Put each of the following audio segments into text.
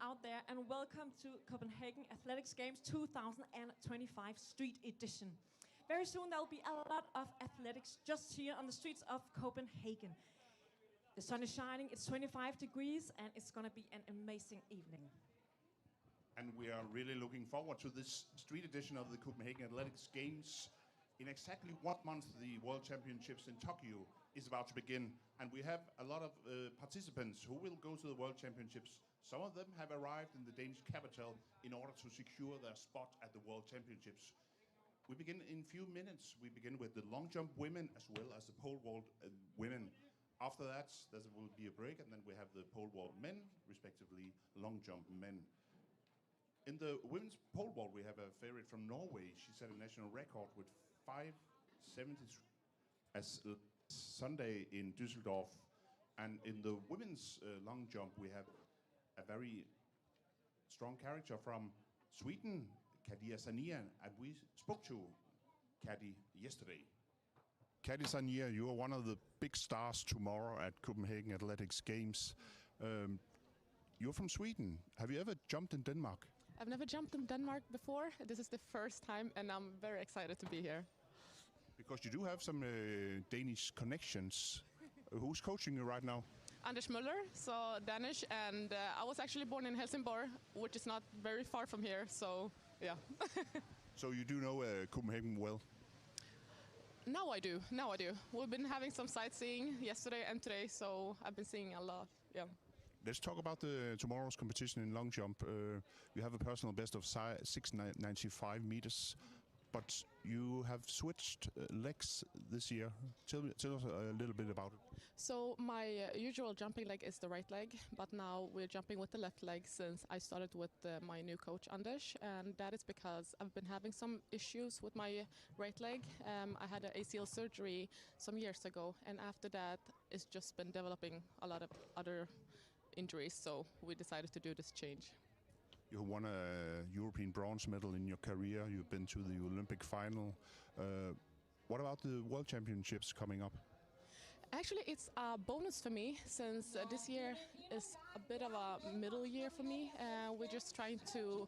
out there, and welcome to Copenhagen Athletics Games 2025 Street Edition. Very soon there will be a lot of athletics just here on the streets of Copenhagen. The sun is shining, it's 25 degrees, and it's going to be an amazing evening. And we are really looking forward to this street edition of the Copenhagen Athletics Games. In exactly 1 month, the World Championships in Tokyo is about to begin, and we have a lot of participants who will go to the World Championships. Some of them have arrived in the Danish capital in order to secure their spot at the World Championships. We begin in a few minutes. We begin with the long jump women as well as the pole vault women. After that, there will be a break, and then we have the pole vault men, respectively long jump men. In the women's pole vault, we have a favorite from Norway. She set a national record with 5:73 as Sunday in Düsseldorf. And in the women's long jump, we have a very strong character from Sweden, Kadia Sania, and we spoke to Kadi yesterday. Kadi Sania, you are one of the big stars tomorrow at Copenhagen Athletics Games. You're from Sweden. Have you ever jumped in Denmark? I've never jumped in Denmark before. This is the first time, and I'm very excited to be here. Because you do have some Danish connections. Who's coaching you right now? Anders Møller, so Danish, and I was actually born in Helsingborg, which is not very far from here, so yeah. So you do know Copenhagen well? Now I do. We've been having some sightseeing yesterday and today, so I've been seeing a lot, yeah. Let's talk about tomorrow's competition in long jump. You have a personal best of 695 meters, but you have switched legs this year. Tell us a little bit about it. So my usual jumping leg is the right leg, but now we're jumping with the left leg since I started with my new coach Anders, and that is because I've been having some issues with my right leg. I had an ACL surgery some years ago, and after that it's just been developing a lot of other injuries, so we decided to do this change. You won a European bronze medal in your career. You've been to the Olympic final. What about the World Championships coming up? Actually, it's a bonus for me since this year is a bit of a middle year for me. We're just trying to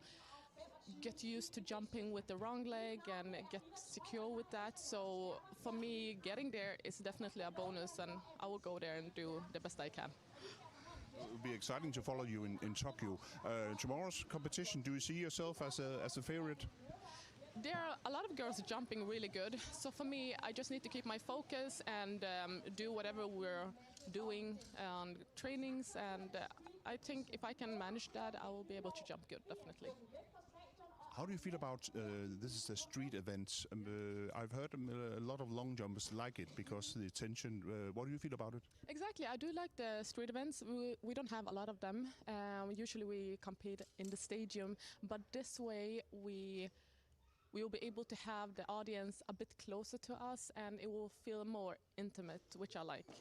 get used to jumping with the wrong leg and get secure with that. So for me, getting there is definitely a bonus, and I will go there and do the best I can. It will be exciting to follow you in Tokyo. Tomorrow's competition, do you see yourself as a favorite? There are a lot of girls jumping really good, so for me I just need to keep my focus and do whatever we're doing on trainings, and I think if I can manage that I will be able to jump good, definitely. How do you feel about this is a street event? I've heard a lot of long jumpers like it because of the attention. What do you feel about it? Exactly, I do like the street events. We don't have a lot of them. Usually we compete in the stadium, but this way we will be able to have the audience a bit closer to us, and it will feel more intimate, which I like.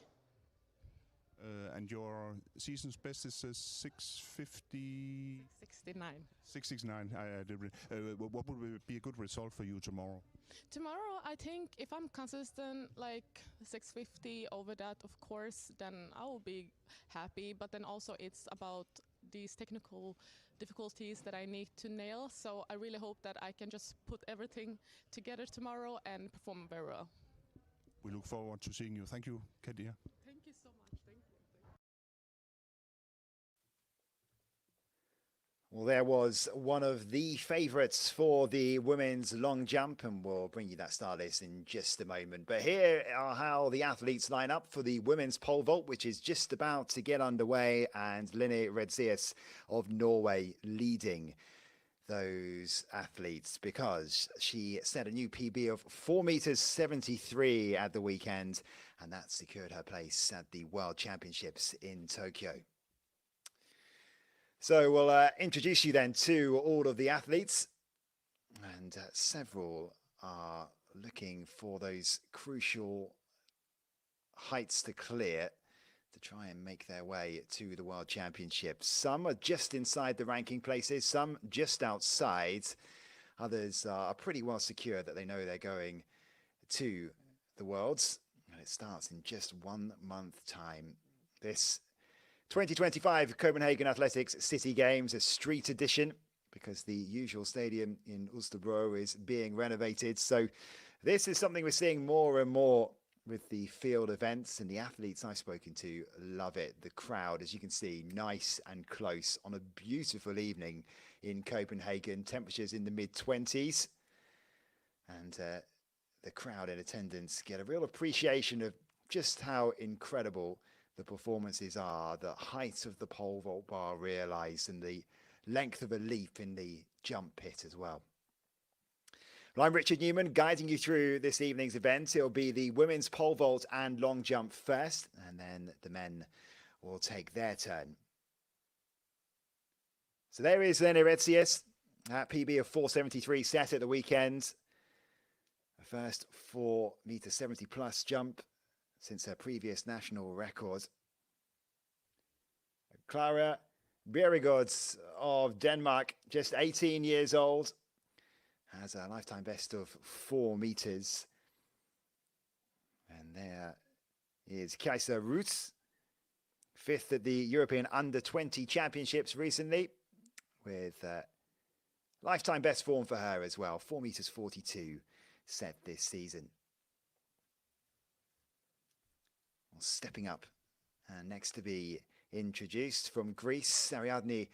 And your season's best is 650... 669. 669. What would be a good result for you tomorrow? Tomorrow, I think if I'm consistent, like 650 over that, of course, then I will be happy. But then also it's about these technical difficulties that I need to nail. So I really hope that I can just put everything together tomorrow and perform very well. We look forward to seeing you. Thank you, Kadia. Thank you so much. Thank you. Well, there was one of the favourites for the women's long jump, and we'll bring you that start list in just a moment. But here are how the athletes line up for the women's pole vault, which is just about to get underway, and Line Redzias of Norway leading those athletes because she set a new PB of 4.73 meters at the weekend, and that secured her place at the World Championships in Tokyo. So we'll introduce you then to all of the athletes, and several are looking for those crucial heights to clear to try and make their way to the World Championships. Some are just inside the ranking places, some just outside. Others are pretty well secure that they know they're going to the Worlds, and it starts in just 1 month time. This 2025 Copenhagen Athletics City Games, a street edition, because the usual stadium in Ulsterbro is being renovated. So this is something we're seeing more and more with the field events, and the athletes I've spoken to love it. The crowd, as you can see, nice and close on a beautiful evening in Copenhagen. Temperatures in the mid-20s. And the crowd in attendance get a real appreciation of just how incredible the performances are, the height of the pole vault bar realised, and the length of a leap in the jump pit as well. Well, I'm Richard Newman, guiding you through this evening's event. It'll be the women's pole vault and long jump first, and then the men will take their turn. So there is Lena Retzius at PB of 4.73 set at the weekend. The first 4.70 plus jump since her previous national record. Clara Bjerregaard of Denmark, just 18 years old, has a lifetime best of 4 meters. And there is Kajsa Ruth, 5th at the European Under-20 Championships recently, with lifetime best form for her as well, 4 meters 42 set this season. Well, stepping up and next to be introduced from Greece, Ariadne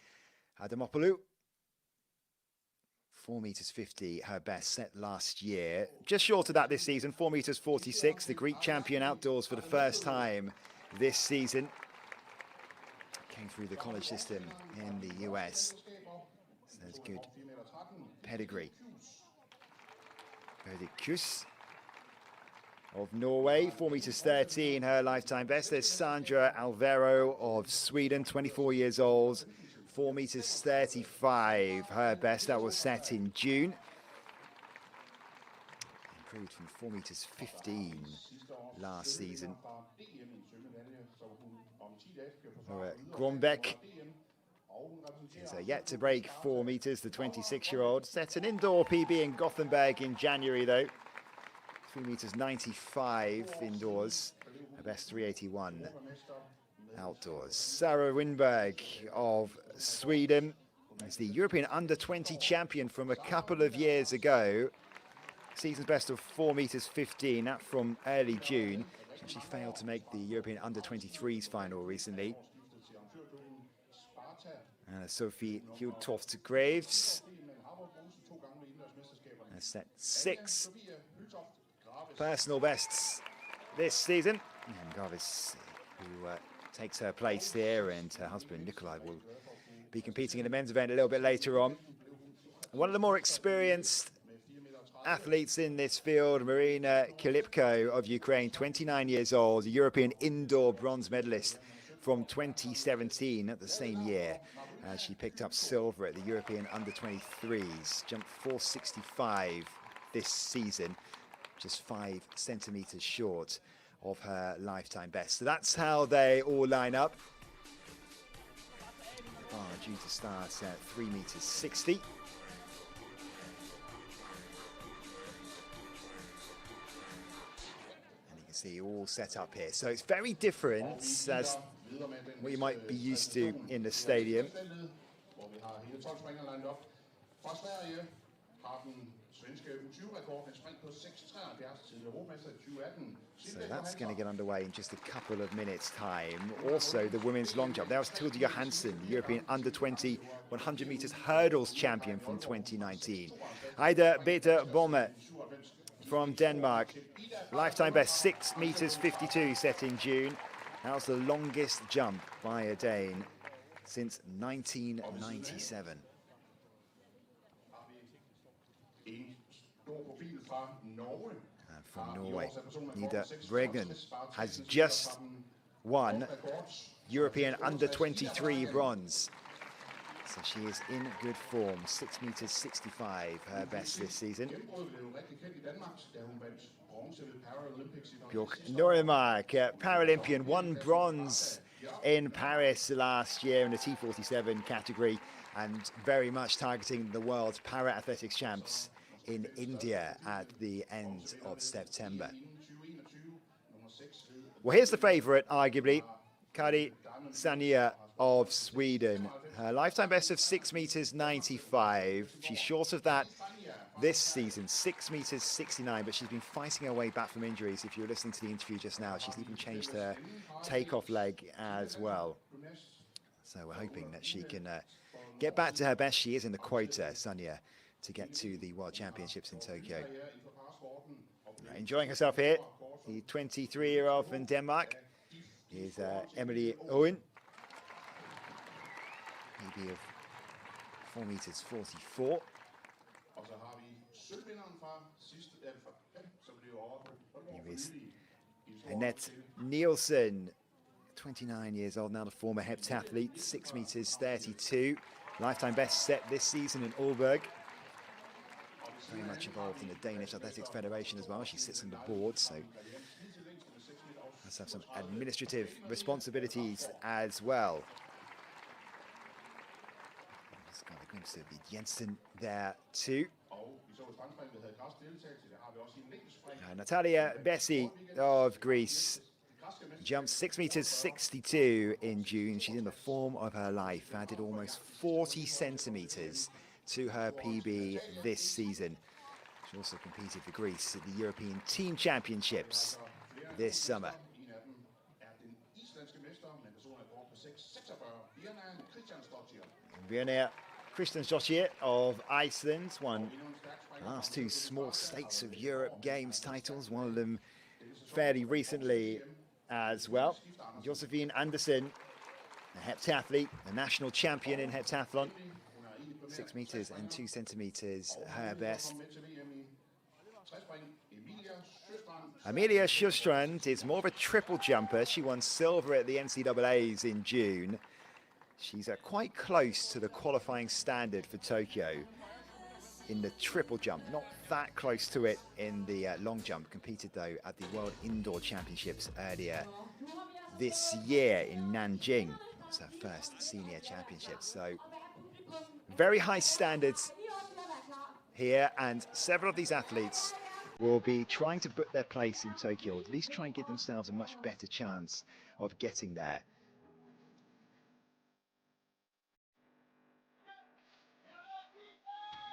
Adamopoulou. 4 meters 50, her best set last year. Just short of that this season, 4 meters 46, the Greek champion outdoors for the first time this season. Came through the college system in the US. So there's good pedigree. Kus of Norway, 4 meters 13, her lifetime best. There's Sandra Alvaro of Sweden, 24 years old. 4 meters 35, her best. That was set in June. Improved from 4 meters 15 last season. Grombeck is yet to break 4 meters, the 26-year-old. Set an indoor PB in Gothenburg in January, though. 3 meters 95 indoors, her best 381 outdoors. Sarah Winberg of Sweden is the European Under-20 champion from a couple of years ago. Season's best of 4 meters 15, that from early June. She failed to make the European Under-23s final recently. Sophie Hjultoft-Graves has set 6 personal bests this season. And Graves, who takes her place here, and her husband Nikolai will be competing in the men's event a little bit later on. One of the more experienced athletes in this field, Marina Kilipko of Ukraine, 29 years old, a European indoor bronze medalist from 2017 at the same year. She picked up silver at the European Under-23s, jumped 4.65 this season, just 5 centimeters short of her lifetime best. So that's how they all line up. Due to start at 3 meters 60. And you can see all set up here. So it's very different as what you might be used to in the stadium. So that's going to get underway in just a couple of minutes' time. Also, the women's long jump. That was Tilde Johansen, European Under-20 100 meters hurdles champion from 2019. Ida Beta Bomme from Denmark. Lifetime best 6 meters 52 set in June. That was the longest jump by a Dane since 1997. And from Norway, Nida Bregen has just won European Under-23 bronze. So she is in good form, 6 meters 65, her best this season. Björk Norimark, Paralympian, won bronze in Paris last year in the T47 category, and very much targeting the World Para Athletics Champs in India at the end of September. Well, here's the favourite, arguably, Kari Sanja of Sweden. Her lifetime best of 6 meters 95. She's short of that this season, 6 meters 69, but she's been fighting her way back from injuries. If you were listening to the interview just now, she's even changed her takeoff leg as well. So we're hoping that she can get back to her best. She is in the quota, Sanja, to get to the World Championships in Tokyo. Enjoying herself here. The 23-year-old from Denmark is Emily Owen. PB of 4 meters 44. Here is Annette Nielsen, 29 years old now, the former heptathlete, 6 meters 32. Lifetime best set this season in Aalborg. Very much involved in the Danish Athletics Federation as well. She sits on the board, so has to have some administrative responsibilities as well. Just got a glimpse of the Jensen there too. Natalia Bessi of Greece jumped 6 meters 62 in June. She's in the form of her life. Added almost 40 centimeters to her PB this season. She also competed for Greece at the European Team Championships this summer. Bjørnar Kristiansdottir of Iceland won the last 2 small states of Europe Games titles, one of them fairly recently as well. Josephine Andersen, a heptathlete, a national champion in heptathlon, 6 meters and 2 centimeters her best. Amelia Sjöstrand is more of a triple jumper. She won silver at the NCAAs in June. She's quite close to the qualifying standard for Tokyo in the triple jump. Not that close to it in the long jump. Competed though at the World Indoor Championships earlier this year in Nanjing. It's her first senior championship. So very high standards here, and several of these athletes will be trying to book their place in Tokyo, or at least try and give themselves a much better chance of getting there.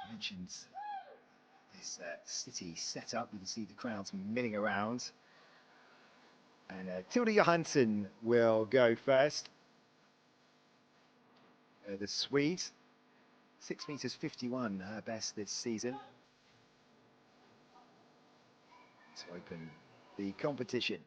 Mentions this city set up. You can see the crowds milling around. And Tilde Johansson will go first. The Swede, 6 meters 51, her best this season. To open the competition.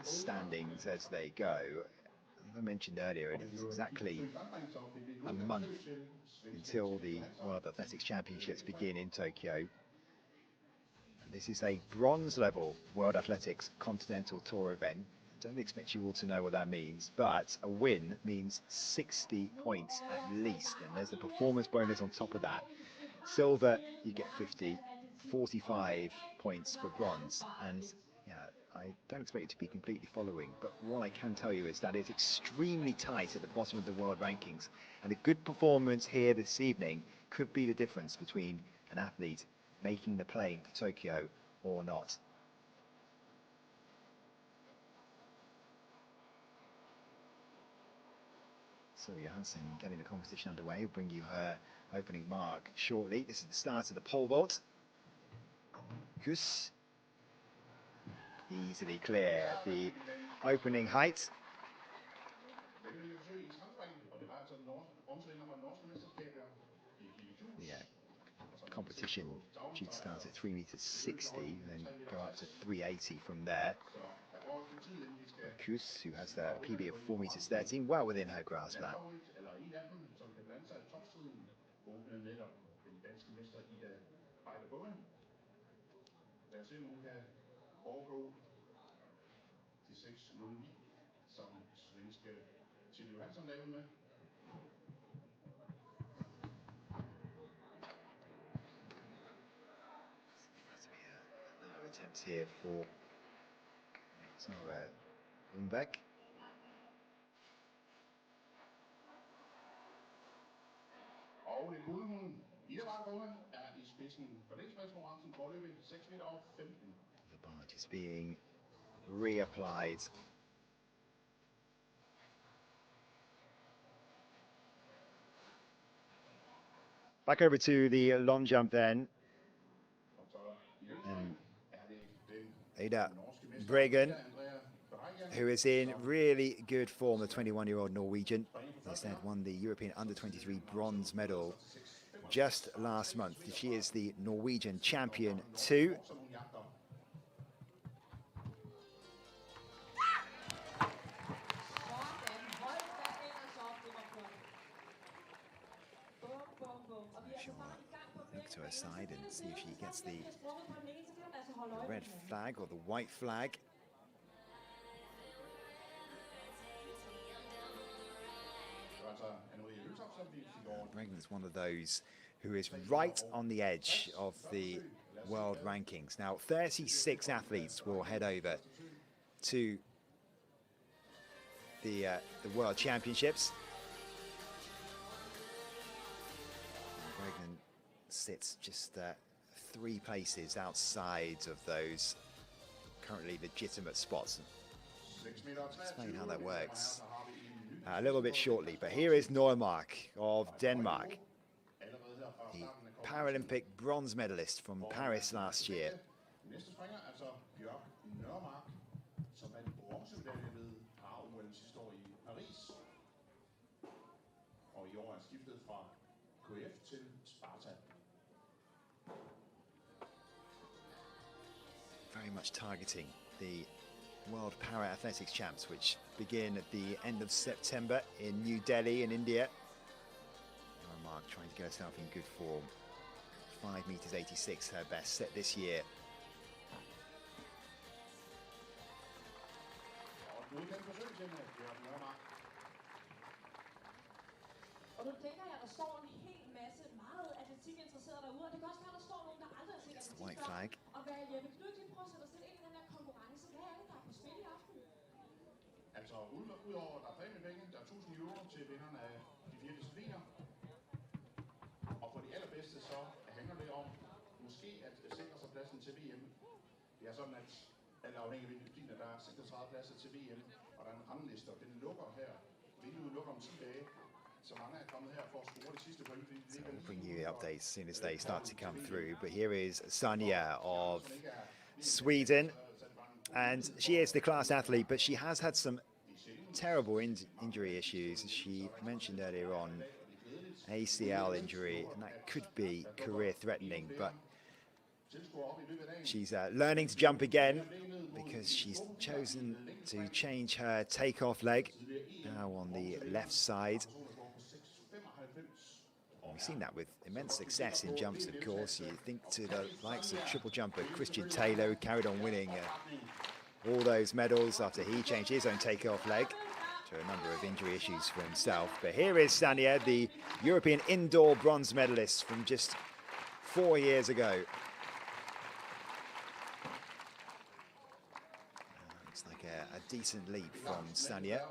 The standings as they go. As I mentioned earlier, it is exactly a month until the World Athletics Championships begin in Tokyo. This is a bronze level World Athletics Continental Tour event. I don't expect you all to know what that means, but a win means 60 points at least, and there's a performance bonus on top of that. Silver, you get 50, 45 points for bronze, and yeah, I don't expect you to be completely following, but what I can tell you is that it's extremely tight at the bottom of the world rankings, and a good performance here this evening could be the difference between an athlete making the plane for Tokyo or not. So Johansson getting the competition underway. We'll bring you her opening mark shortly. This is the start of the pole vault. Kus easily clear the opening height. Yeah, competition she'd start at 3 meters 60 and then go up to 380 from there. Kus, who has a PB of 4 meters 13, well within her grasp that. Attempts here for Lundbeck. Og det guldhund Ida Bargone er i spidsen for længdemandskonkurrencen forløbig 6 meter og 15. The barge is being reapplied. Back over to the long jump then. And Ada Bregan, who is in really good form, the 21-year-old Norwegian. Instead won the European Under-23 bronze medal just last month. She is the Norwegian champion too. Look to her side and see if she gets the red flag or the white flag. Bregan is one of those who is right on the edge of the world rankings. Now, 36 athletes will head over to the World Championships. Bregan sits just 3 places outside of those currently legitimate spots. I'll explain how that works a little bit shortly, but here is Nordmark of Denmark, the Paralympic bronze medalist from Paris last year. Very much targeting the World Para Athletics Champs, which begin at the end of September in New Delhi in India. Mark trying to get herself in good form. 5 meters 86, her best set this year. Gets the white flag. Altså udover der er præmiepenge, der er 1000 euro til vinderne af de 4 discipliner. Og for de allerbedste så handler det om måske at sikre sig pladsen til VM. Det er sådan at alle afhængige af discipliner, der er 36 pladser til VM, og der er en rangliste, og den lukker her. Vinduet lukker om 10 dage. Så mange er kommet her for at score de sidste point. So we'll bring you the updates as soon as they start to come through. But here is Sanja of Sweden, and she is the class athlete, but she has had some terrible injury issues. She mentioned earlier on ACL injury, and that could be career-threatening, but she's learning to jump again because she's chosen to change her takeoff leg now on the left side. We've seen that with immense success in jumps, of course. You think to the likes of triple jumper Christian Taylor, who carried on winning all those medals after he changed his own takeoff leg to a number of injury issues for himself. But here is Sanja, the European indoor bronze medalist from just 4 years ago. Looks like a decent leap from Sanja.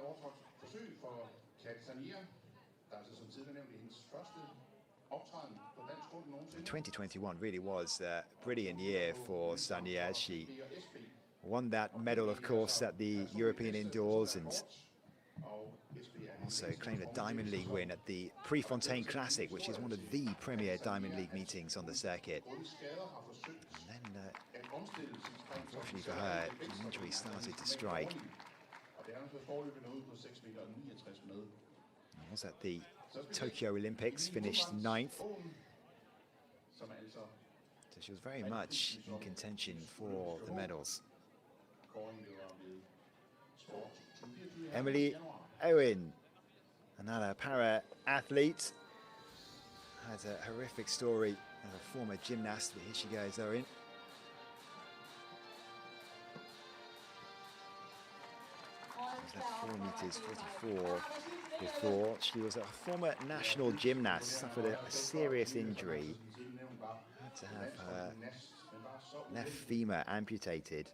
2021 really was a brilliant year for Sanja. She won that medal, of course, at the European Indoors, and also claimed a Diamond League win at the Prefontaine Classic, which is one of the premier Diamond League meetings on the circuit. And then, unfortunately for her, the injury started to strike. I was at the Tokyo Olympics, finished 9th. So she was very much in contention for the medals. Emily Owen, another para-athlete, has a horrific story as a former gymnast, but here she goes, Owen. She was at 4 meters 44 before. She was a former national gymnast, suffered a serious injury, had to have her left femur amputated.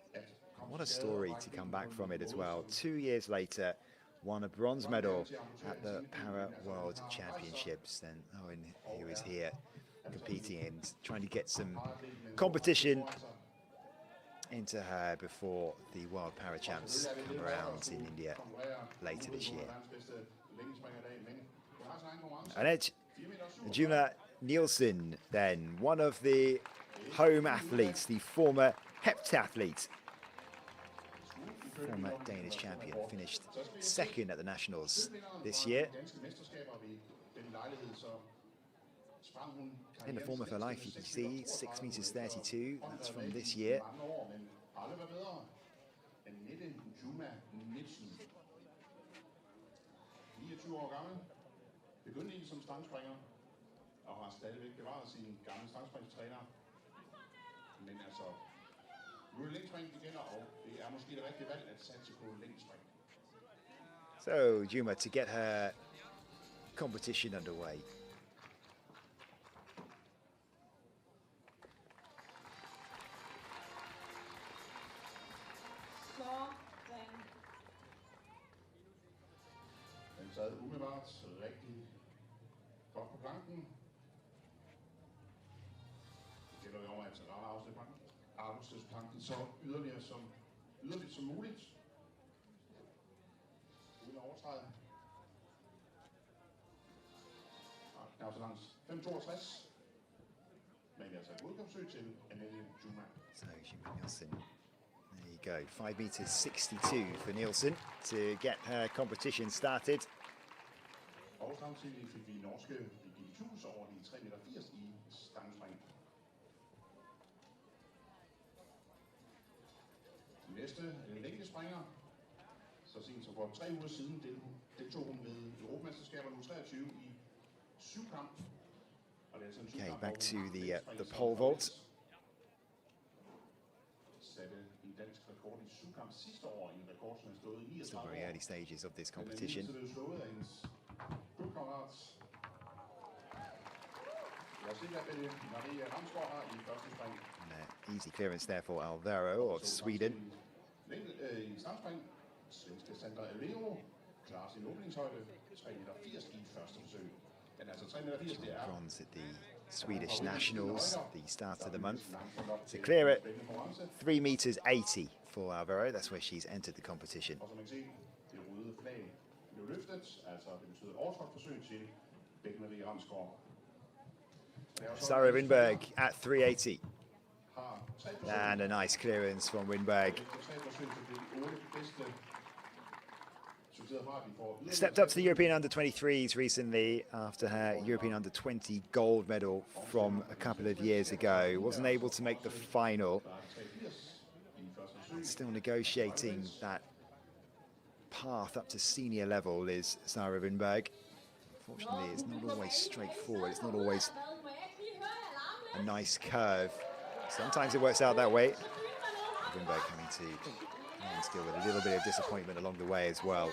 What a story to come back from it as well. 2 years later, won a bronze medal at the Para World Championships. And Owen, he was here competing and trying to get some competition into her before the World Para Champs come around in India later this year. And Juna Nielsen, then, one of the home athletes, the former heptathlete, former Danish champion, finished second at the Nationals this year. In the form of her life, you can see 6 meters 32, that's from this year. Begyndte egentlig som stangspringer, og har stadigvæk bevaret sin gamle stangspringstræner. Men altså, nu er det længdespring, de kender, og det er måske det rigtige valg at satse på længdespring. So, Juma, to get her competition underway. Den sad umiddelbart rigtig godt på planken. Det gælder jo om at afslutte planken så yderligt som muligt. Uden at overtræde. Knap så langt 5.62. Men altså et udgangsøg til Annette Juma. So, Juma Nielsen. There you go, 5 meters 62 for Nielsen to get her competition started. Og samtidig fik vi norske Birgitte Thues over de 3,80 meter i stangspring. Næste længdespringer. Så sent som for 3 uger siden deltog hun ved Europamesterskaberne U23 i 7-kamp. Okay, back to the pole vault. It's the very early stages of this competition. And easy clearance there for Alvaro of Sweden. Bronze at the Swedish Nationals, the start of the month. To clear it, 3 meters 80 for Alvaro. That's where she's entered the competition. Sarah Winberg at 380. And a nice clearance from Winberg. Stepped up to the European Under-23s recently after her European Under-20 gold medal from a couple of years ago. Wasn't able to make the final. Still negotiating that path up to senior level is Sarah Winberg. Unfortunately, it's not always straightforward. It's not always a nice curve. Sometimes it works out that way. Winberg coming to still with a little bit of disappointment along the way as well.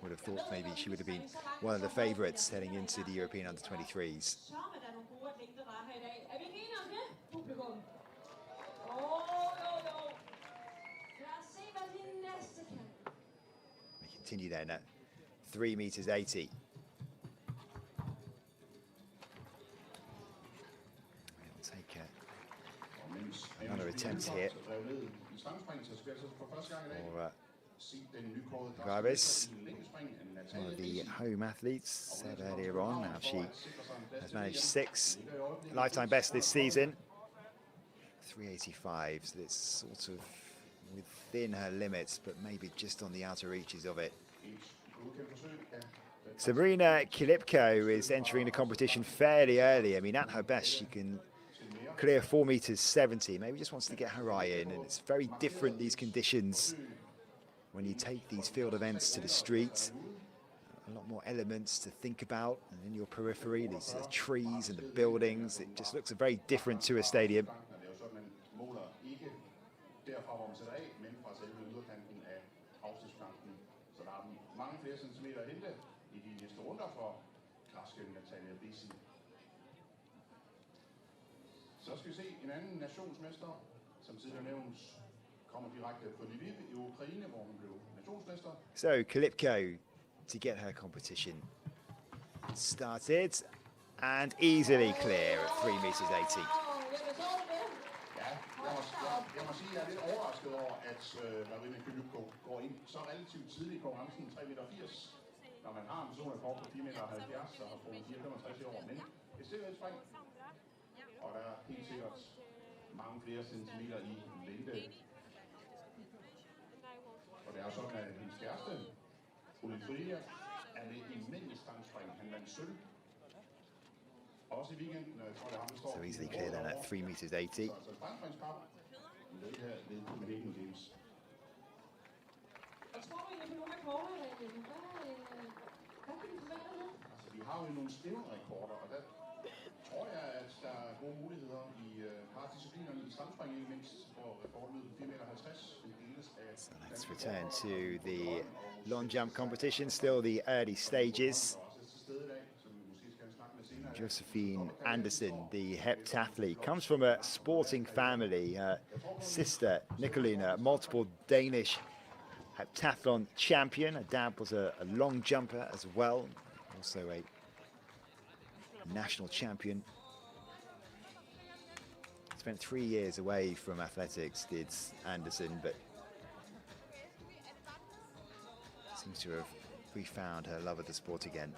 Would have thought maybe she would have been one of the favourites heading into the European Under-23s. We continue then at 3 meters 80. We'll take another attempt here. Gravis, one of the home athletes, said earlier on, now she has managed 6 lifetime best this season. 385, so it's sort of within her limits, but maybe just on the outer reaches of it. Sabrina Kilipko is entering the competition fairly early. I mean, at her best, she can clear 4 meters 70. Maybe just wants to get her eye in, and it's very different, these conditions, when you take these field events to the street. A lot more elements to think about, and in your periphery, these trees and the buildings, it just looks very different to a stadium. Så skal vi se en anden nationsmester, som tidligere nævnt, kommer direkte fra Lviv i Ukraine, hvor hun blev nationsmester. So Kilipko to get her competition started, and easily clear at 3 meters 80. Jeg må sige, at jeg er lidt overrasket over, at Marina Kylykko går ind så relativt tidligt i konkurrencen, 3,80 meter, når man har en personrekord på 4,70 meter og har fået 4,65 i år. Men et sikkerhedsspring, og der er helt sikkert mange flere centimeter i længde. Og det er sådan, at hendes kæreste, Olivia, er med i mændenes stangspring. Han vandt sølv. Også i weekenden, tror jeg, han står... So easily clear then at 3 meters 80. Vi har jo nogle stævnrekorder, og der tror jeg, at der er gode muligheder i paradisciplinerne i stangspring, ikke mindst, hvor rekorden 4,50 meter. So let's return to the long jump competition, still the early stages. Josephine Andersen, the heptathlete, comes from a sporting family. Her sister, Nicolina, multiple Danish heptathlon champion. Her dad was a long jumper as well, also a national champion. Spent 3 years away from athletics, did Andersen, but seems to have refound her love of the sport again.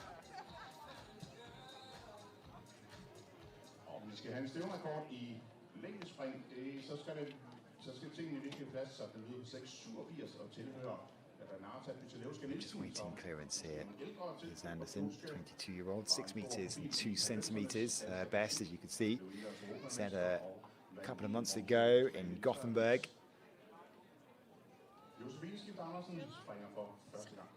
Vi skal have en stævnrekord i længdespring. Så skal tingene virkelig plads, så den lyder på 6,87 og tilhører Renata Pytelewska-Nielsen. Just waiting clearance here. Here's Andersen, 22-year-old, 6 meters and 2 centimeters. Best, as you can see, set a couple of months ago in Gothenburg. Josephine Skift Andersen springer for første gang.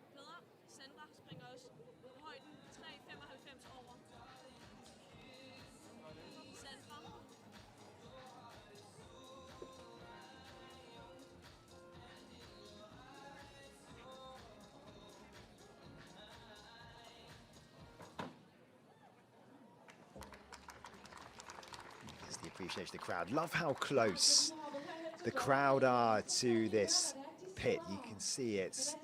Appreciation of the crowd. Love how close the crowd are to this pit. You can see it's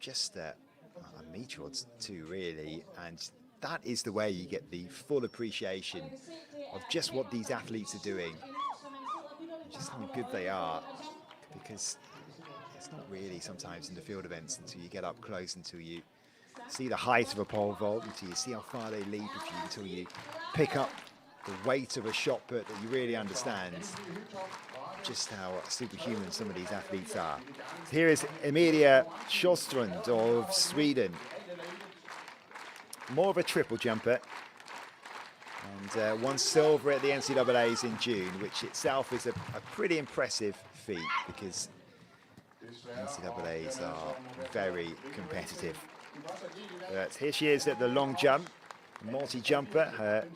just a metre or two, really, and that is the way you get the full appreciation of just what these athletes are doing, just how good they are, because it's not really sometimes in the field events until you get up close, until you see the height of a pole vault, until you see how far they leap, until you pick up the weight of a shot put, that you really understand just how superhuman some of these athletes are. Here is Emilia Sjöstrand of Sweden. More of a triple jumper, and won silver at the NCAAs in June, which itself is a pretty impressive feat, because NCAAs are very competitive. But here she is at the long jump, multi-jumper. Her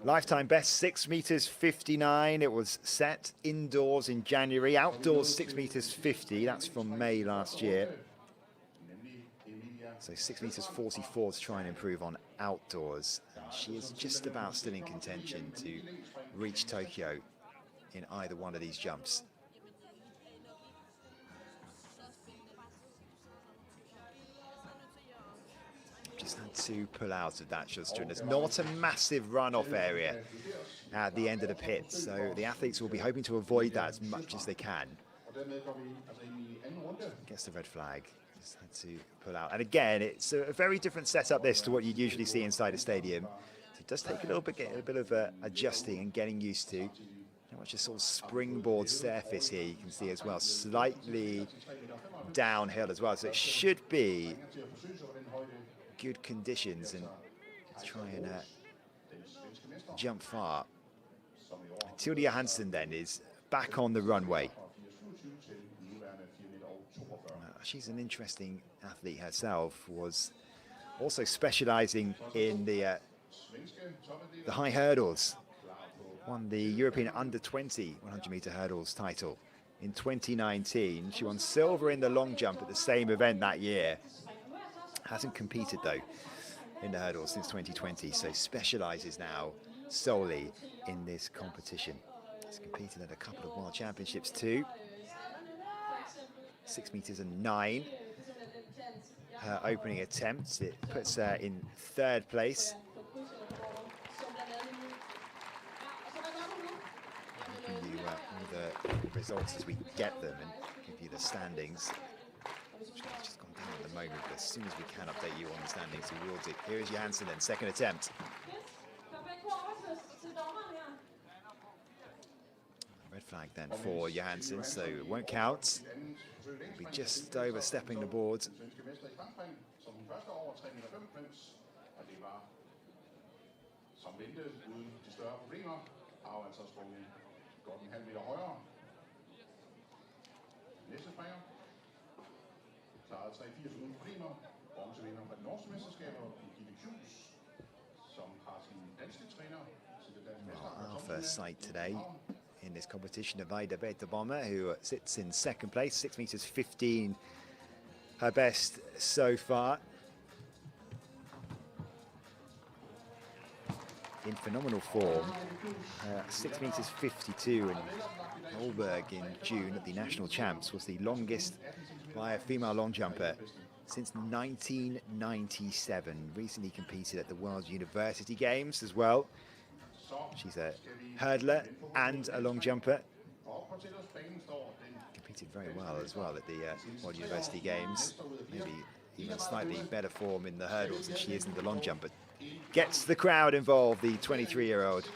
lifetime best 6 meters 59. It was set indoors in January, outdoors 6 meters 50. That's from May last year. So 6 meters 44 to try and improve on outdoors. And she is just about still in contention to reach Tokyo in either one of these jumps. Just had to pull out of that, Sjöstrand. There's not a massive runoff area at the end of the pit, so the athletes will be hoping to avoid that as much as they can. Gets the red flag. Just had to pull out. And again, it's a very different setup this to what you usually see inside a stadium. So it does take a bit of adjusting and getting used to. Very much a sort of springboard surface here, you can see as well, slightly downhill as well. So it should be good conditions and try and jump far. Tilde Hansen then is back on the runway. She's an interesting athlete herself, was also specializing in the high hurdles. Won the European under-20 100-meter hurdles title in 2019. She won silver in the long jump at the same event that year. Hasn't competed though in the hurdles since 2020, so specializes now solely in this competition. Has competed at a couple of world championships too. 6 meters and 9. her opening attempts. It puts her in 3rd place. I'll give you all the results as we get them and give you the standings. It's just gone down at the moment, but as soon as we can update you on the standings, we will do. Here is Johansson then, 2nd attempt. Red flag then for Johansson, so it won't count. We'll be just overstepping the board. Our first sight today in this competition of Ida Beta Bomber, who sits in 2nd place, 6 meters 15, her best so far. In phenomenal form, 6 meters 52 in Holberg in June at the national champs was the longest by a female long jumper since 1997. Recently competed at the World University Games as well. She's a hurdler and a long jumper. Competed very well as well at the World University Games. Maybe even slightly better form in the hurdles than she is in the long jump, but gets the crowd involved, the 23-year-old.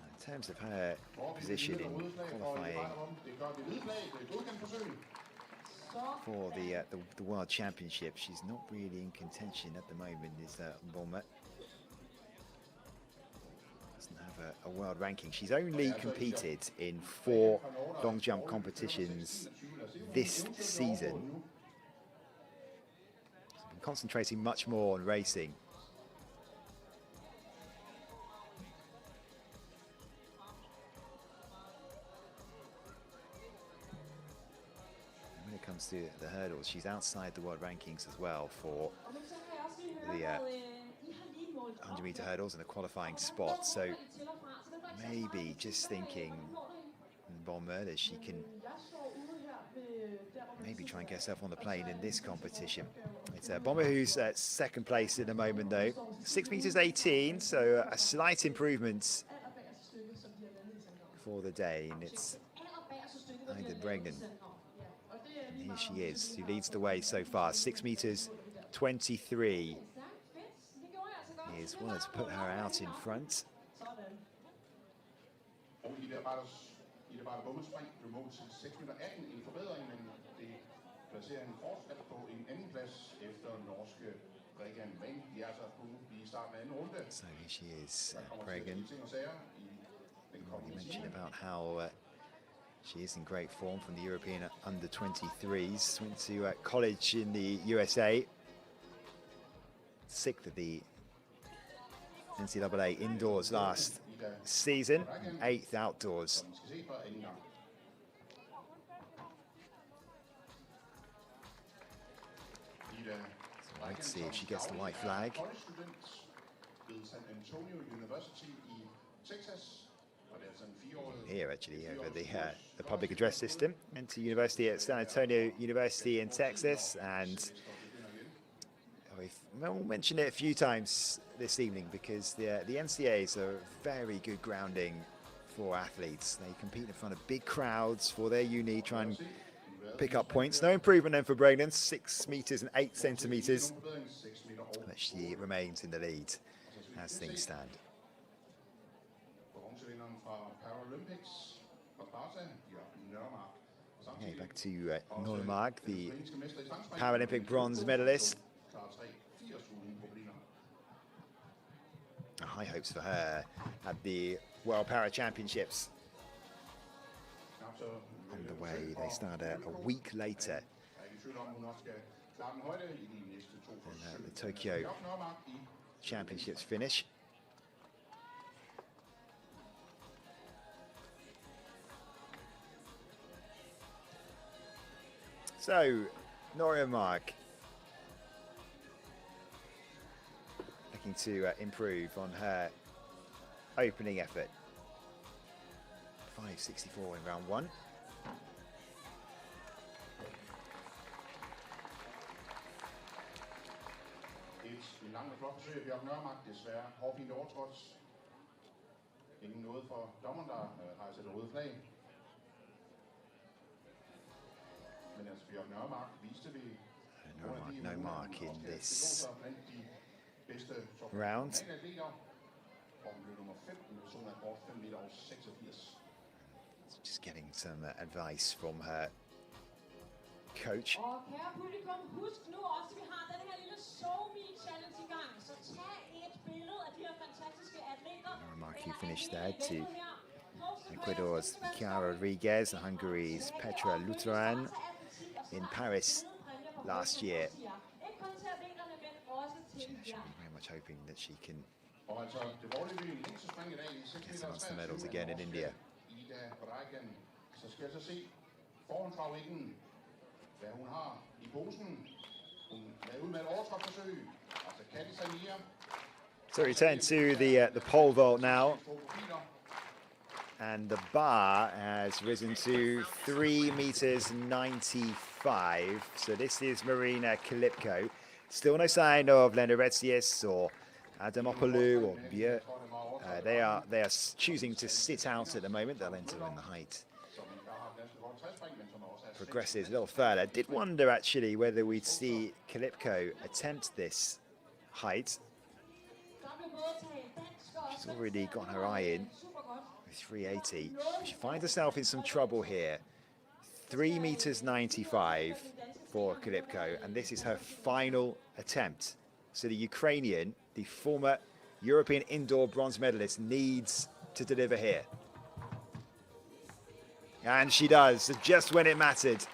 In terms of her position in qualifying for the World Championship, she's not really in contention at the moment, is Bomber. Doesn't have a world ranking. She's only competed in 4 long jump competitions this season. She's been concentrating much more on racing. Comes to the hurdles, she's outside the world rankings as well for the 100-meter hurdles and the qualifying spot. So maybe just thinking Bomber that she can maybe try and get herself on the plane in this competition. It's Bomber who's 2nd place in the moment though, 6 meters 18, so a slight improvement for the day, and it's Ida Bregnan. Here she is, who leads the way so far, 6 meters 23. Here's one to put her out in front. So here she is, Bregan. You mentioned about how she is in great form from the European under-23s. Went to college in the USA. 6th of the NCAA indoors last season, 8th outdoors. So let's see if she gets the white flag. Here actually over the public address system. Went to university at San Antonio University in Texas, and we've mentioned it a few times this evening because the NCAAs are very good grounding for athletes. They compete in front of big crowds for their uni, try and pick up points. No improvement then for Bregnan, 6 meters and 8 centimeters, but she remains in the lead as things stand. Okay, back to Nordmark, the Paralympic bronze medalist. High hopes for her at the World Para Championships. On the way, they start a week later. And the Tokyo Championships finish. So, Nordmark looking to improve on her opening effort. 5.64 in round one. Et langt og flot forsøg af Bjørn Nørmark, desværre hårdfint overtrådt. Ingen noget for dommeren, der har sat røde flag. Men altså Bjørn Nørmark viste vi no mark in this round. Just getting some advice from her coach. Mark, you finished there to Ecuador's Chiara Rodriguez and Hungary's Petra Lutheran in Paris last year. She'll be very much hoping that she can get some medals again in India. So we return to the pole vault now, and the bar has risen to 3 meters 95. So this is Marina Kalipko. Still no sign of Lena Retsius or Adamopoulou or Bieu. They are choosing to sit out at the moment. They'll enter when the height progresses a little further. Did wonder actually whether we'd see Kalipko attempt this height. She's already got her eye in with 380. She finds herself in some trouble here. 3 meters 95 for Kalipko, and this is her final attempt. So the Ukrainian, the former European indoor bronze medalist, needs to deliver here. And she does, just when it mattered.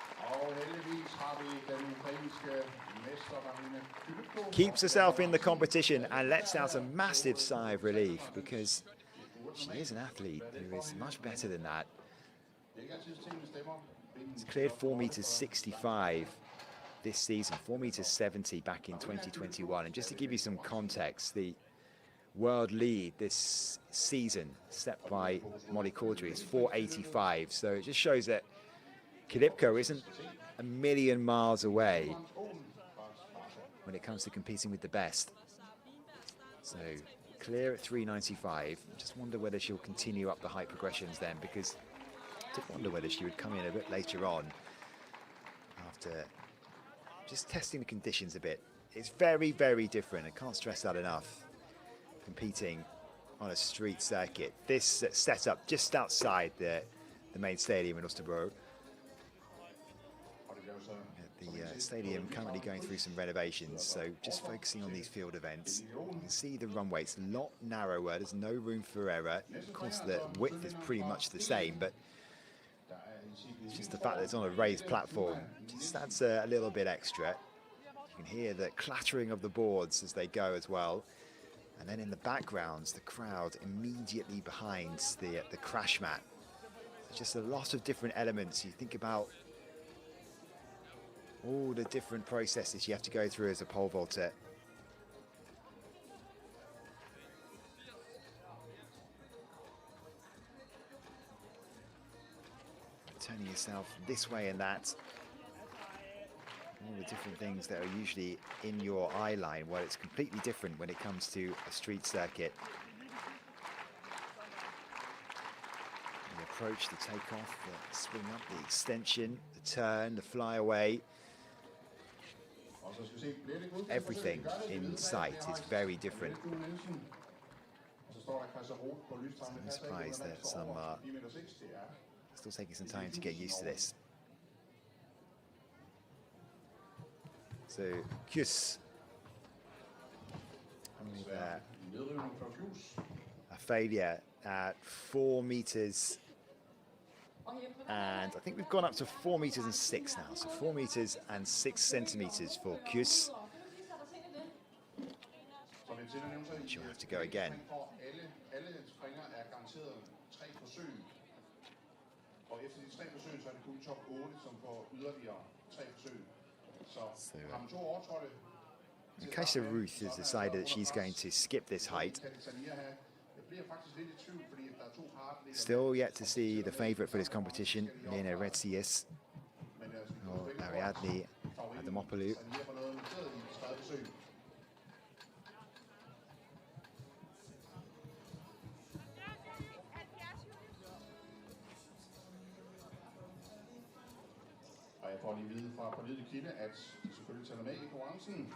Keeps herself in the competition and lets out a massive sigh of relief, because she is an athlete who is much better than that. It's cleared 4 meters 65 this season, 4 meters 70 back in 2021. And just to give you some context, the world lead this season set by Molly Caudry is 485. So it just shows that Kalipko isn't a million miles away when it comes to competing with the best. So clear at 395. Just wonder whether she'll continue up the height progressions then, because I did wonder whether she would come in a bit later on after just testing the conditions a bit. It's very, very different. I can't stress that enough, competing on a street circuit. This setup just outside the main stadium in Osterbro. The stadium currently going through some renovations, so just focusing on these field events. You can see the runway, it's a lot narrower, there's no room for error. Of course the width is pretty much the same, but it's just the fact that it's on a raised platform just adds a little bit extra. You can hear the clattering of the boards as they go as well. And then in the background, the crowd immediately behind the crash mat. There's just a lot of different elements. You think about all the different processes you have to go through as a pole vaulter. Turning yourself this way and that. All the different things that are usually in your eye line, well, it's completely different when it comes to a street circuit. The approach, the takeoff, the swing up, the extension, the turn, the flyaway. Everything in sight is very different. So I'm surprised that some are still taking some time to get used to this. So Kjus with a failure at 4 meters, and I think we've gone up to 4 meters and 6 now. So 4 meters and 6 centimeters for Kjus. She'll have to go again. So Kajsa Ruth has decided that she's going to skip this height. Still yet to see the favourite for this competition, Lena Retsius or Ariadne Adamopoulou. Og jeg får lige vide fra pålidelig kilde, at de selvfølgelig tæller med i konkurrencen.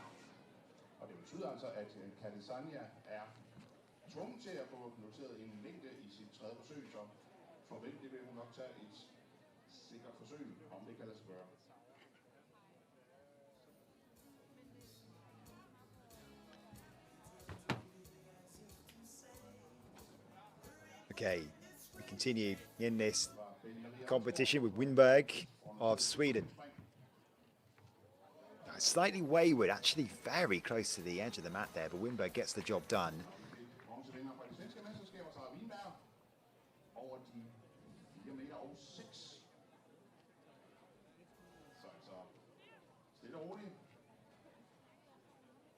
Og det betyder altså, at Katisania er tvunget til at få noteret en længde i sit tredje forsøg, så forventeligt vil hun nok tage et sikkert forsøg, om det kan lade sig gøre. Okay, we continue in this competition with Winberg of Sweden. Slightly wayward, actually very close to the edge of the mat there, but Winberg gets the job done.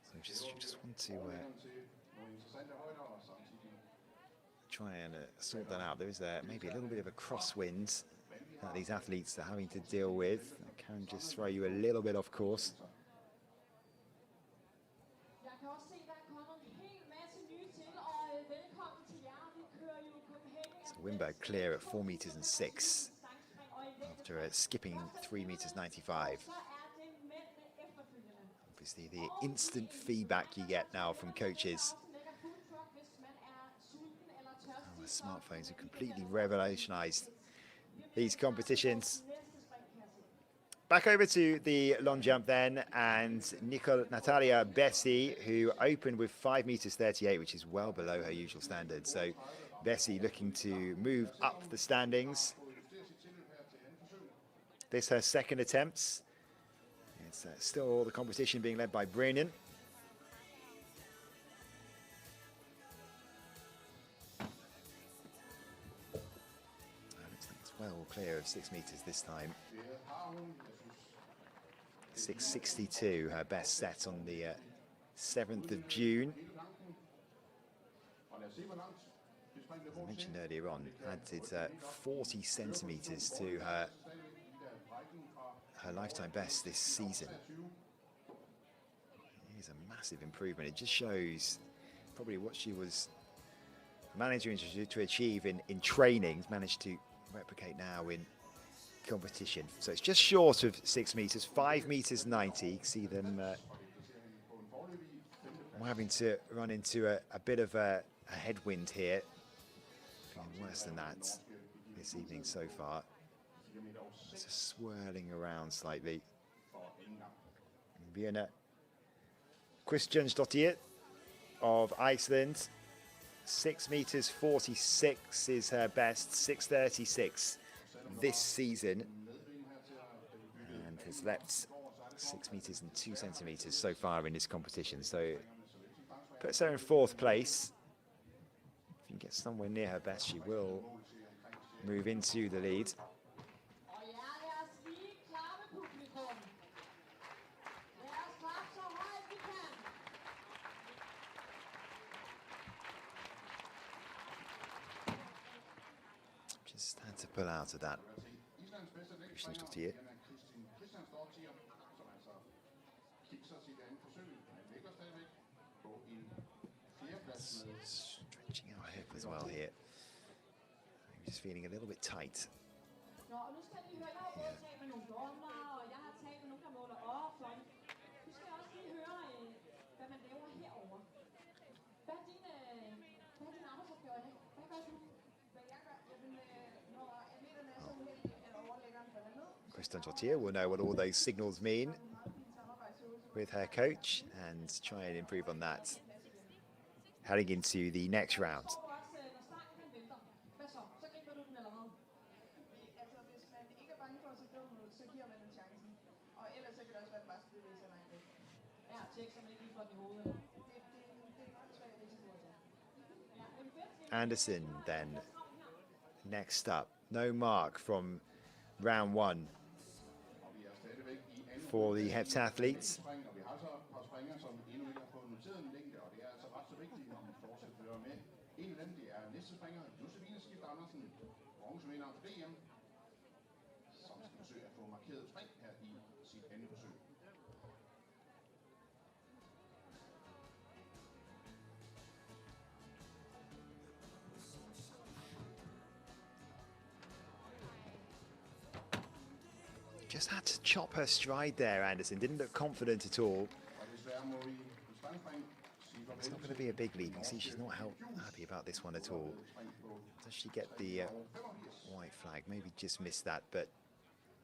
So just want to try and sort that out. There is maybe a little bit of a crosswind that these athletes are having to deal with. It can just throw you a little bit off course. So Winberg clear at 4 meters and 6 after skipping 3 meters 95. Obviously, the instant feedback you get now from coaches. Oh, smartphones have completely revolutionized these competitions. Back over to the long jump then, and Natalia Bessi, who opened with 5 meters 38, which is well below her usual standard. So Bessi looking to move up the standings. This her second attempt. It's still the competition being led by Brennan. Looks like it's well clear of 6 meters this time. 6:62, her best set on the 7th of June. As I mentioned earlier on, added 40 centimeters to her lifetime best this season. It is a massive improvement. It just shows probably what she was managing to achieve in training, managed to replicate now in competition. So it's just short of 6 meters, 5 meters 90. You can see them having to run into a bit of a headwind here. Worse than that this evening so far. Just swirling around slightly. Björn Kristjánsdóttir of Iceland. 6 meters 46 is her best, 6:36 this season, and has leapt 6 meters and 2 centimeters so far in this competition. So puts her in 4th place. If you can get somewhere near her best, she will move into the lead. Just had to pull out of that. Kristjánsdóttir. Stretching our hip as well here. I'm just feeling a little bit tight. Yeah. Kristjánsdóttir will know what all those signals mean with her coach and try and improve on that heading into the next round. Anderson then next up. No mark from round 1 for the heptathletes. altså et par springere, som endnu ikke har fået noteret en længde, og det er altså ret så vigtigt, om man fortsat fører med. En af dem, det er næste springer, Josefine Skift Andersen, bronzevinder for DM, som skal forsøge at få markeret spring her i sit andet forsøg. Just had to chop her stride there, Anderson. Didn't look confident at all. It's not going to be a big lead. You can see she's not happy about this one at all. Does she get the white flag? Maybe just missed that, but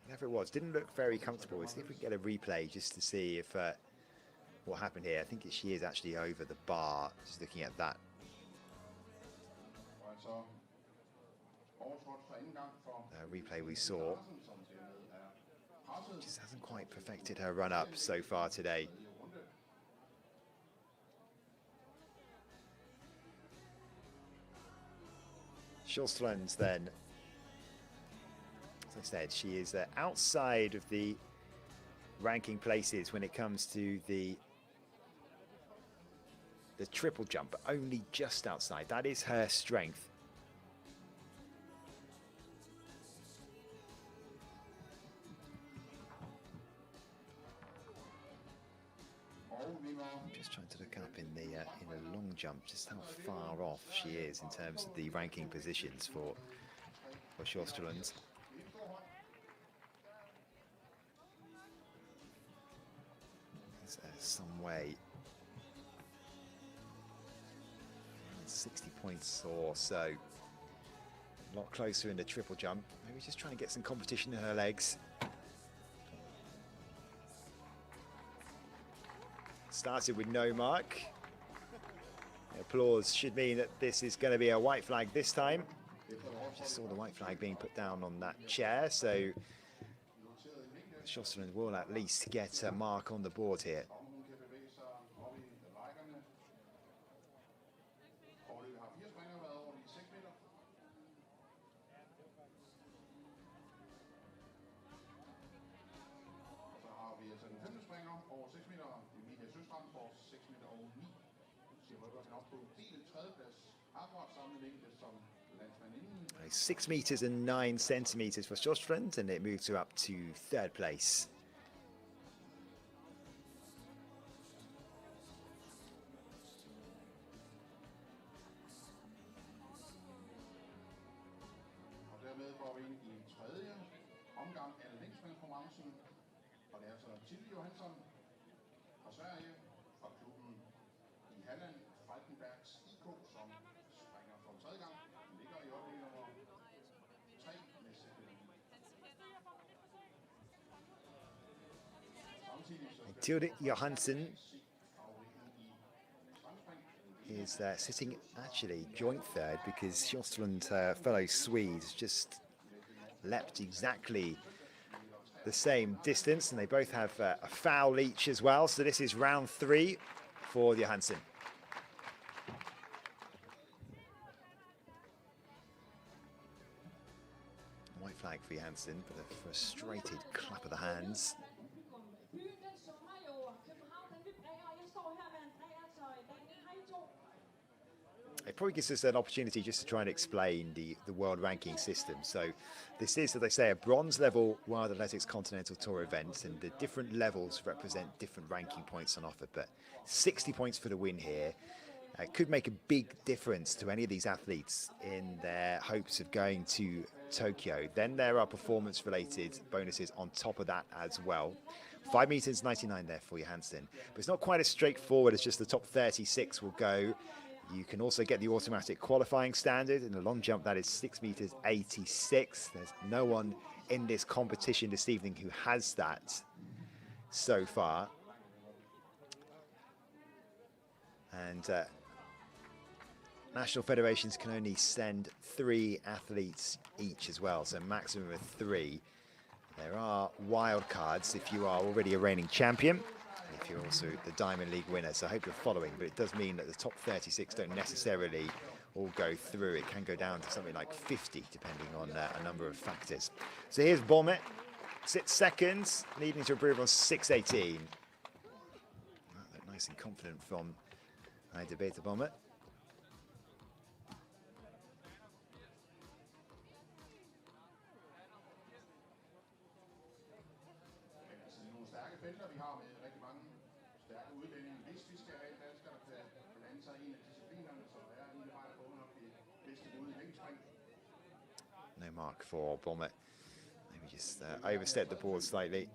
whatever it was, didn't look very comfortable. Let's see if we can get a replay just to see if what happened here. I think she is actually over the bar, just looking at that. Replay we saw. Just hasn't quite perfected her run up so far today. Sjolstrand then, as I said, she is outside of the ranking places when it comes to the triple jump, but only just outside. That is her strength. Just trying to look up in a long jump, just how far off she is in terms of the ranking positions for Sjolstrand. There's some way, 60 points or so. A lot closer in the triple jump. Maybe just trying to get some competition in her legs. Started with no mark. The applause should mean that this is going to be a white flag this time. Just saw the white flag being put down on that chair, so Sjolstrand will at least get a mark on the board here. Okay, 6 meters and 9 centimeters for Sjolstrand, and it moves her up to 3rd place. Tilde Johansen is sitting actually joint 3rd because Sjolstrand, fellow Swede, has just leapt exactly the same distance, and they both have a foul each as well. So this is round 3 for Johansen. White flag for Johansen, but a frustrated clap of the hands. It probably gives us an opportunity just to try and explain the world ranking system. So this is, as they say, a bronze level World Athletics Continental Tour event, and the different levels represent different ranking points on offer, but 60 points for the win here could make a big difference to any of these athletes in their hopes of going to Tokyo. Then there are performance related bonuses on top of that as well. 5 meters 99 there for Johansen, but it's not quite as straightforward as just the top 36 will go. You can also get the automatic qualifying standard. In the long jump, that is 6 meters 86. There's no one in this competition this evening who has that so far. And national federations can only send 3 athletes each as well, so maximum of 3. There are wild cards if you are already a reigning champion, if you're also the Diamond League winner, so I hope you're following, but it does mean that the top 36 don't necessarily all go through. It can go down to something like 50, depending on a number of factors. So here's Bolmet, sits 2nd, needing to improve on 6:18. Nice and confident from Heide Beta Bomber. No mark for Bomber. Maybe just overstepped the board slightly.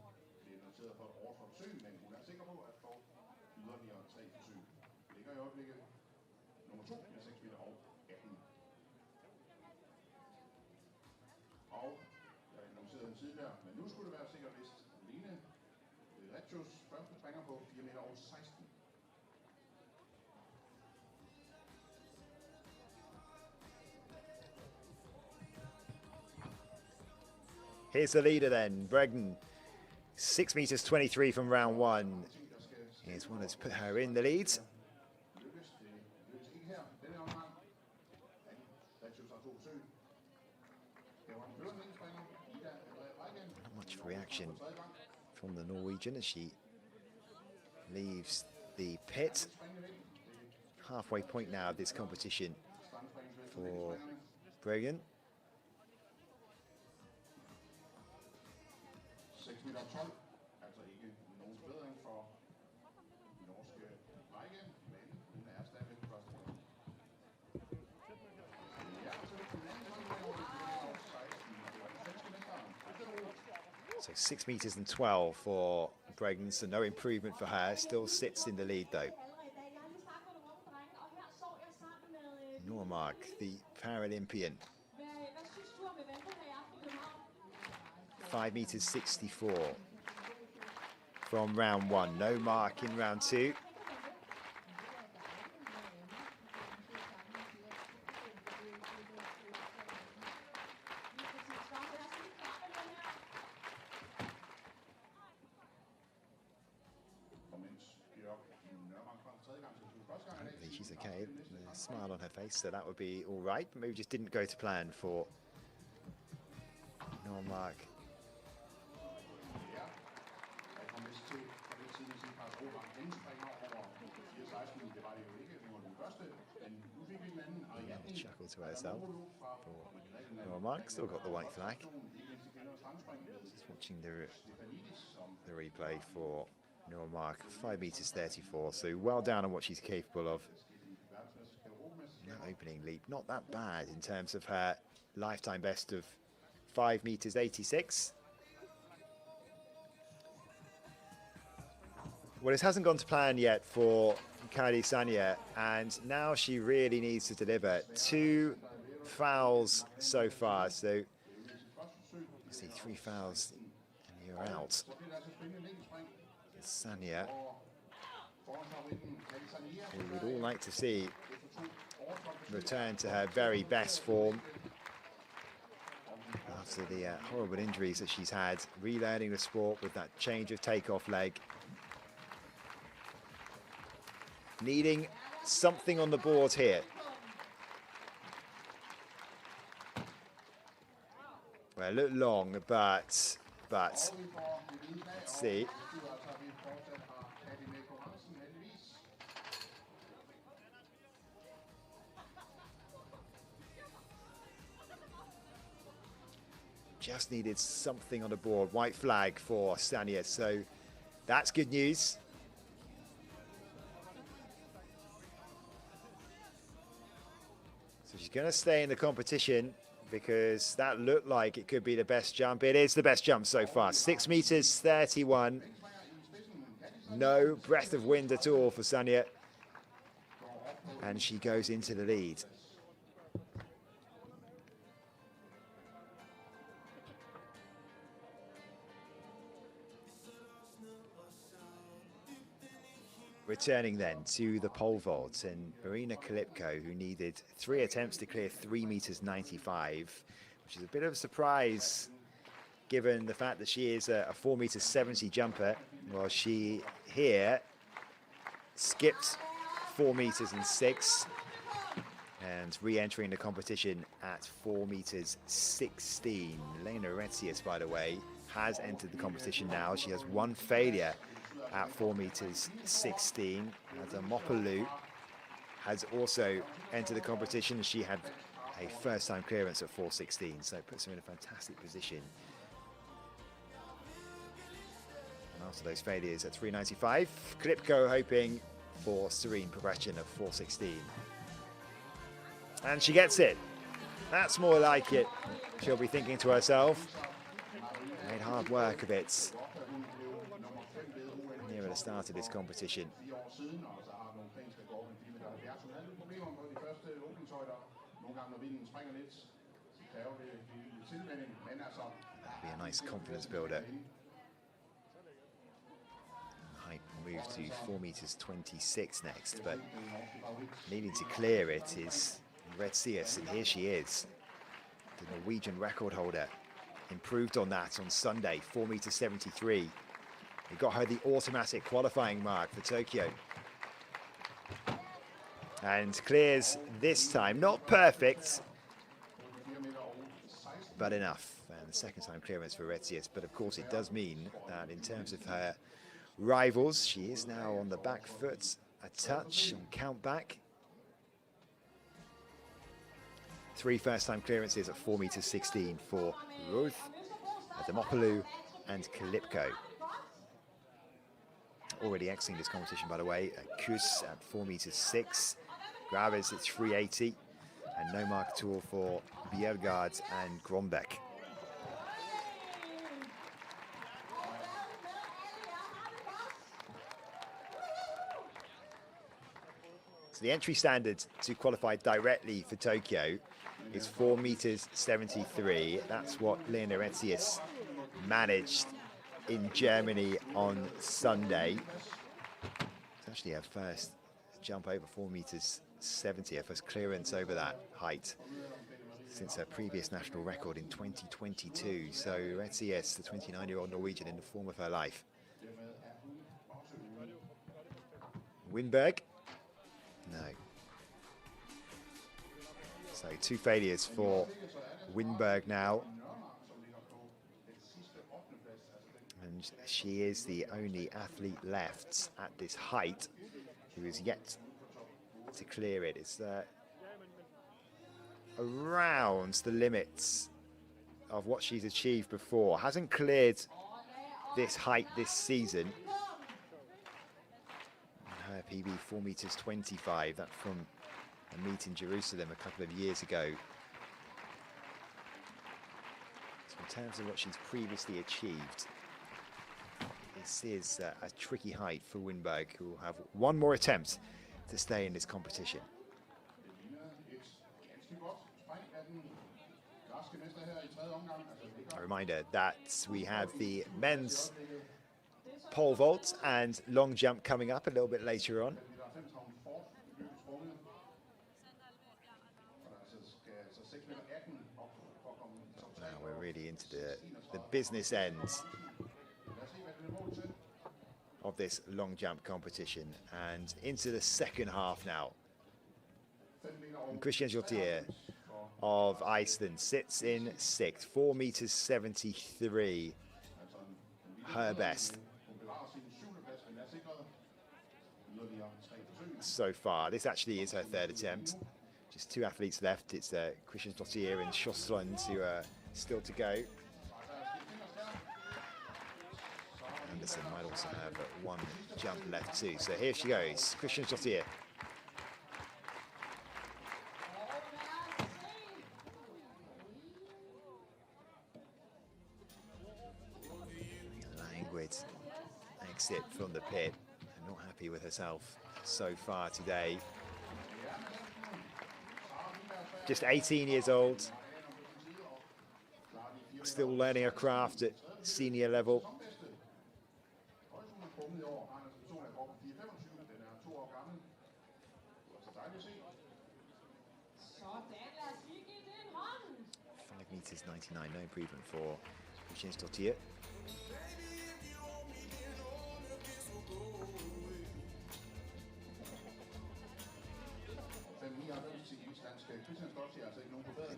Here's the leader then, Bregden. 6 meters 23 from round one. Here's one that's put her in the lead. Not much reaction from the Norwegian as she leaves the pit. Halfway point now of this competition for Bregden. So 6 meters and 12 for Bregden, so no improvement for her. Still sits in the lead though. Normark, the Paralympian. 5 meters 64 from round one. No mark in round two. Hopefully she's okay. A smile on her face, so that would be all right. But maybe just didn't go to plan for Normark. Chuckle to herself. Normark still got the white flag. Just watching the replay for Normark. 5 meters 34, so well down on what she's capable of. That opening leap, not that bad in terms of her lifetime best of 5 meters 86. Well, it hasn't gone to plan yet for Kari Sanya, and now she really needs to deliver. 2 fouls so far, so you see 3 fouls and you're out. Sanya, we would all like to see return to her very best form after the horrible injuries that she's had, relearning the sport with that change of takeoff leg. Needing something on the board here. Well, it looked long, but let's see. Just needed something on the board. White flag for Sanya, so that's good news. So she's going to stay in the competition because that looked like it could be the best jump. It is the best jump so far. 6 meters 31. No breath of wind at all for Sanya. And she goes into the lead. Returning then to the pole vault, and Marina Kalipko, who needed 3 attempts to clear 3 meters 95, which is a bit of a surprise given the fact that she is a 4 meters 70 jumper. Well, she here skipped 4 meters and 6 and re-entering the competition at 4 meters 16. Lena Retzius, by the way, has entered the competition now. She has 1 failure at 4 meters 16. Adamopoulos has also entered the competition. She had a first-time clearance at 4:16, so it puts her in a fantastic position. And after those failures at 3:95, Klipko hoping for serene progression of 4:16. And she gets it. That's more like it, she'll be thinking to herself. Made hard work of it near the start of this competition. That'd be a nice confidence builder. Height will move to 4 meters 26 next, but needing to clear it is Retsius, and here she is, the Norwegian record holder. Improved on that on Sunday, 4 meters 73. It got her the automatic qualifying mark for Tokyo. And clears this time, not perfect, but enough. And the second time clearance for Retsius, but of course it does mean that in terms of her rivals, she is now on the back foot, a touch on count back. 3 first-time clearances at 4 meters 16 for Ruth, Adamopoulos and Klipko. Already exiting this competition, by the way. Kus at 4 meters 6, Graves at 380, and no mark at all for Bjerregaard and Grombeck. So the entry standard to qualify directly for Tokyo is 4 meters 73. That's what Lena Retsius managed in Germany on Sunday. It's actually her first jump over 4 meters 70, her first clearance over that height since her previous national record in 2022. So Retsius, the 29-year-old Norwegian, in the form of her life. Winberg? No. So 2 failures for Winberg now. And she is the only athlete left at this height who is yet to clear it. It's around the limits of what she's achieved before. Hasn't cleared this height this season. Her PB 4 meters 25, that from a meet in Jerusalem a couple of years ago. So in terms of what she's previously achieved, this is a tricky height for Winberg, who will have one more attempt to stay in this competition. A reminder that we have the men's pole vault and long jump coming up a little bit later on. Now we're really into the business end of this long jump competition and into the second half now. And Christian Jotier of Iceland sits in 6th, 4 meters 73, her best so far. This actually is her 3rd attempt. Just 2 athletes left. It's Christian Jotier and Sjosslund who are still to go. Anderson might also have 1 jump left too. So here she goes, Christian Jotier. Languid exit from the pit. I'm not happy with herself so far today. Just 18 years old. Still learning her craft at senior level. Meters 99, no improvement for Christian Jotier.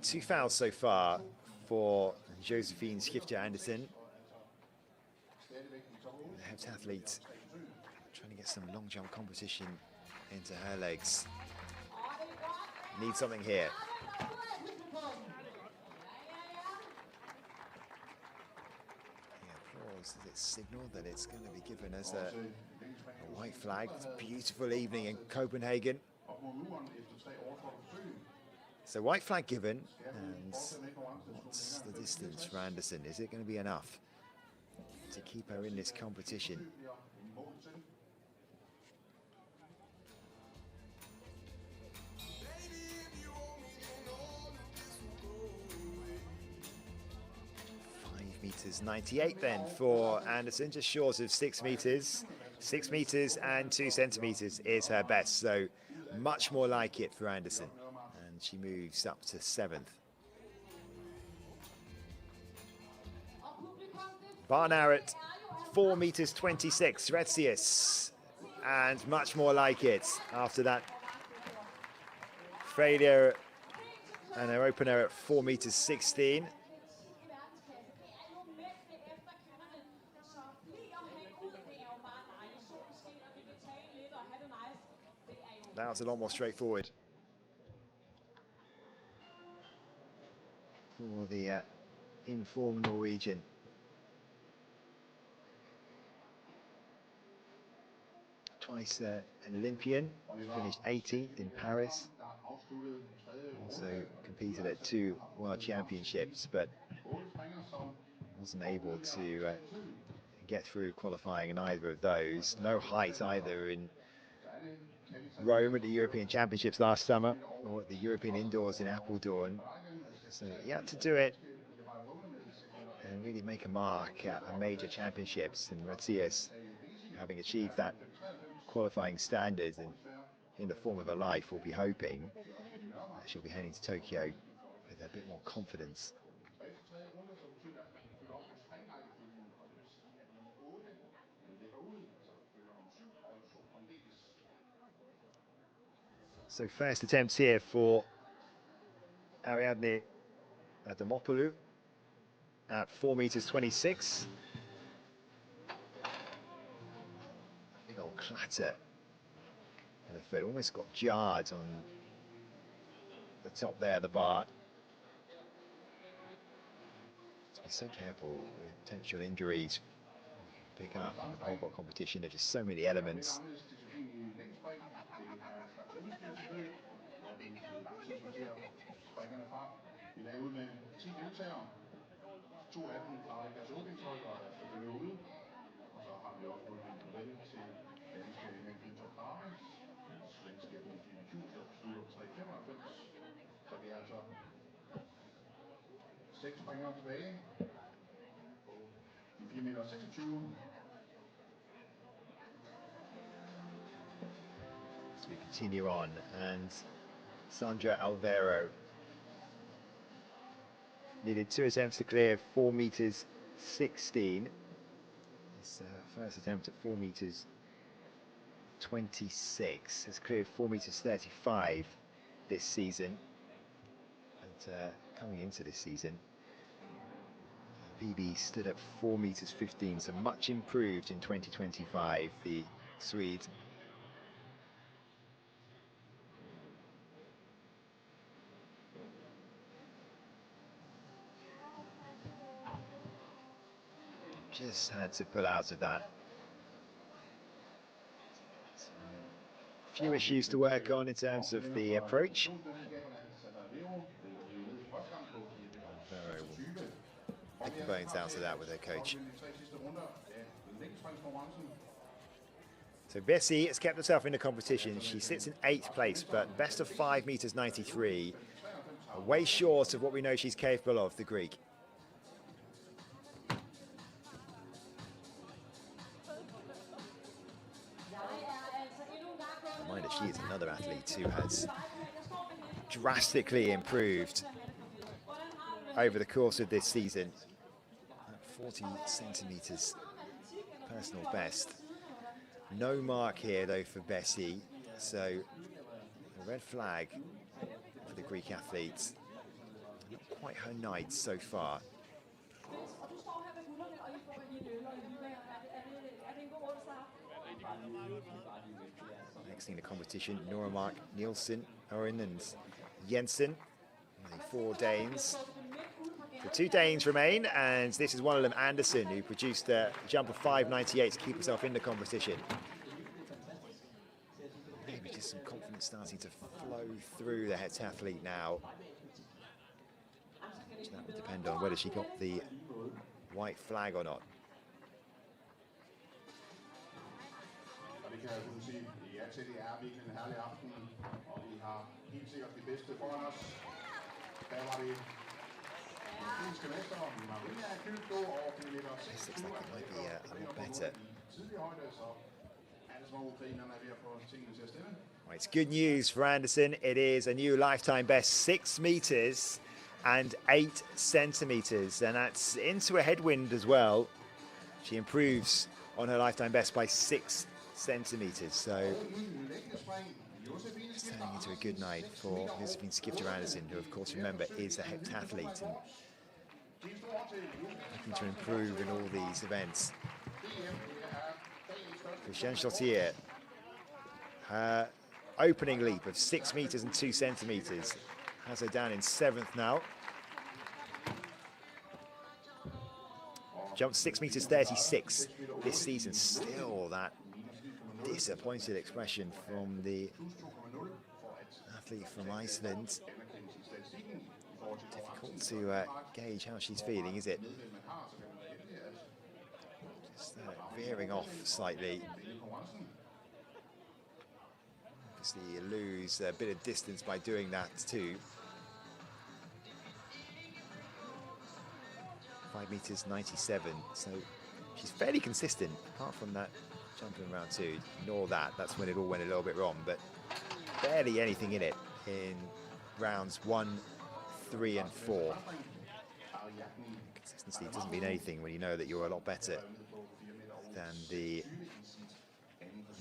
Two fouls so far for Josephine Skifter Andersen. The heptathlete trying to get some long jump competition into her legs. Need something here. The applause, does it signal that it's going to be given as a white flag? It's a beautiful evening in Copenhagen. So white flag given, and what's the distance for Andersen? Is it going to be enough to keep her in this competition? Meters 98 then for Andersen, just short of 6 meters. 6 meters and 2 centimeters is her best, so much more like it for Andersen, and she moves up to 7th. Bar now at 4 meters 26, Retzius, and much more like it after that failure and her opener at 4 meters 16. Now it's a lot more straightforward for the informed Norwegian. Twice an Olympian, finished 18th in Paris. Also competed at 2 World Championships, but wasn't able to get through qualifying in either of those. No height either in Rome at the European Championships last summer, or at the European Indoors in Apeldoorn. So he had to do it and really make a mark at a major championships, and Retzius, having achieved that qualifying standard and in the form of her life, will be hoping that she'll be heading to Tokyo with a bit more confidence. So first attempt here for Ariadne Adamopoulou at 4 meters 26. Big old clatter. And the foot almost got jarred on the top there, the bar. So be so careful with potential injuries. Pick up in the pole vault competition. There's just so many elements. I dag ud med 10 deltagere. 2 af dem har ikke deres dopingtøj og er selvfølgelig ude. Og så har vi også udvalgt en model til danske McIntyre Climax, svenske BBQ, der slutter på 3,95. Så det er altså 6 springere tilbage på de 4,26 meter. So we continue on, and Sandra Alvaro needed 2 attempts to clear 4 meters 16. His first attempt at 4 meters 26 has cleared 4 meters 35 this season. And coming into this season, PB stood at 4 meters 15, so much improved in 2025, the Swede. Just had to pull out of that. Few issues to work on in terms of the approach. Alvaro will pick the bones out of that with her coach. So Bessie has kept herself in the competition. She sits in 8th place, but best of 5 meters 93. Way short of what we know she's capable of, the Greek. Reminder, she is another athlete who has drastically improved over the course of this season. 40 centimeters personal best. No mark here though for Bessie, so a red flag for the Greek athletes. Not quite her night so far. Next in the competition, Nora Mark Nielsen, Oren and Jensen. Only 4 Danes. The 2 Danes remain, and this is one of them, Andersen, who produced a jump of 5.98 to keep himself in the competition. Maybe just some confidence starting to flow through the heptathlete now. So that would depend on whether she got the white flag or not. Kan jeg kun sige ja til, det er virkelig en herlig aften, og vi har helt sikkert de bedste foran os. Der var vi finske mestre, Maria Kylko og Peter 6 Looks like it might be a lot better. tidlig højde, så alle små ukrainerne er ved at få tingene til at stemme. Well, it's good news for Andersen. It is a new lifetime best, 6 meters and 8 centimeters, and that's into a headwind as well. She improves on her lifetime best by 6 centimeters, so it's turning into a good night for Josephine Skifter Andersen, who of course, remember, is a heptathlete and looking to improve in all these events. Christiane Chautier, her opening leap of 6 meters and 2 centimeters has her down in 7th now. Jumped 6 meters 36 this season. Still that disappointed expression from the athlete from Iceland. Difficult to gauge how she's feeling, is it? Just veering off slightly. Obviously you lose a bit of distance by doing that too. 5 meters 97, so she's fairly consistent apart from that jump in round 2. Ignore that, that's when it all went a little bit wrong, but barely anything in it in rounds 1, 3 and 4. Consistency doesn't mean anything when you know that you're a lot better than the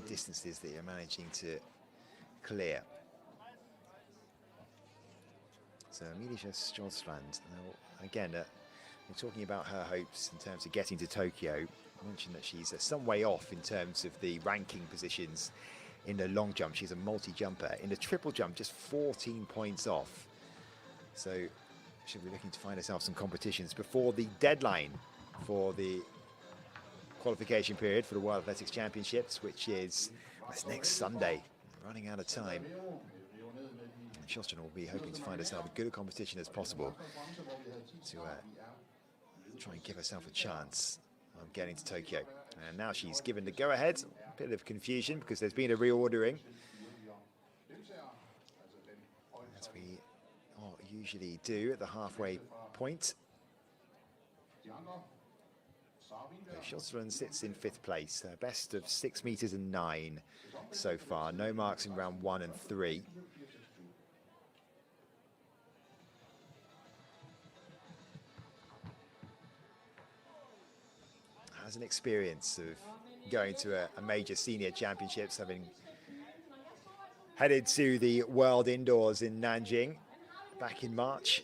distances that you're managing to clear. So Emilia Stjolstrand, now again, we're talking about her hopes in terms of getting to Tokyo. I mentioned that she's some way off in terms of the ranking positions in the long jump. She's a multi-jumper. In the triple jump, just 14 points off. So she'll be looking to find herself some competitions before the deadline for the qualification period for the World Athletics Championships, which is next Sunday. Running out of time. Sjostran will be hoping to find herself as good a competition as possible to try and give herself a chance of getting to Tokyo. And now she's given the go-ahead. A bit of confusion because there's been a reordering, as we usually do at the halfway point. Sjostran sits in 5th place, best of 6 meters and 9 so far. No marks in round 1 and 3. Has an experience of going to a major senior championships, having headed to the World Indoors in Nanjing back in March.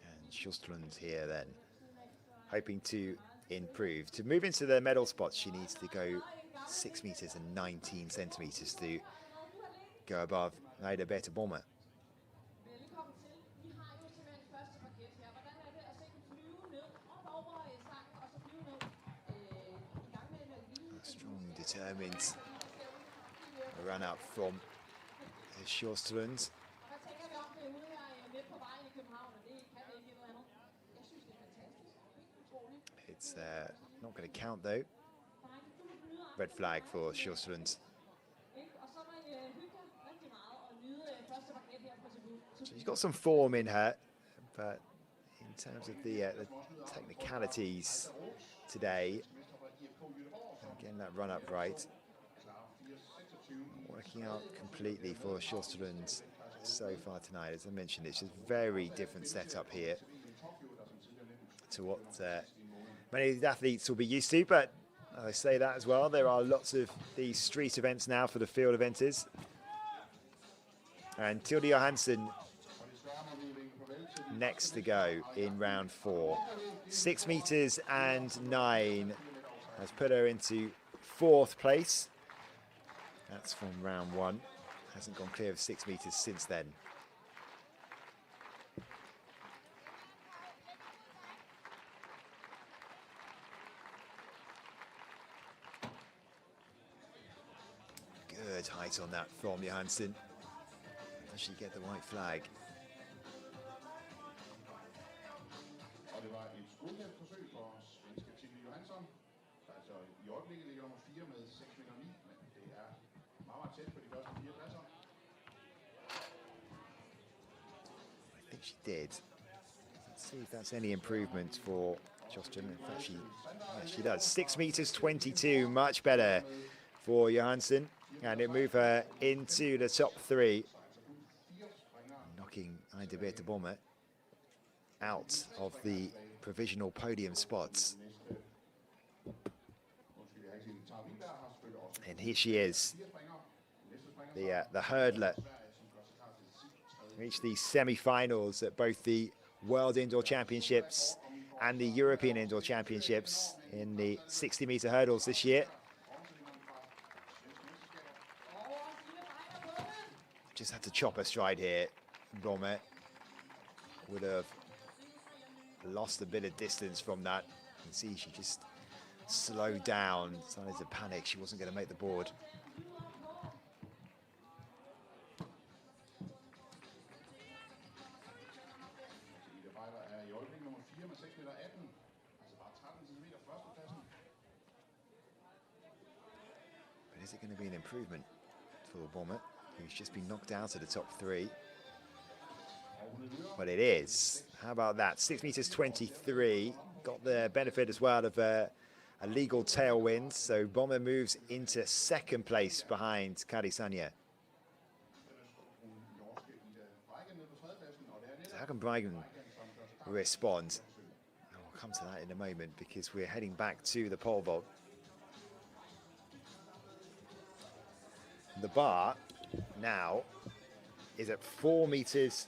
And Sjostran here then, hoping to improve. To move into the medal spots, she needs to go 6 meters and 19 centimeters to go above Naida Beta-Bommer. Determined run up from Sjostran. It's not going to count though. Red flag for Sjostran. She's got some form in her, but in terms of the technicalities today, getting that run up right, not working out completely for Sjostran so far tonight. As I mentioned, it's a very different setup here to what many of the athletes will be used to, but I say that as well, there are lots of these street events now for the field eventers. And Tilde Johansen next to go in round 4. 6 meters and 9 has put her into 4th place. That's from round 1. Hasn't gone clear of 6 meters since then. Good height on that from Johansson. Does she get the white flag? Og det var et godkendt forsøg for svenske Tilly Johansson, der altså i øjeblikket ligger nummer 4 med 6 meter 9, men det er meget, meget tæt på de første 4 pladser. I think she did. Let's see if that's any improvement for Jocelyn. In fact, she does. 6 meters 22, much better for Johansson, and it moved her into the top 3, knocking Ida Birte Bommer out of the provisional podium spots. And here she is, the hurdler. Reached the semi-finals at both the World Indoor Championships and the European Indoor Championships in the 60-meter hurdles this year. Just had to chop her stride here. Bommer would have lost a bit of distance from that. You can see she just slowed down, started to panic. She wasn't going to make the board. But is it going to be an improvement for Bommer, who's just been knocked out of the top 3? Well, it is. How about that? 6 meters 23. Got the benefit as well of a legal tailwind. So Bommer moves into 2nd place behind Kari Sanja. So how can Breigen respond? We'll come to that in a moment because we're heading back to the pole vault. The bar now is at 4 meters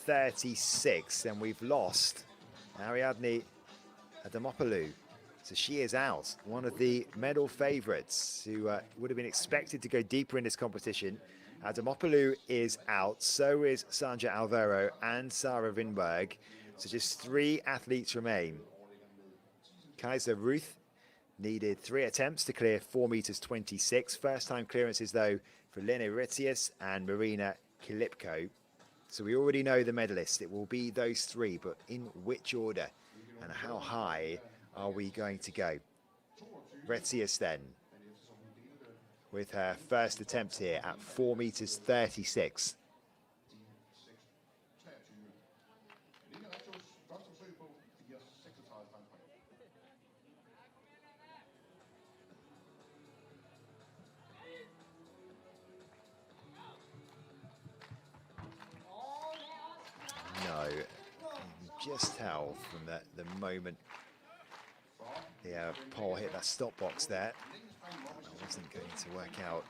36, and we've lost Ariadne Adamopoulou. So she is out, one of the medal favourites who would have been expected to go deeper in this competition. Adamopoulou is out, so is Sanja Alvaro and Sarah Winberg. So just 3 athletes remain. Kaiser Ruth needed 3 attempts to clear 4 meters 26. First time clearances though for Lene Retzius and Marina Kilipko. So we already know the medalists. It will be those 3, but in which order and how high are we going to go? Retzius then, with her first attempt here at 4 meters 36. No, you can just tell from the moment the pole hit that stop box there, that wasn't going to work out.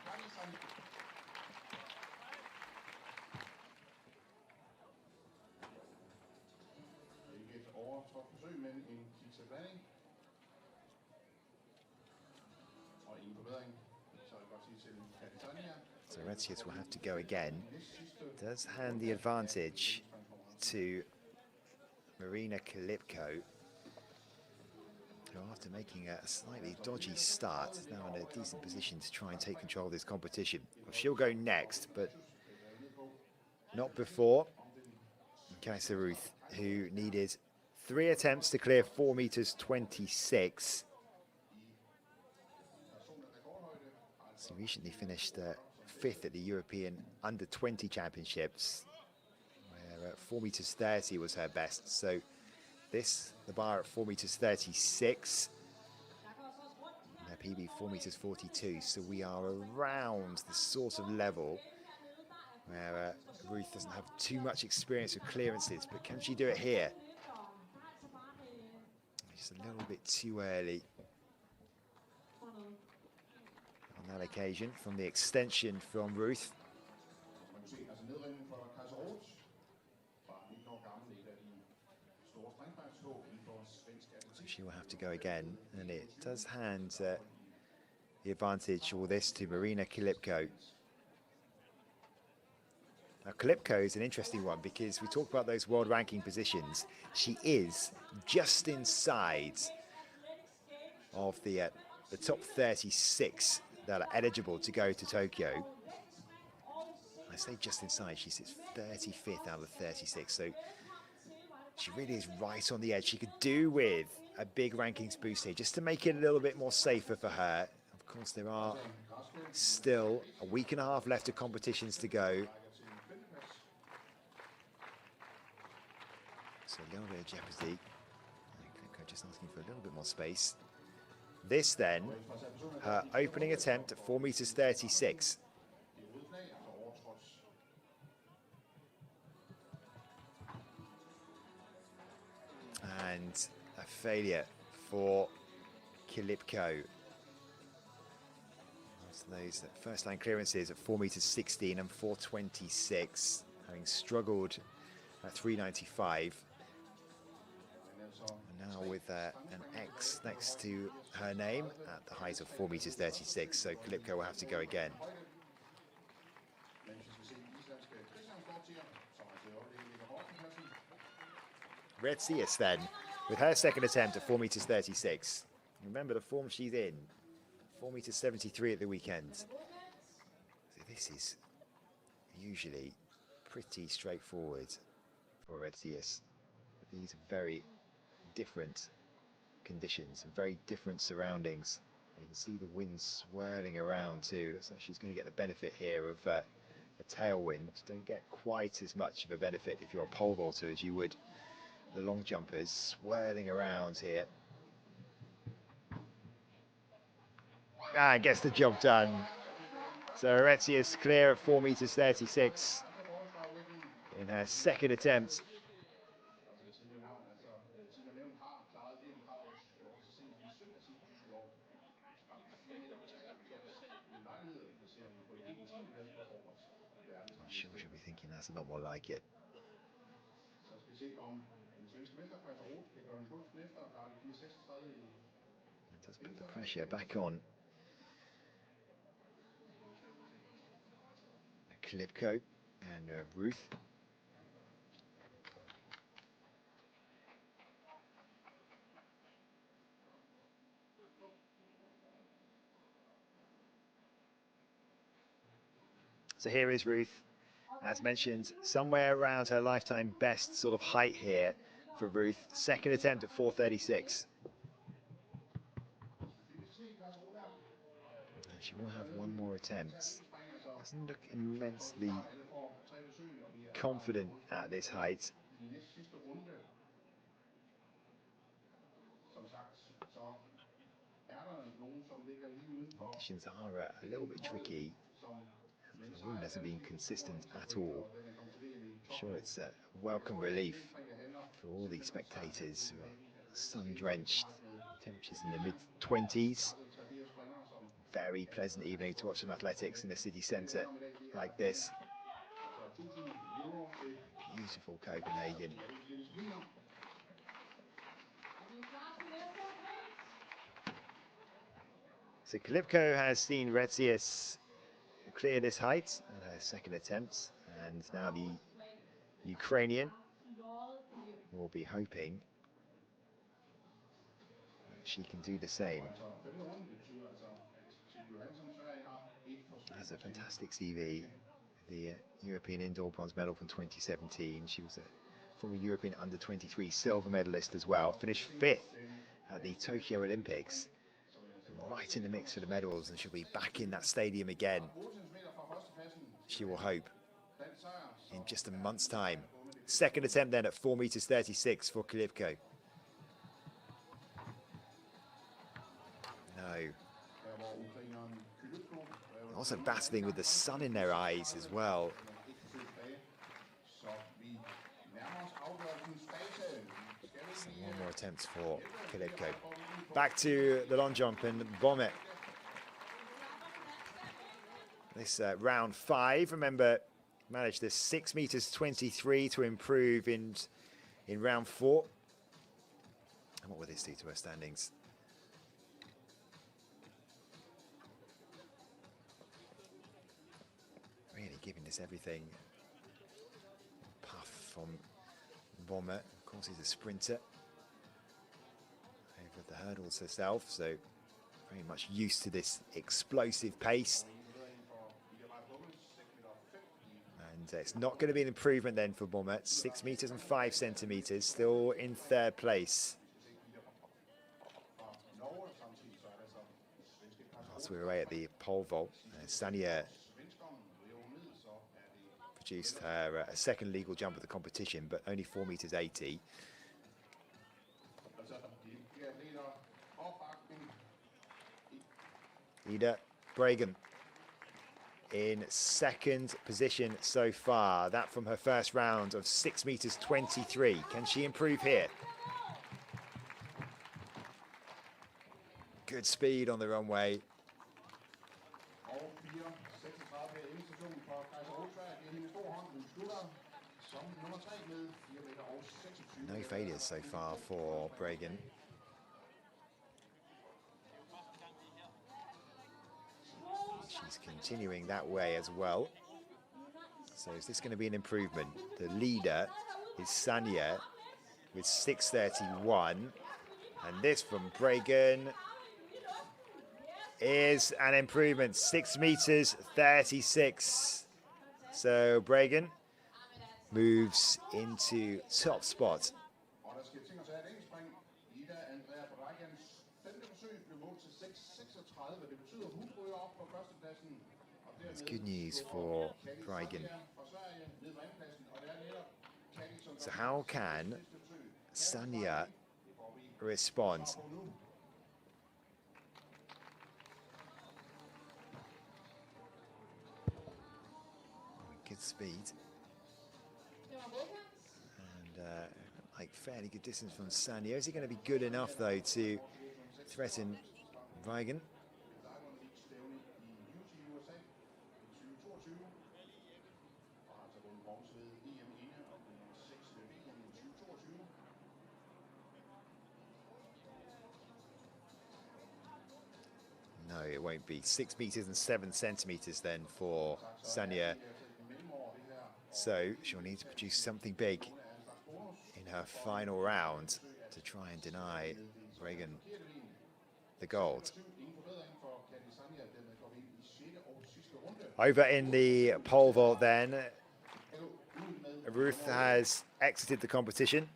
So Retzius will have to go again. Does hand the advantage to Marina Kilipko, who after making a slightly dodgy start is now in a decent position to try and take control of this competition. Well, she'll go next, but not before Kaiser Ruth, who needed 3 attempts to clear 4 meters 26. So recently finished 5th at the European Under-20 Championships, where 4 meters 30 was her best. So this, the bar at 4 meters 36, and her PB 4 meters 42. So we are around the sort of level where Ruth doesn't have too much experience with clearances, but can she do it here? Just a little bit too early on that occasion from the extension from Ruth. So she will have to go again, and it does hand the advantage all this to Marina Kilipko. Now, Kilipko is an interesting one because we talk about those world ranking positions. She is just inside of the top 36 that are eligible to go to Tokyo. I say just inside, she sits 35th out of 36, so she really is right on the edge. She could do with a big rankings boost here just to make it a little bit more safer for her. Of course, there are still a week and a half left of competitions to go. So a little bit of jeopardy. Just asking for a little bit more space. This then, her opening attempt at 4 meters 36. And a failure for Kilipko. So those first line clearances at 4 meters 16 and 426, having struggled at 395. And now with an X next to her name at the height of 4 meters 36, so Kilipko will have to go again. Retsius then, with her second attempt at 4 meters 36. Remember the form she's in, 4 meters 73 at the weekend. So this is usually pretty straightforward for Retsius. These are very different conditions and very different surroundings. You can see the wind swirling around too, so she's going to get the benefit here of a tailwind. Don't get quite as much of a benefit if you're a pole vaulter as you would the long jumpers, swirling around here. And gets the job done. So Retsius clear at 4 meters 36 in her second attempt. I'm sure she'll be thinking that's a lot more like it. It does put the pressure back on Kilipko and Ruth. So here is Ruth, as mentioned, somewhere around her lifetime best sort of height here for Ruth. Second attempt at 436. She will have one more attempt. Doesn't look immensely confident at this height. Conditions are a little bit tricky. The wind hasn't been consistent at all. I'm sure it's a welcome relief for all the spectators who are sun-drenched. Temperatures in the mid-20s. Very pleasant evening to watch some athletics in the city centre like this. Beautiful Copenhagen. So Kilipko has seen Retsius clear this height at her second attempt, and now the Ukrainian will be hoping that she can do the same. Has a fantastic CV, the European indoor bronze medal from 2017. She was a former European under-23 silver medalist as well. Finished 5th at the Tokyo Olympics. Right in the mix for the medals, and she'll be back in that stadium again, she will hope, in just a month's time. Second attempt then at 4 meters 36 for Kilipko. No. Also battling with the sun in their eyes as well. So one more attempt for Kilipko. Back to the long jump and Bommet. This round 5, remember, managed this 6 meters 23 to improve in round 4. And what will this do to her standings? Really giving this everything. Puff from Bomber. Of course, he's a sprinter. Over the hurdles herself, so very much used to this explosive pace. And it's not going to be an improvement then for Bomber. 6 meters and 5 centimeters, still in 3rd place. As we're away at the pole vault, Sanja produced her a 2nd legal jump of the competition, but only 4 meters 80. Ida Bragen in 2nd position so far. That from her first round of 6 meters 23. Can she improve here? Good speed on the runway. No failures so far for Bragen. She's continuing that way as well. So is this going to be an improvement? The leader is Sanja with 6:31. And this from Bragen is an improvement, 6 meters 36. So Bragen moves into top spot. It's good news for Bragen. So how can Sanja respond? Good speed. And like fairly good distance from Sanja. Is it going to be good enough though to threaten Bragen? No, it won't be. 6 meters and 7 centimeters then for Sanja. So she'll need to produce something big in her final round to try and deny Bragen the gold. Over in the pole vault then, Ruth has exited the competition.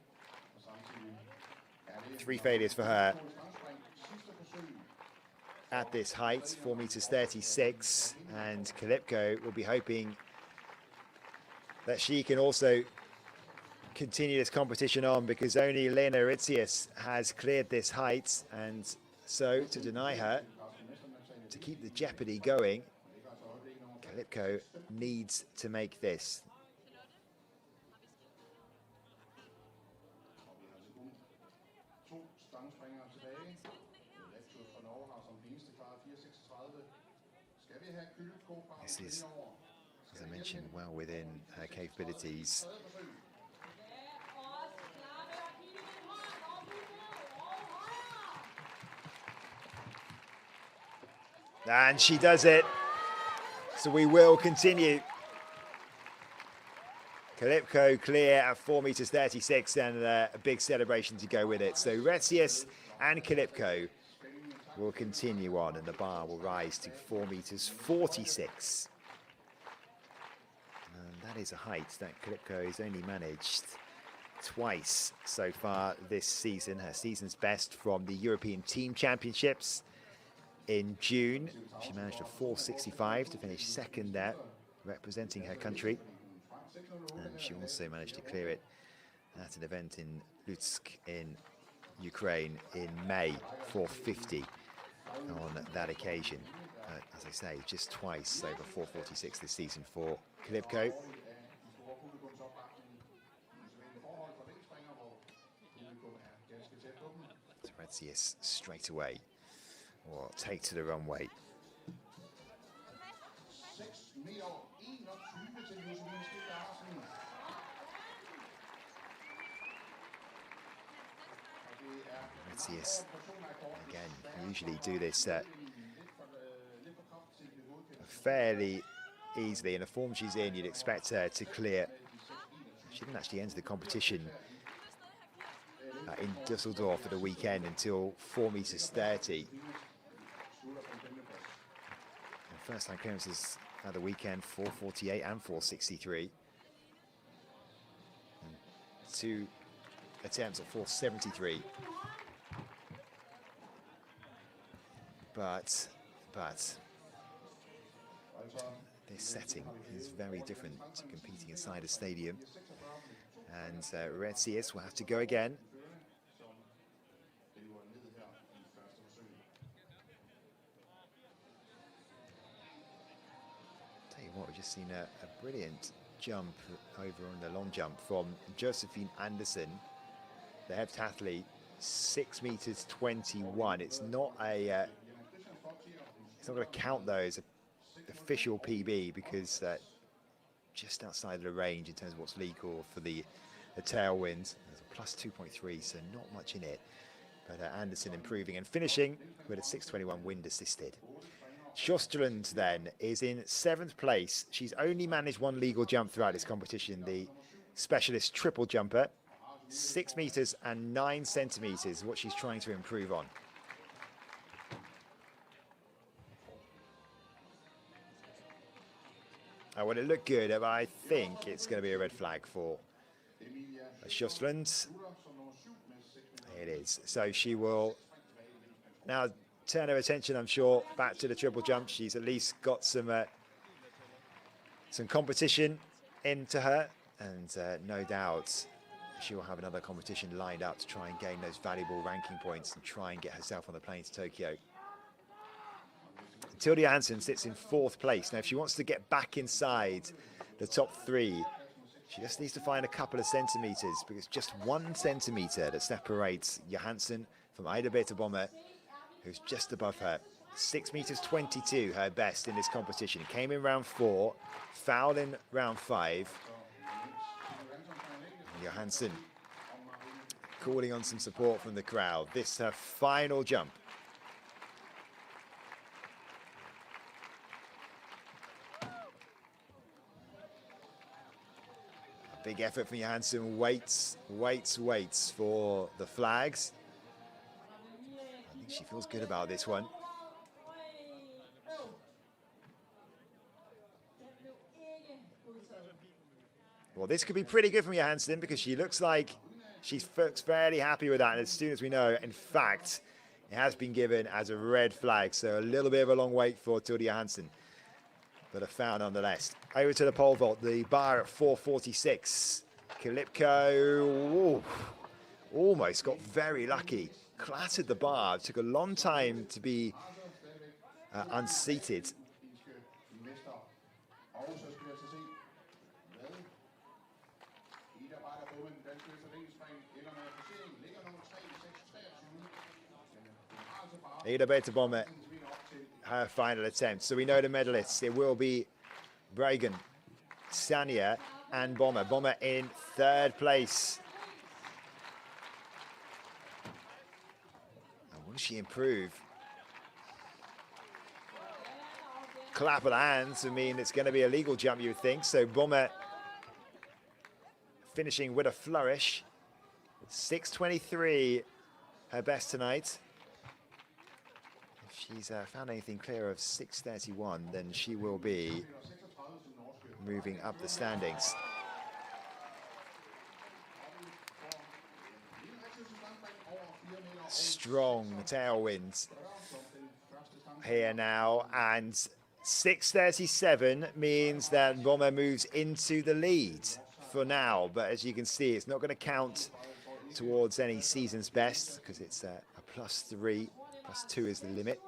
3 failures for her at this height, 4 meters 36, and Kalipko will be hoping that she can also continue this competition on, because only Lena Ritzius has cleared this height, and so to deny her, to keep the jeopardy going, Kalipko needs to make this. This is, as I mentioned, well within her capabilities. And she does it. So we will continue. Kalipko clear at 4 meters 36, and a big celebration to go with it. So Retzius and Kalipko will continue on, and the bar will rise to 4 meters 46. And that is a height that Kalipko has only managed twice so far this season. Her season's best from the European Team Championships in June. She managed a 4.65 to finish 2nd there, representing her country. And she also managed to clear it at an event in Lutsk in Ukraine in May, 4.50 on that occasion. As I say, just twice over 4.46 this season for Kalipko. Retzius straight away, or take to the runway. Matthias, again, usually do this fairly easily. In the form she's in, you'd expect her to clear. She didn't actually enter the competition in Dusseldorf at the weekend until 4 meters 30. And first time clearances at the weekend, 4:48 and 4:63. And 2 attempts at 4:73. But this setting is very different to competing inside a stadium. And Retsius will have to go again. Tell you what, we've just seen a brilliant jump over on the long jump from Josephine Andersen, the heptathlete, 6 meters 21. It's not a it's not going to count though as an official PB because just outside of the range in terms of what's legal for the tailwind. There's a plus 2.3, so not much in it. But Andersen improving and finishing with a 6:21 wind assisted. Sjöstrand then is in 7th place. She's only managed one legal jump throughout this competition, the specialist triple jumper. 6 meters and 9 centimeters, what she's trying to improve on. Well, it looked good, but I think it's going to be a red flag for Sjöstrand. It is. So she will now turn her attention, I'm sure, back to the triple jump. She's at least got some competition into her, and no doubt she will have another competition lined up to try and gain those valuable ranking points and try and get herself on the plane to Tokyo. Tilde Johansen sits in 4th place. Now, if she wants to get back inside the top 3, she just needs to find a couple of centimeters, because it's just 1 centimeter that separates Johansen from Ida Beter-Bommer, who's just above her. 6 meters 22, her best in this competition. Came in round 4, fouled in round 5. And Johansen calling on some support from the crowd. This is her final jump. Big effort from Johansen, waits for the flags. I think she feels good about this one. Well, this could be pretty good from Johansen because she looks like she's fairly happy with that. And as soon as we know, in fact, it has been given as a red flag. So a little bit of a long wait for Tilde Johansen, but a foul nonetheless. Over to the pole vault, the bar at 4:46. Kalipko almost got very lucky. Clattered the bar. It took a long time to be unseated. Ida Beter-Bommer, her final attempt. So we know the medalists. It will be Bragan, Sanya and Bommer. Bommer in 3rd place. And will she improve? Clap of the hands. I mean, it's going to be a legal jump, you would think. So Bommer finishing with a flourish. 6:23, her best tonight. If she's found anything clear of 6:31, then she will be moving up the standings. Strong tailwind here now, and 6:37 means that Bommer moves into the lead for now. But as you can see, it's not going to count towards any season's best because it's a +3, +2 is the limit.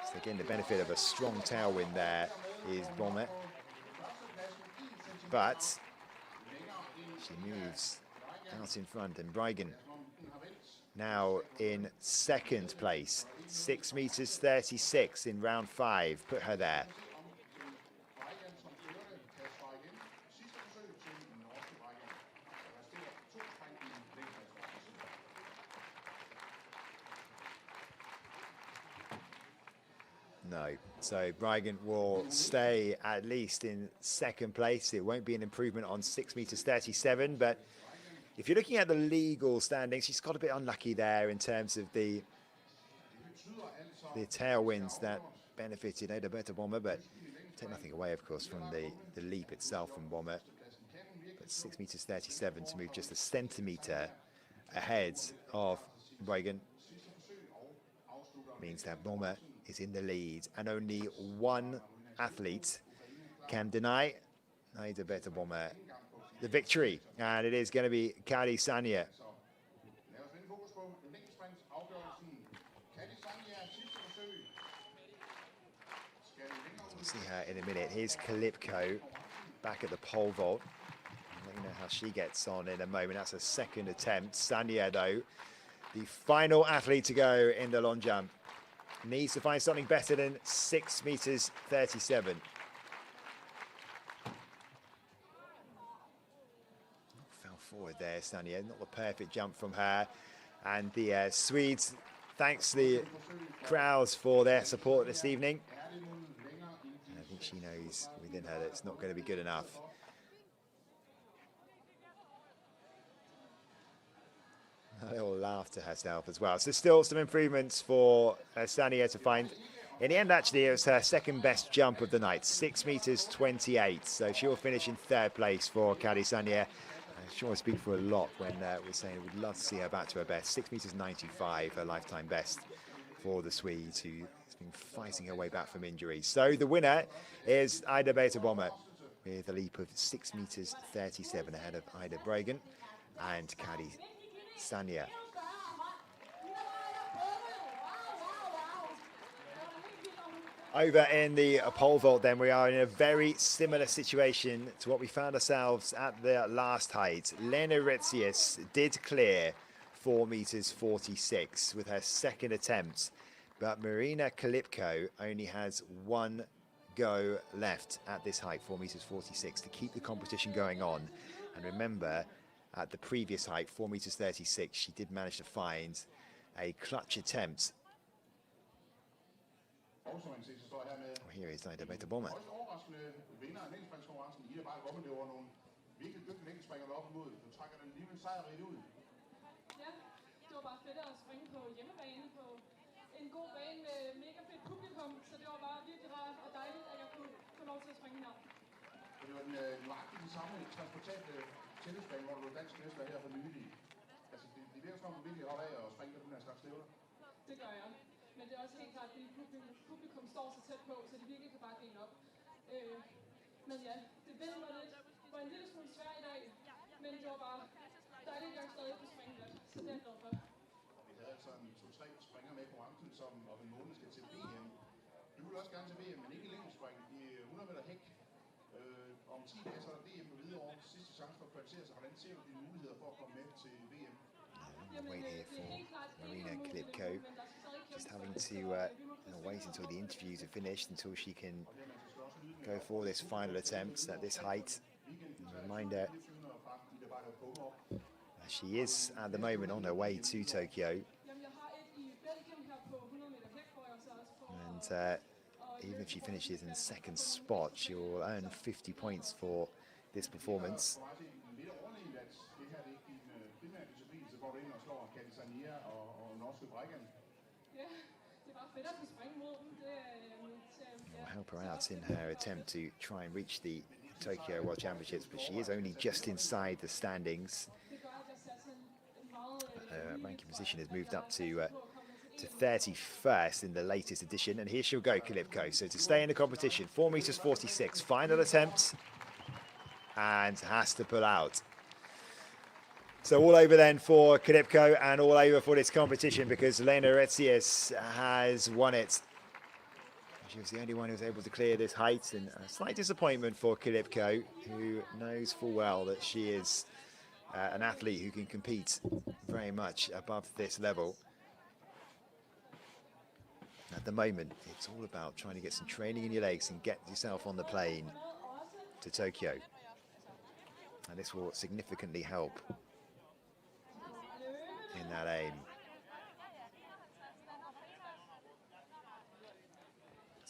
So again, the benefit of a strong tailwind there is Bommer. But she moves out in front, and Bryggen now in 2nd place. 6 meters 36 in round 5, put her there. No. So Brygant will stay at least in second place. It won't be an improvement on 6 meters 37, but if you're looking at the legal standings, she's got a bit unlucky there in terms of the tailwinds that benefited Ada Berta Bomber, but take nothing away, of course, from the leap itself from Bomber. But 6 meters 37 to move just a centimeter ahead of Brygant means that Bomber is in the lead, and only one athlete can deny Ada Berta Bomber the victory, and it is going to be Kari Sanya. We'll see her in a minute. Here's Kalipko back at the pole vault. I'll let you know how she gets on in a moment. That's a second attempt. Sanya, though, the final athlete to go in the long jump, needs to find something better than 6 meters 37. Fell forward there, Sanya. Not the perfect jump from her. And the Swedes, thanks the crowds for their support this evening. And I think she knows within her that it's not going to be good enough. A little laugh to herself as well. So still some improvements for Sanya to find. In the end, actually, it was her second best jump of the night, 6 meters 28. So she'll finish in third place for Kari Sanya. Sure, speak for a lot when we're saying we'd love to see her back to her best. 6 meters 95, her lifetime best for the Swedes, who has been fighting her way back from injury. So the winner is Ada Berta Bomber with a leap of 6 meters 37 ahead of Ida Brygant and Kari Sanya. Over in the pole vault, then, we are in a very similar situation to what we found ourselves at the last height. Lena Retzius did clear 4 meters 46 with her second attempt, but Marina Kalipko only has one go left at this height, 4 meters 46, to keep the competition going on. And remember, at the previous height, 4 meters 36, she did manage to find a clutch attempt. Well, here is Ada Berta Bomber. En god bane med mega fedt publikum, så det var bare virkelig rart og dejligt, at jeg kunne få lov til at springe her. Det var nøjagtigt den samme transportable tennisbane, hvor du var dansk mester her for nylig. Altså, det virker som om du virkelig holder af at springe på den her slags stævler. Det gør jeg. Men det er også helt klart, fordi publikum står så tæt på, så de virkelig kan bakke en op. Men ja, det vendte mig lidt. Det var en lille smule svær i dag, men det var bare dejligt, at jeg stadig kunne springe lidt. Så det er jeg glad for. Vi havde altså en 2-3 springer med i konkurrencen, som om en måned skal til VM. Du vil også gerne til VM, men ikke i længdespring i 100 meter hæk. Om 10 dage så er der DM på Hvidovre. Sidste chance for at kvalificere sig. Hvordan ser du dine muligheder for at komme med til VM? Wait here for Marina Kalipko, just having to wait until the interviews are finished until she can go for this final attempt at this height. Reminder, she is at the moment on her way to Tokyo, and even if she finishes in second spot, she will earn 50 points for this performance. Will help her out in her attempt to try and reach the Tokyo World Championships, but she is only just inside the standings. Her ranking position has moved up to 31st in the latest edition, and here she'll go, Kalipko. So to stay in the competition, 4 meters 46, final attempt, and has to pull out. So all over then for Kalipko and all over for this competition, because Lena Retzius has won it. She was the only one who was able to clear this height, and a slight disappointment for Kalipko, who knows full well that she is an athlete who can compete very much above this level. At the moment, it's all about trying to get some training in your legs and get yourself on the plane to Tokyo. And this will significantly help in that aim.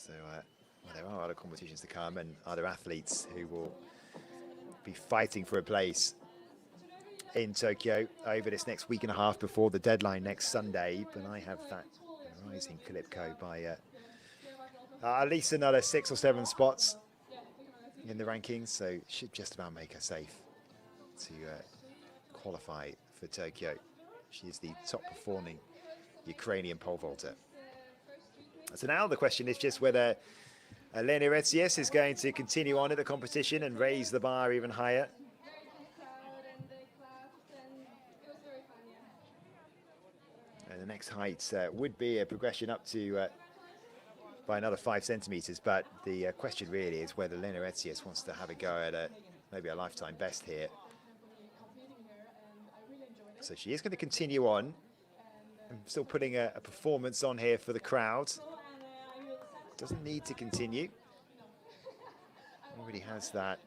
So well, there are other competitions to come and other athletes who will be fighting for a place in Tokyo over this next week and a half before the deadline next Sunday. But I have that rising Kalipko by at least another 6 or 7 spots in the rankings, so should just about make her safe to qualify for Tokyo. She is the top performing Ukrainian pole vaulter. So now the question is just whether Lena Retsias is going to continue on at the competition and raise the bar even higher. And the next height would be a progression up to by another 5 centimeters, but the question really is whether Lena Retsias wants to have a go at maybe a lifetime best here. So she is going to continue on. I'm still putting a performance on here for the crowd. Doesn't need to continue. Already has that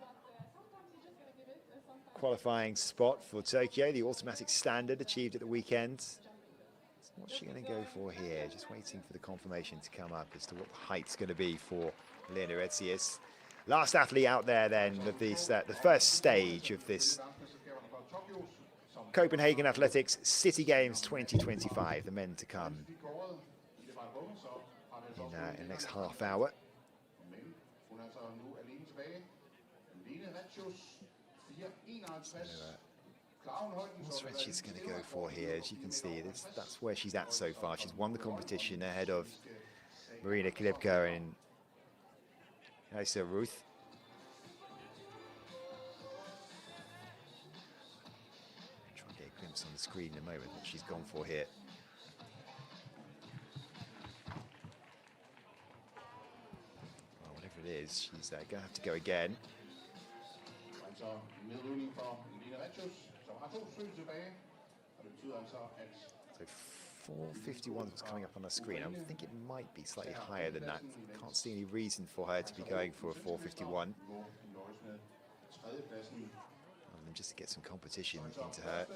qualifying spot for Tokyo, the automatic standard achieved at the weekend. So what's she going to go for here? Just waiting for the confirmation to come up as to what the height's going to be for Lena Retsias. Last athlete out there then of this, the first stage of this Copenhagen Athletics City Games 2025, the men to come in the next half hour. What's Retsias going to go for here? As you can see, that's where she's at so far. She's won the competition ahead of Marina Kalipko and Isa Ruth. Try and get a glimpse on the screen in a moment what she's gone for here. Well, whatever it is, she's going to have to go again. So 451 was coming up on the screen. I think it might be slightly higher than that. Can't see any reason for her to be going for a 451. Just to get some competition into her.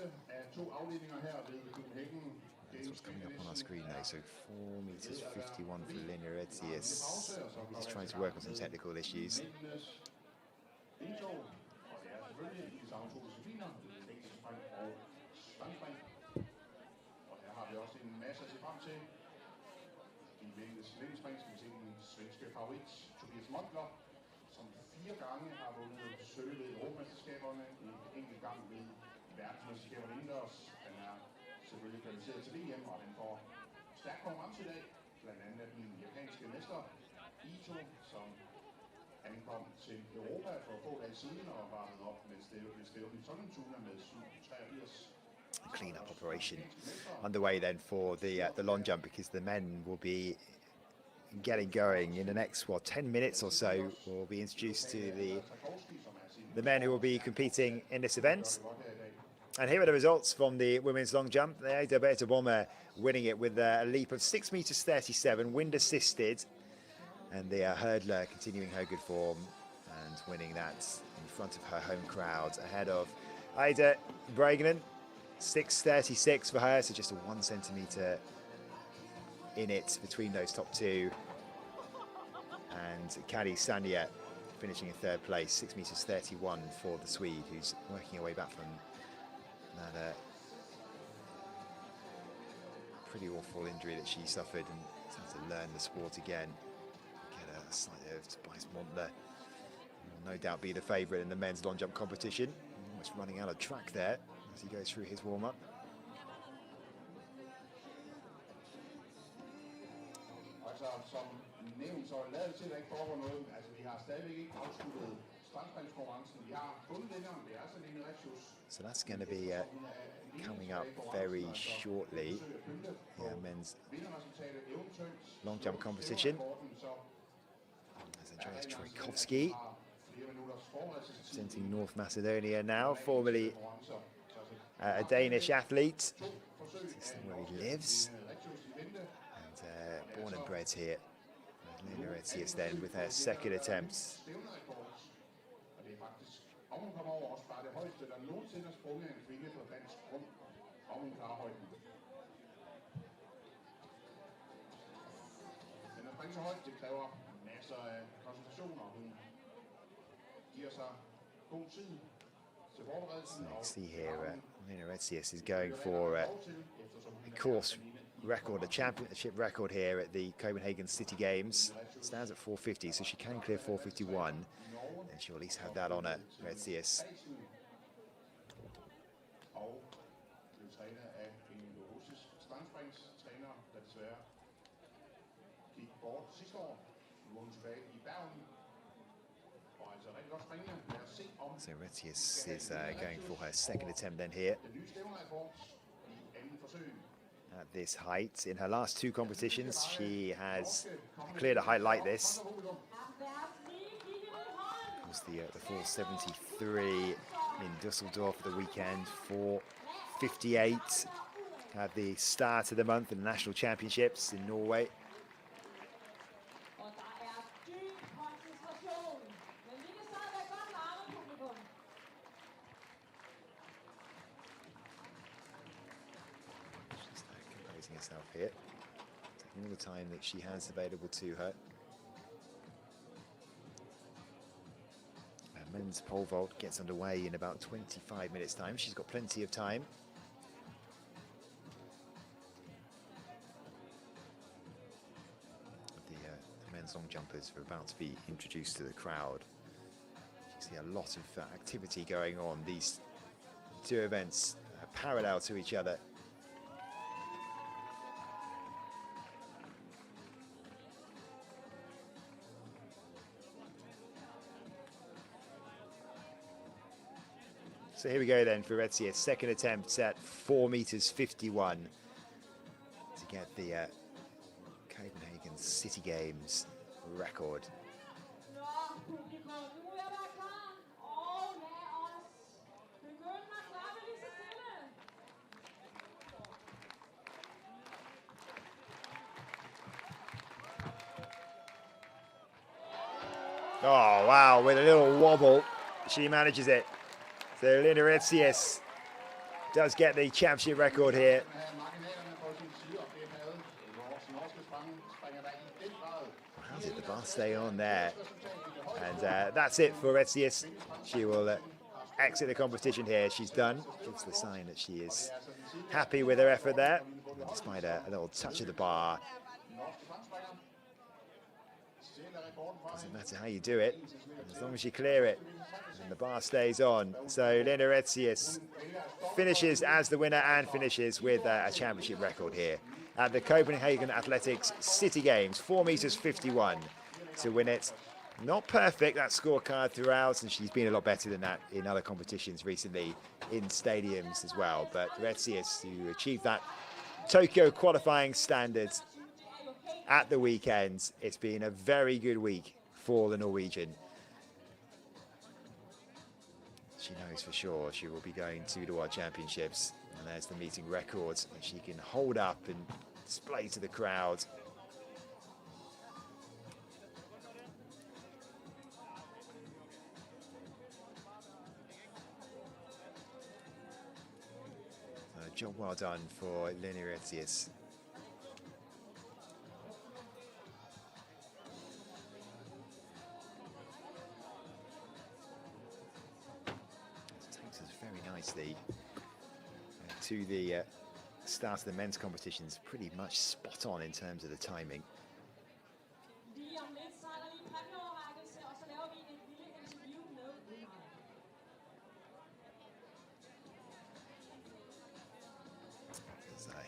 That's what's coming up on our screen now. So 4 meters 51 for Lena Retsias. Just trying to work on some technical issues. Som 4 gange har vundet sølv ved Europamesterskaberne, en enkelt gang ved verdensmesterskaberne indendørs. Den er selvfølgelig kvalificeret til VM, og den får stærk konkurrence i dag. Blandt andet den japanske mester Ito, som ankom til Europa for få dage siden og varmede op med stævnen Sonnentuna med 7.83. Clean-up operation underway then for the long jump, because the men will be getting going in the next 10 minutes or so. We'll be introduced to the men who will be competing in this event. And here are the results from the women's long jump. Aida Berta-Bommer winning it with a leap of 6 meters 37, wind assisted, and the hurdler continuing her good form and winning that in front of her home crowd ahead of Aida Breganen. 6:36 for her, so just a 1 centimeter in it between those top two. And Kari Sanya finishing in 3rd place, 6 meters 31 for the Swede, who's working her way back from that pretty awful injury that she suffered and had to learn the sport again. Get a slight over to Tobias Montler, who will no doubt be the favourite in the men's long jump competition. Almost running out of track there as he goes through his warm-up. Som nævnt, så lader det til, at der ikke foregår noget. Altså, vi har stadigvæk ikke afsluttet strandsprintskonkurrencen. Vi har fundet vinderen, det er altså Lena Retsias. So that's going to be coming up very shortly. Men's long jump competition. As Andreas Trojkovski, representing North Macedonia now, formerly a Danish athlete. This is where he lives. Born and bred here. Lena Retsias then with her 2nd attempt. masser af koncentrationer. Hun giver sig god tid til forberedelsen. You see here, Lena Retsius is going for a course record, a championship record here at the Copenhagen City Games. Stands at 450, so she can clear 451, and she'll at least have that on her, Retsius. Og blev træner af en russisk stangspringstræner, der desværre gik bort sidste år. Nu er hun tilbage i Bergen. Og altså rigtig godt springende. Lad os se om So Retsius is going for her second attempt then here den nye stævnerekord i anden forsøg. at this height. In her last two competitions, she has cleared a height like this. It was the 473 in Dusseldorf for the weekend, 458 at the start of the month in the national championships in Norway. Og der er dyb koncentration. Men vi kan stadigvæk godt larme publikum. She's composing herself here, taking all the time that she has available to her. Men's pole vault gets underway in about 25 minutes time. She's got plenty of time. The men's long jumpers are about to be introduced to the crowd. You see a lot of activity going on. These two events are parallel to each other. So here we go then for Retsius, second attempt at 4 meters 51 to get the Copenhagen City Games record. Nå, publikum, nu må jeg være klar. Og lad os begynde at klappe lige så stille. Oh wow, with a little wobble, she manages it. So Lena Retsius does get the championship record here. Marginalerne på sin side, og det havde vores norske springer der i den grad. How did the bar stay on there? And that's it for Retsius. She will exit the competition here. She's done. Gives the sign that she is happy with her effort there. And despite a little touch of the bar, doesn't matter how you do it, as long as you clear it. And the bar stays on. So Lena Retsius finishes as the winner and finishes with a championship record here at the Copenhagen Athletics City Games, 4 meters 51 to win it. Not perfect, that scorecard throughout, and she's been a lot better than that in other competitions recently in stadiums as well. But Retsius, who achieved that Tokyo qualifying standards at the weekend, it's been a very good week for the Norwegian. She knows for sure she will be going to the World Championships, and there's the meeting records that she can hold up and display to the crowd. Job well done for Lena Retsius. Takes us very nicely to the start of the men's competitions, pretty much spot on in terms of the timing. Lige om lidt, så er der lige præmieoverrækkelse, og så laver vi et lille interview med vinderen.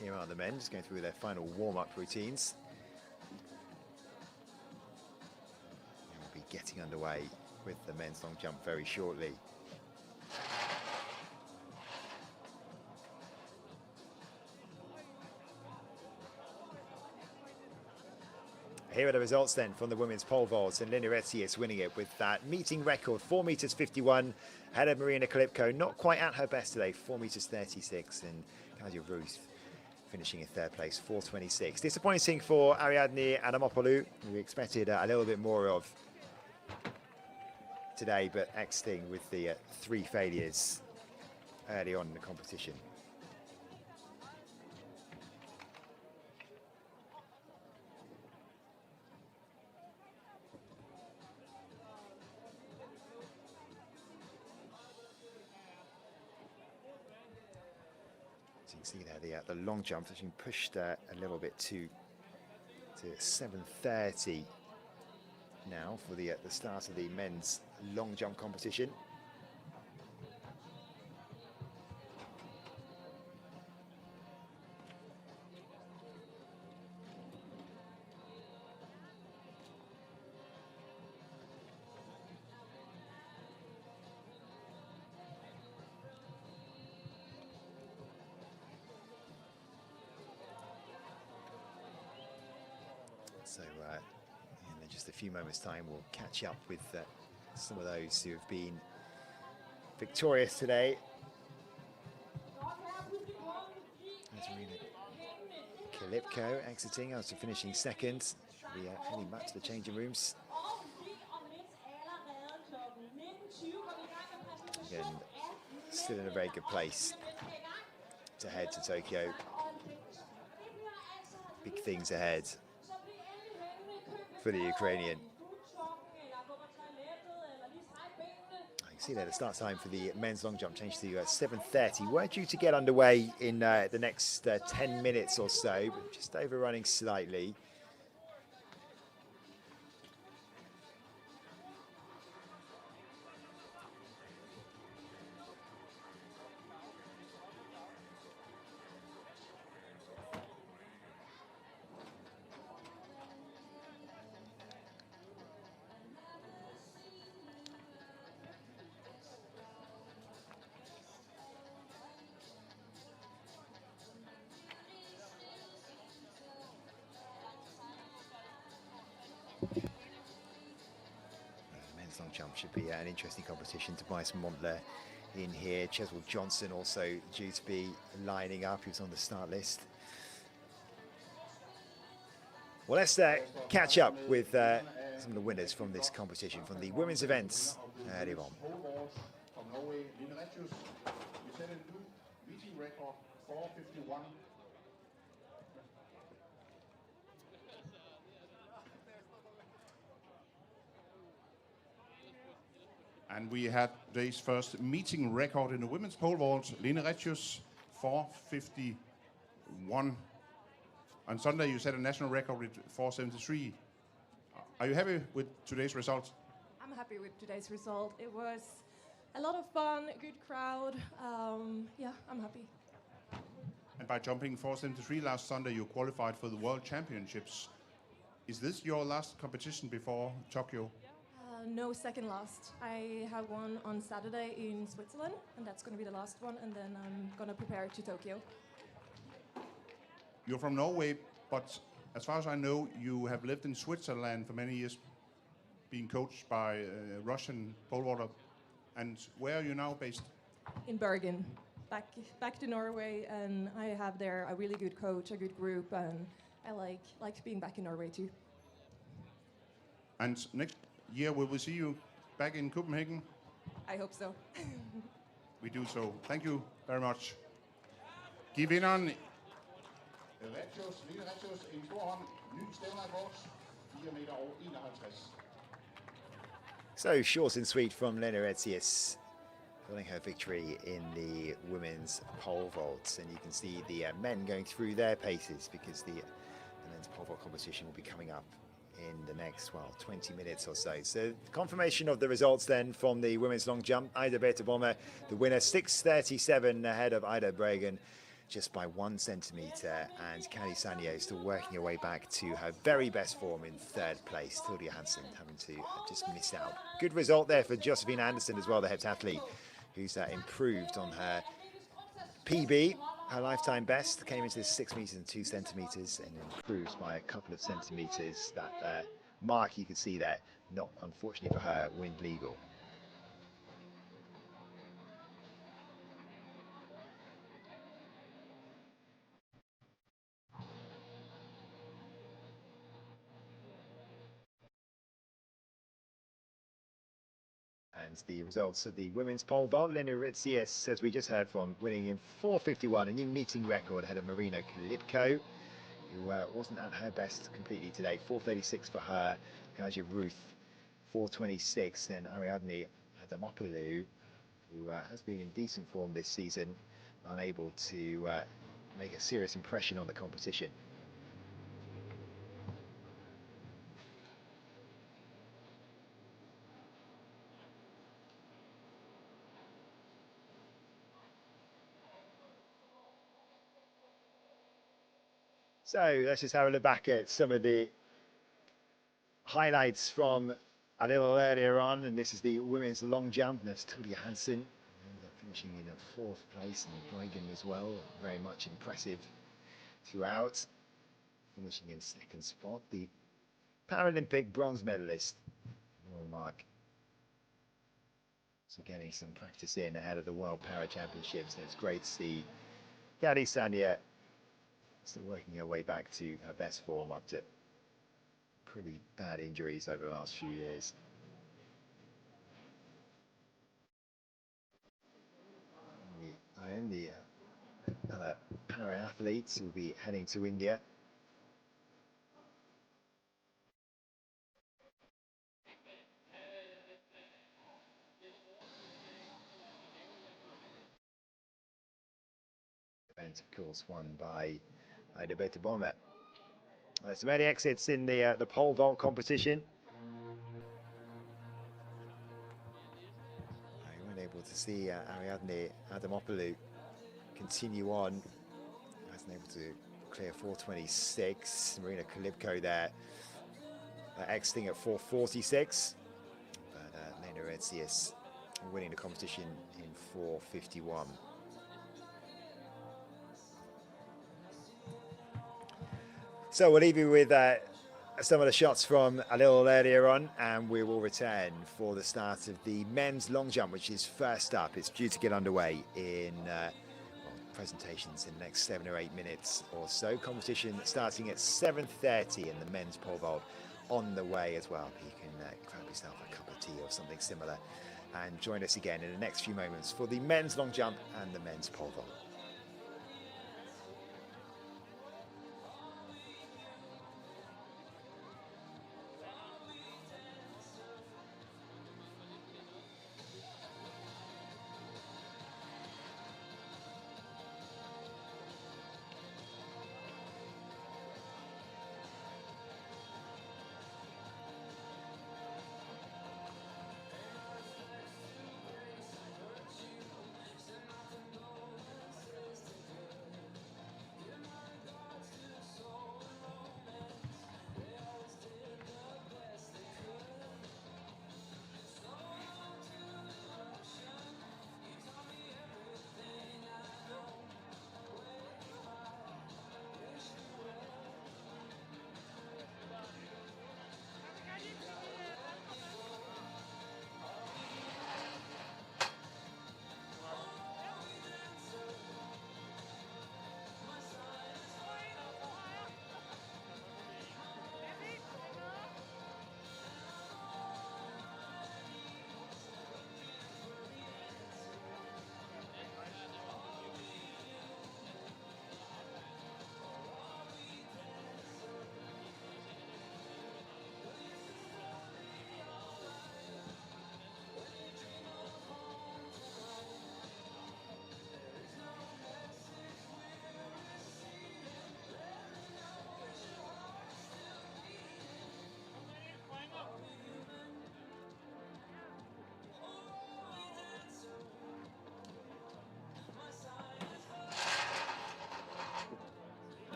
Here are the men just going through their final warm-up routines. And we'll be getting underway with the men's long jump very shortly. Here are the results then from the women's pole vault, and Lena Retsius winning it with that meeting record, 4 meters 51, ahead of Marina Kalipko, not quite at her best today, 4 meters 36, and Kasia Ruth finishing in third place, 4:26. Disappointing for Ariadne Adamopoulou, who we expected a little bit more of today, but exiting with the 3 failures early on in the competition. As you can see there, the long jump has been pushed a little bit to 7:30 now for the start of the men's long jump competition. So in just a few moments' time, we'll catch up with some of those who have been victorious today. Kalipko exiting after finishing second. We are heading back to the changing rooms. Again, still in a very good place to head to Tokyo. Big things ahead for the Ukrainian. You can see there the start time for the men's long jump changed to 7:30. We're due to get underway in the next 10 minutes or so, but just overrunning slightly. Men's long jump should be an interesting competition. Tobias Montler in here. Cheswell Johnson also due to be lining up. He was on the start list. Well, let's catch up with some of the winners from this competition, from the women's events. Yvonne. From Norway, Line Rettius, you set a new meeting record, 4:51. And we had today's first meeting record in the women's pole vault. Line Rettius, 4:51. On Sunday, you set a national record with 4:73. Are you happy with today's result? I'm happy with today's result. It was a lot of fun, a good crowd. Yeah, I'm happy. And by jumping 4:73 last Sunday, you qualified for the World Championships. Is this your last competition before Tokyo? No, second last. I have one on Saturday in Switzerland, and that's going to be the last one, and then I'm going to prepare to Tokyo. You're from Norway, but as far as I know, you have lived in Switzerland for many years, being coached by a Russian pole vaulter. And where are you now based? In Bergen. Back to Norway, and I have there a really good coach, a good group, and I like being back in Norway too. And next year, will we see you back in Copenhagen? I hope so. We do so. Thank you very much. Giv vinderen Line Rettius, en stor hånd, ny stævnerekord, 4,51 meter. So short and sweet from Line Rettius, winning her victory in the women's pole vault. And you can see the men going through their paces, because the men's pole vault competition will be coming up in the next, 20 minutes or so. So confirmation of the results then from the women's long jump. Ida Beterbommer, the winner, 6:37 ahead of Ida Bregen, just by 1 centimetre, and Kali Sanyo still working her way back to her very best form in third place. Tilde Hansen having to just miss out. Good result there for Josephine Andersen as well, the heptathlete, who's improved on her PB. Her lifetime best came into 6 meters and 2 centimeters and improves by a couple of centimeters. That mark you can see there, not unfortunately for her, wind legal. And the results of the women's pole vault, Line Rettius, as we just heard from, winning in 4:51, a new meeting record ahead of Marina Kalipko, who wasn't at her best completely today. 4:36 for her. Kaja Ruth, 4:26, and Ariadne Adamopoulou, who has been in decent form this season, unable to make a serious impression on the competition. So let's just have a look back at some of the highlights from a little earlier on, and this is the women's long jump. That's Tulia Hansen finishing in a 4th place, and Bregen as well, very much impressive throughout, finishing in 2nd spot. The Paralympic bronze medalist, Mark, so getting some practice in ahead of the World Para Championships. And it's great to see Gadi Sanya still working her way back to her best form after pretty bad injuries over the last few years. The other para-athletes will be heading to India. Event, of course, won by Idebete Bomber. So many exits in the pole vault competition. I weren't able to see Ariadne Adamopoulou continue on. Wasn't able to clear 4:26. Marina Kalibko there exiting at 4:46. But Lena Retzius winning the competition in 4:51. So we'll leave you with some of the shots from a little earlier on, and we will return for the start of the men's long jump, which is first up. It's due to get underway in presentations in the next 7 or 8 minutes or so. Competition starting at 7:30, and the men's pole vault on the way as well. You can grab yourself a cup of tea or something similar and join us again in the next few moments for the men's long jump and the men's pole vault.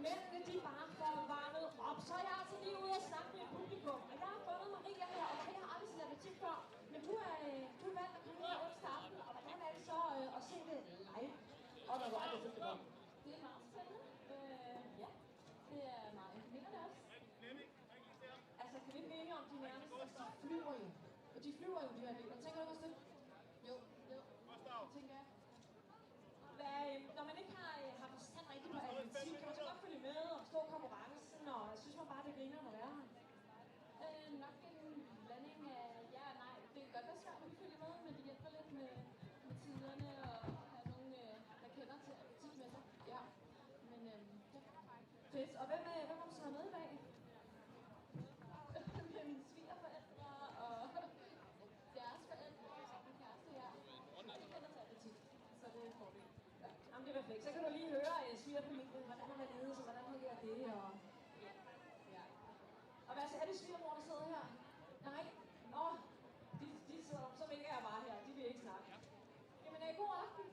mændene de bare får varmet op, så er jeg altså lige ude og snakke med publikum. Og jeg har fundet Maria her, og Maria har aldrig set atletik før. Men du er valgt at komme her onsdag aften, og hvordan er det så at se det live? Og når du er det publikum. Det er meget spændende. Ja, det er meget imponerende også. Altså, kan vi blive enige om, de nærmest de flyver jo? Og de flyver jo, de her atleter. Tænker du også det? Jo, tænker jeg. Når man ikke har forstand rigtigt på atletik, kan man så godt følge med og forstå konkurrencen, og synes man bare, det griner at være her? Nok en blanding af ja og nej. Det kan godt være svært at følge med, men det hjælper lidt med tiderne og have nogen, der kender til atletik med sig. Ja, men ja. Fedt. Og hvem har du så med i dag? Mine svigerforældre og deres forældre og min kæreste her. De kender til atletik, så det er en fordel. Ja. Jamen, det er perfekt. Så kan du lige høre svigerfamilien, hvordan man er ledet, så hvordan fungerer det, og... Ja. Og hvad så, er det svigermor, der sidder her? Nej? Nå, de sidder op, så vinker jeg bare her. De vil ikke snakke. Jamen, god aften.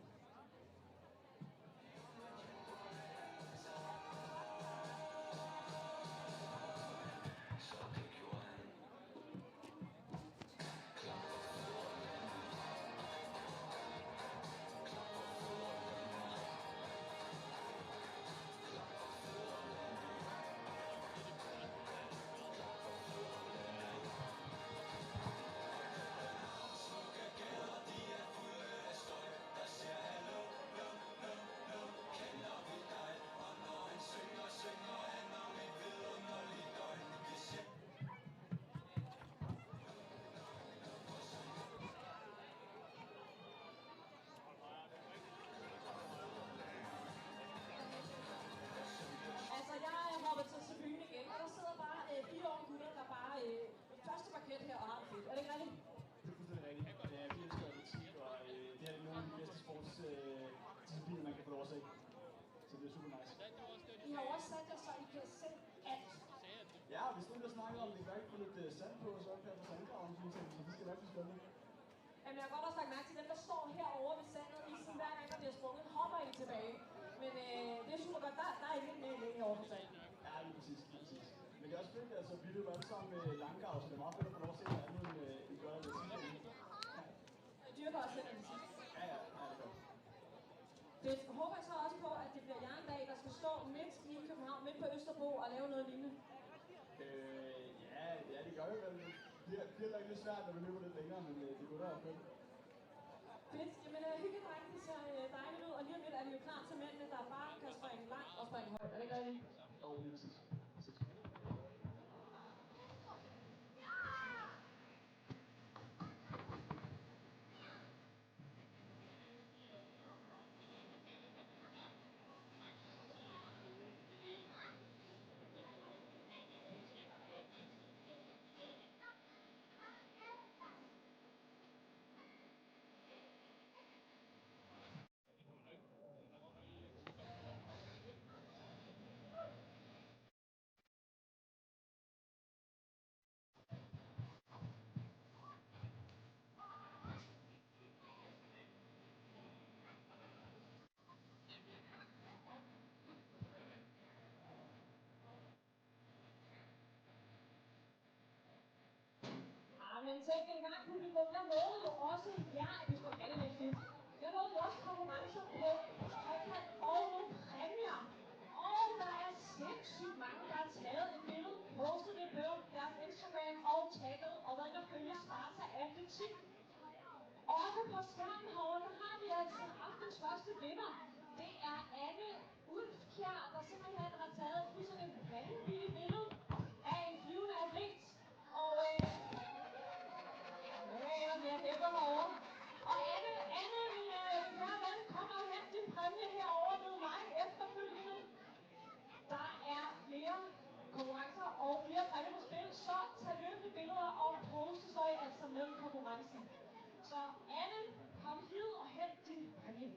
Første parket her og har det fedt. Er det ikke rigtigt? Det er fuldstændig rigtigt. Vi elsker atletik, og det er nogle af de bedste sportsdiscipliner, man kan få lov at se. Så det er super nice. I har også sat jer, så I kan se alt. Ja, vi stod og snakkede om, det kan ikke få lidt sand på, så kan jeg få sandgraven, så det skal være spændende. Jamen, jeg har godt også lagt mærke til dem, der står herovre ved sandet, isen hver gang, der bliver sprunget, hopper I tilbage. Men det er super godt. Der er I lidt mere længe over på sagen. Ja, lige præcis. Men det er også fedt, altså vi løber alle sammen med langgav, så det er meget fedt at få lov at se, hvad andet I gør med atletik. Jeg dyrker også lidt atletik. Ja, det gør. Fedt. Håber jeg så også på, at det bliver jer en dag, der skal stå midt i København, midt på Østerbro og lave noget lignende? Ja, det gør jo vel. Det bliver nok lidt svært, når vi løber lidt længere, men det kunne da være fedt. Fedt. Jamen, hygge drenge, det ser dejligt ud, og lige om lidt er vi jo klar til mændene, der bare kan springe langt og springe højt. Er det ikke rigtigt? Jo, lige præcis. Men tænk engang, publikum, jeg nåede jo også, ja, at vi skulle have det lidt fedt. Jeg nåede jo også konkurrencer på trekant og nogle præmier. Og der er sindssygt mange, der har taget et billede, postet det på deres Instagram og tagget og været inde og følge Sparta Atletik. Oppe på skærmen herovre, der har vi altså aftens første vinder. Det er Anne Ulfkjær, der simpelthen har taget et fuldstændig vanvittigt billede af en flyvende atlet. Og jeg hæpper mig over. Og Anne, min kære ven, kom og hent din præmie herovre ved mig efterfølgende. Der er flere konkurrencer og flere præmier på spil, så tag løbende billeder og poste så altså med konkurrencen. Så Anne, kom hid og hent din præmie.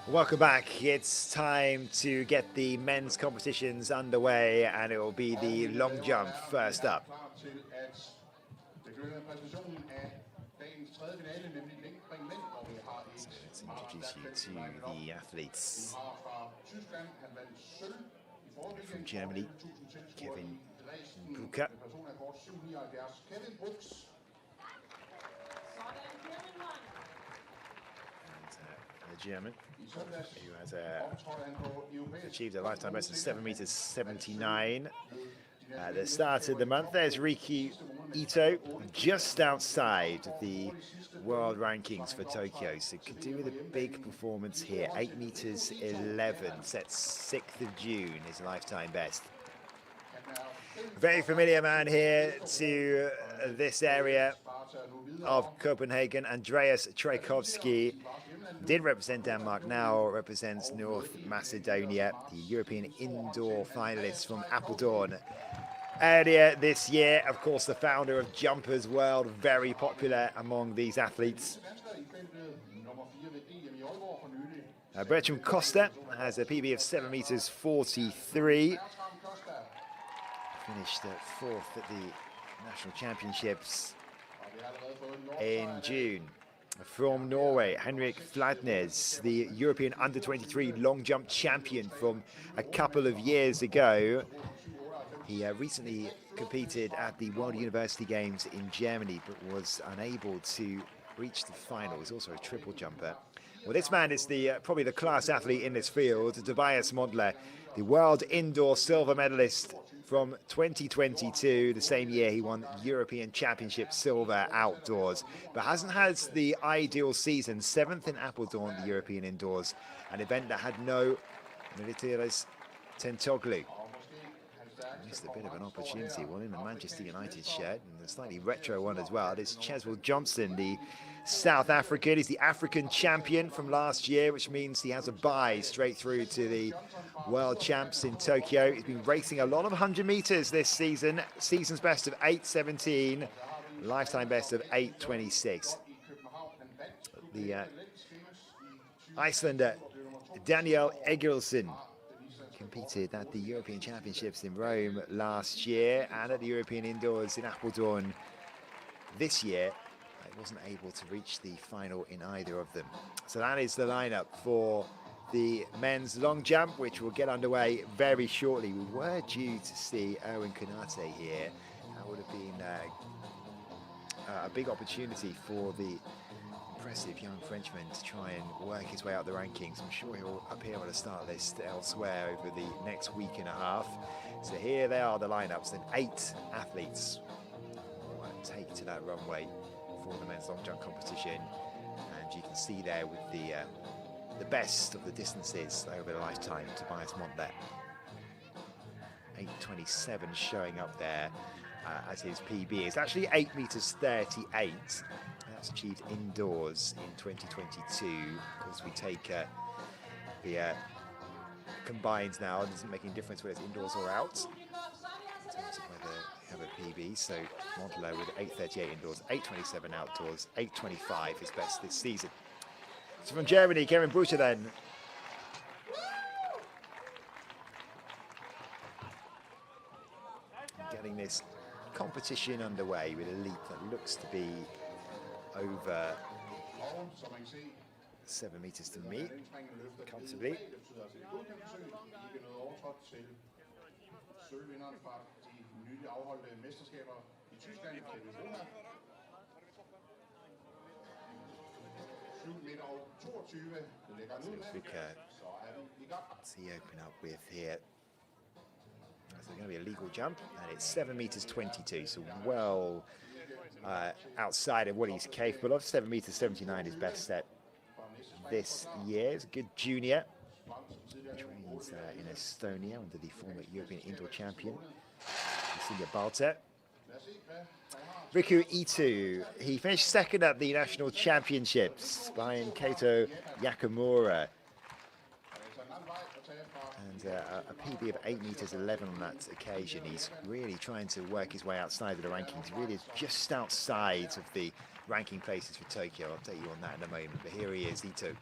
Welcome back. It's time to get the men's competitions underway, and it will be the long jump first up. Let's introduce you to the athletes. From Germany, Kevin Buka. The German, who has achieved a lifetime best of 7 meters 79 at the start of the month. There's Riku Ito, just outside the world rankings for Tokyo, so could do with a big performance here. 8 meters 11, set 6th of June, his lifetime best. Very familiar man here to this area of Copenhagen. Andreas Trajkovski did represent Denmark, now represents North Macedonia, the European indoor finalists from Apeldoorn. Earlier this year, of course, the founder of Jumpers World, very popular among these athletes. Bertram Costa has a PB of 7 meters 43. Finished 4th at the National Championships in June. From Norway, Henrik Fladnes, the European under-23 long jump champion from a couple of years ago. He recently competed at the World University Games in Germany, but was unable to reach the final. He's also a triple jumper. Well, this man is probably the class athlete in this field. Tobias Mondler, the world indoor silver medalist from 2022, the same year he won European Championship silver outdoors, but hasn't had the ideal season. 7th in Apeldoorn, the European indoors, an event that had no Militiades Tentoglu. Missed a bit of an opportunity, one in the Manchester United shirt, and a slightly retro one as well. This Cheswell Johnson, the South African. He's the African champion from last year, which means he has a bye straight through to the World Champs in Tokyo. He's been racing a lot of 100 meters this season. Season's best of 8:17, lifetime best of 8:26. The Icelander Daniel Egilson competed at the European Championships in Rome last year and at the European Indoors in Apeldoorn this year. He wasn't able to reach the final in either of them. So that is the lineup for the men's long jump, which will get underway very shortly. We were due to see Erwin Konate here. That would have been a big opportunity for the impressive young Frenchman to try and work his way up the rankings. I'm sure he'll appear on a start list elsewhere over the next week and a half. So here they are, the lineups, and 8 athletes will take to that runway for the men's long jump competition. And you can see there with the best of the distances over the lifetime, Tobias Mondler. 8:27 showing up there as his PB. It's actually 8 meters 38. That's achieved indoors in 2022. Of course, we take the combined now. It doesn't make any difference whether it's indoors or out in terms of whether you have a PB. So Mondler with 8:38 indoors, 8:27 outdoors, 8:25 his best this season. So from Germany, Kevin Buka then. Getting this competition underway with a leap that looks to be over 7 meters to meet comfortably. What's he open up with here? So it's going to be a legal jump, and it's 7 meters 22, so well outside of what he's capable of. 7 meters 79 is best set this year. He's a good junior. Trains in Estonia under the former European indoor champion, Cecilia Balter. Riku Ito, he finished 2nd at the national championships behind Kato Yakamura. And a PB of 8 meters 11 on that occasion. He's really trying to work his way outside of the rankings. Really just outside of the ranking places for Tokyo. I'll take you on that in a moment. But here he is, Ito.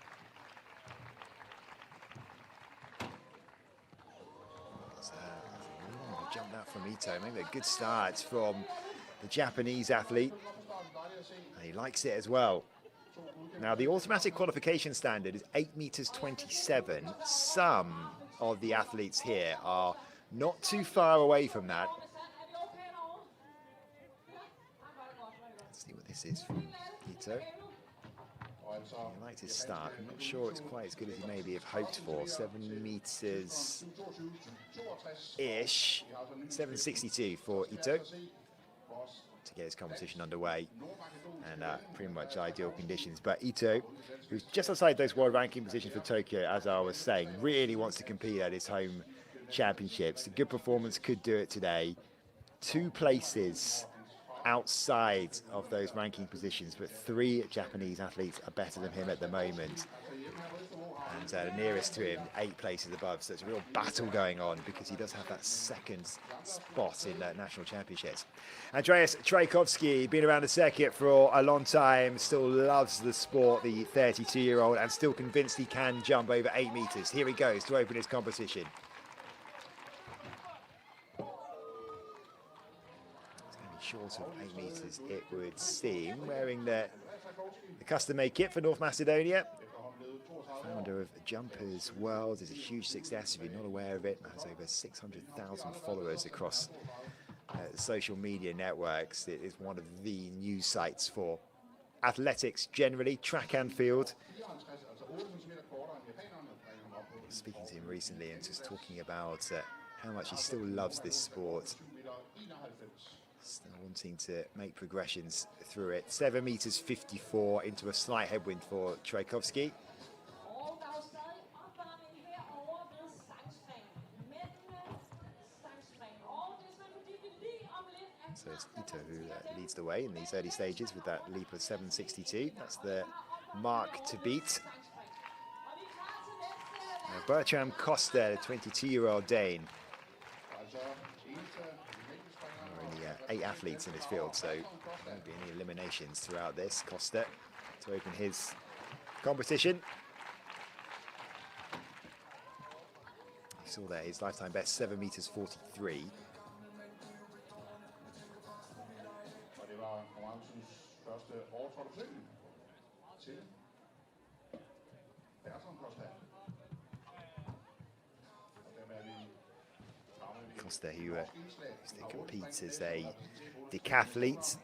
jump that from Ito. Maybe a good start from the Japanese athlete. And he likes it as well. Now, the automatic qualification standard is 8 meters 27. Some of the athletes here are not too far away from that. Let's see what this is from Ito. He liked his start. I'm not sure it's quite as good as he maybe have hoped for. 7 meters ish. 7.62 for Ito to get his competition underway, and pretty much ideal conditions. But Ito, who's just outside those world ranking positions for Tokyo, as I was saying, really wants to compete at his home championships. A good performance could do it today. 2 places outside of those ranking positions, but 3 Japanese athletes are better than him at the moment. And the nearest to him, 8 places above. So it's a real battle going on because he does have that second spot in national championships. Andreas Trajkovski, been around the circuit for a long time, still loves the sport, the 32-year-old, and still convinced he can jump over 8 meters. Here he goes to open his competition. Short of 8 meters, it would seem, wearing the custom-made kit for North Macedonia. Founder of Jumpers World is a huge success. If you're not aware of it, has over 600,000 followers across social media networks. It is one of the news sites for athletics generally, track and field. Speaking to him recently and just talking about how much he still loves this sport. Still wanting to make progressions through it. 7 meters 54 into a slight headwind for Trajkovski. So it's Ito who leads the way in these early stages with that leap of 7.62. That's the mark to beat. Bertram Costa, the 22-year-old Dane. Only 8 athletes in this field, so there won't be any eliminations throughout this. Costa to open his competition. You saw there his lifetime best, 7 meters 43. Costa, who competes as a decathlete.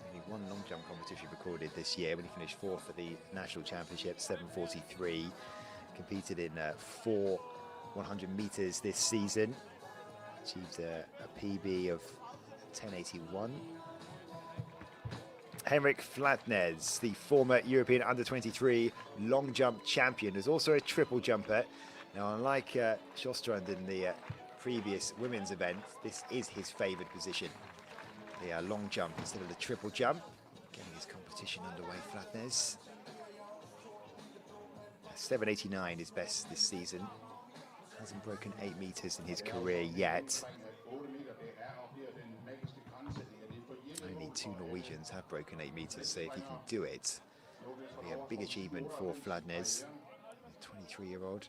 Only 1 long jump competition recorded this year when he finished 4th at the national championship, 7.43. Competed in 4 100 meters this season. Achieved a PB of 10.81. Henrik Flatnes, the former European under-23 long jump champion, is also a triple jumper. Now, unlike Sjöstrand in the previous women's event, this is his favoured position. The long jump instead of the triple jump. Getting his competition underway, Flatnes. 7.89 is best this season. Hasn't broken 8 meters in his career yet. Only 2 Norwegians have broken 8 meters, so if he can do it, it'll be a big achievement for Flatnes, the 23-year-old.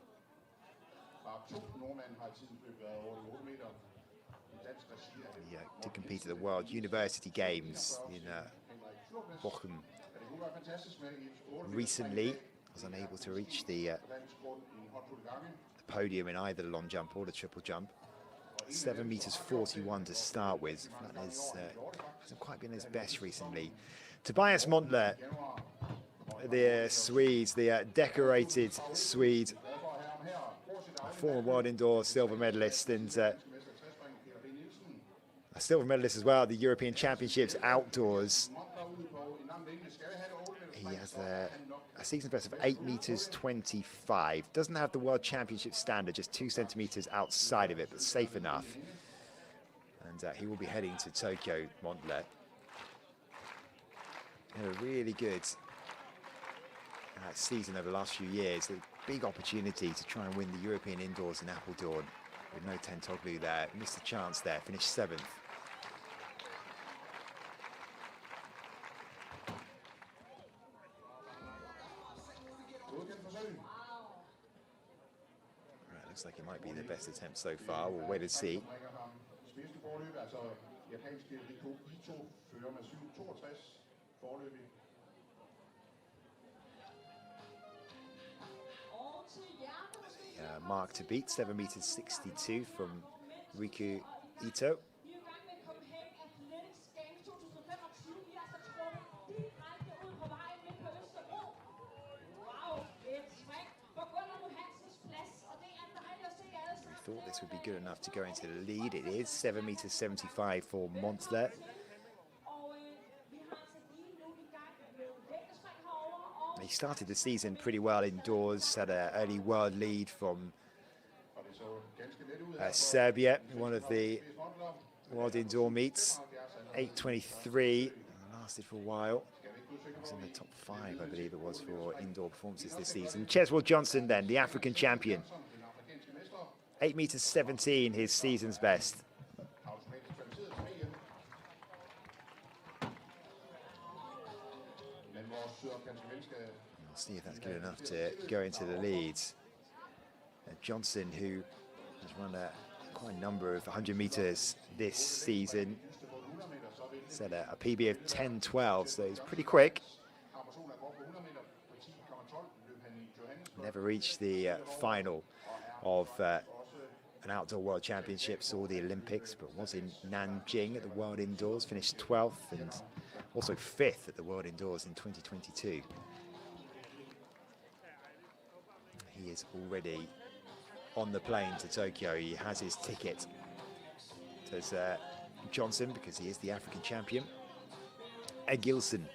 He did compete at the World University Games in Bochum recently. Was unable to reach the podium in either the long jump or the triple jump. 7 meters 41 to start with. Flatnes hasn't quite been his best recently. Tobias Montler, the Swedes, the decorated Swede, former world indoor silver medalist and a silver medalist as well at the European Championships outdoors. He has a season best of 8 meters 25. Doesn't have the World Championship standard, just 2 centimeters outside of it, but safe enough. And he will be heading to Tokyo, Montler. Had a really good season over the last few years. A big opportunity to try and win the European indoors in Apeldoorn with no Tentoglu there. Missed a chance there, finished 7th. Looks like it might be the best attempt so far. We'll wait and see. Spidsen forløb, altså japanske Rico Ito fører med 7.62 forløbig. Mark to beat, 7 meters 62 from Riku Ito. Vi er i gang med Copenhagen Athletics Games 2025. Vi er altså trukket direkte ud på vejen midt på Østerbro. Wow, et spring på Gunnar Johansens plads, og det er dejligt at se alle sammen. I thought this would be good enough to go into the lead. It is 7 meters 75 for Monster. He started the season pretty well indoors, had an early world lead from Serbia, one of the world indoor meets, 8:23, lasted for a while. He was in the top 5, I believe it was, for indoor performances this season. Cheswell Johnson then, the African champion. 8 meters 17, his season's best. We'll see if that's good enough to go into the leads. Johnson, who has run quite a number of 100 meters this season, set a PB of 10:12, so he's pretty quick. Never reached the final of an outdoor world championships or the Olympics, but was in Nanjing at the World Indoors, finished 12th and also 5th at the World Indoors in 2022. He is already on the plane to Tokyo. He has his ticket. So it's Johnson, because he is the African champion. Egilson,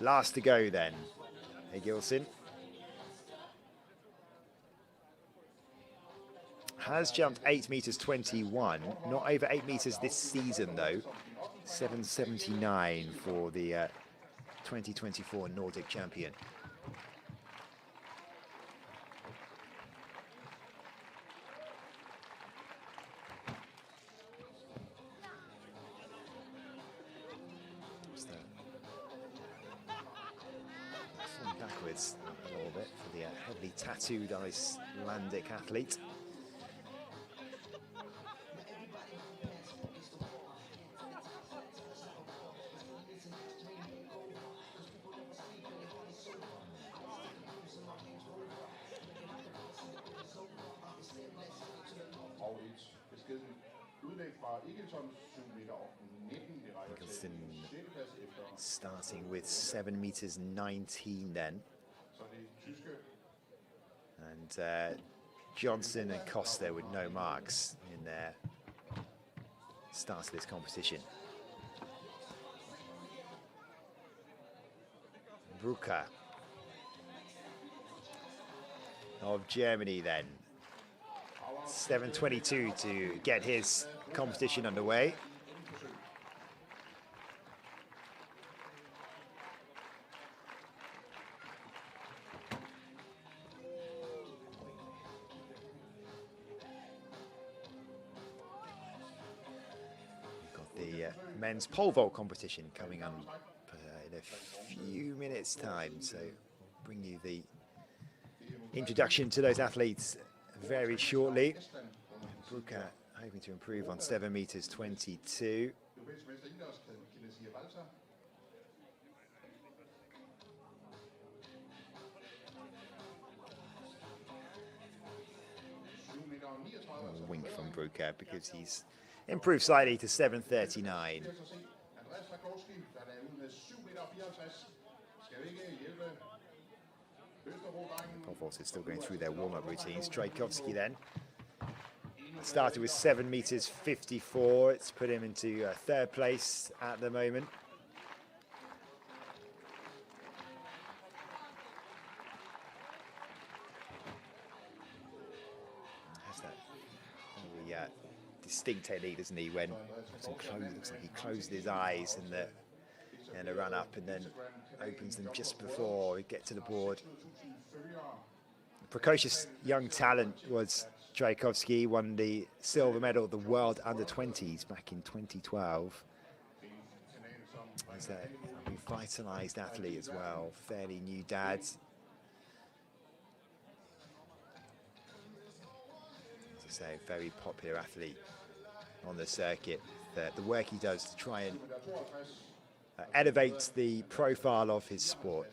last to go then. Egilson has jumped 8 meters 21, not over 8 meters this season though. 7:79 for the 2024 Nordic champion. Backwards a little bit for the heavily tattooed Icelandic athlete. Starting with 7 meters 19 then. And Johnson and Costa with no marks in their start of this competition. Brucker of Germany then. 7:22 to get his competition underway. Men's pole vault competition coming on in a few minutes time, so we'll bring you the introduction to those athletes very shortly. Brucker hoping to improve on 7 meters 22. A wink from Brucker because he's improved slightly to 7:39. Pole vaulters still going through their warm-up routines. Trajkovski then started with 7 meters 54. It's put him into third place at the moment. Has that distinct technique, doesn't he? When looks like he closed his eyes in the run up and then opens them just before we get to the board. Precocious young talent was Trajkovski, won the silver medal at the World Under-20s back in 2012. He's a revitalised athlete as well, fairly new dad. So very popular athlete on the circuit. The work he does to try and elevate the profile of his sport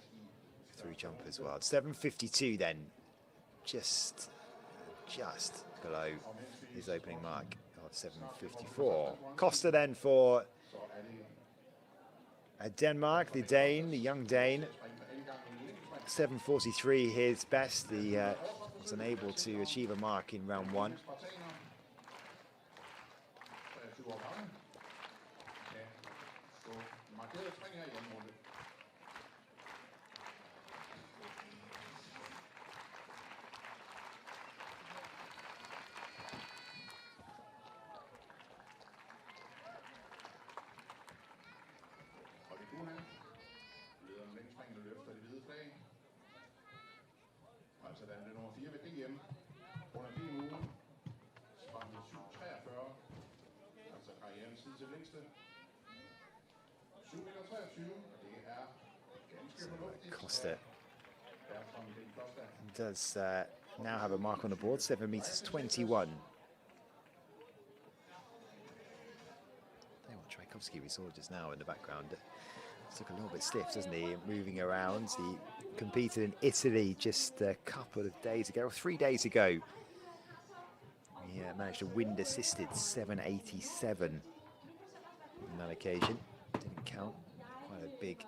through jump as well. 7:52 then, just below his opening mark of 7:54. Costa then for Denmark, the Dane, the young Dane. 7:43 his best. He was unable to achieve a mark in round one. Altså da han blev nummer 4 ved DM under DM-ugen, sprang han 7:43, altså karrierens tid til længste. 7:23, og det er ganske fornuftigt. Costa does now have a mark on the board, 7:21. Tchaikovsky, we saw just now in the background, look a little bit stiff, doesn't he, moving around. He competed in Italy just a couple of days ago, or 3 days ago. He managed to wind assisted 7:87 on that occasion. Didn't count. Quite a big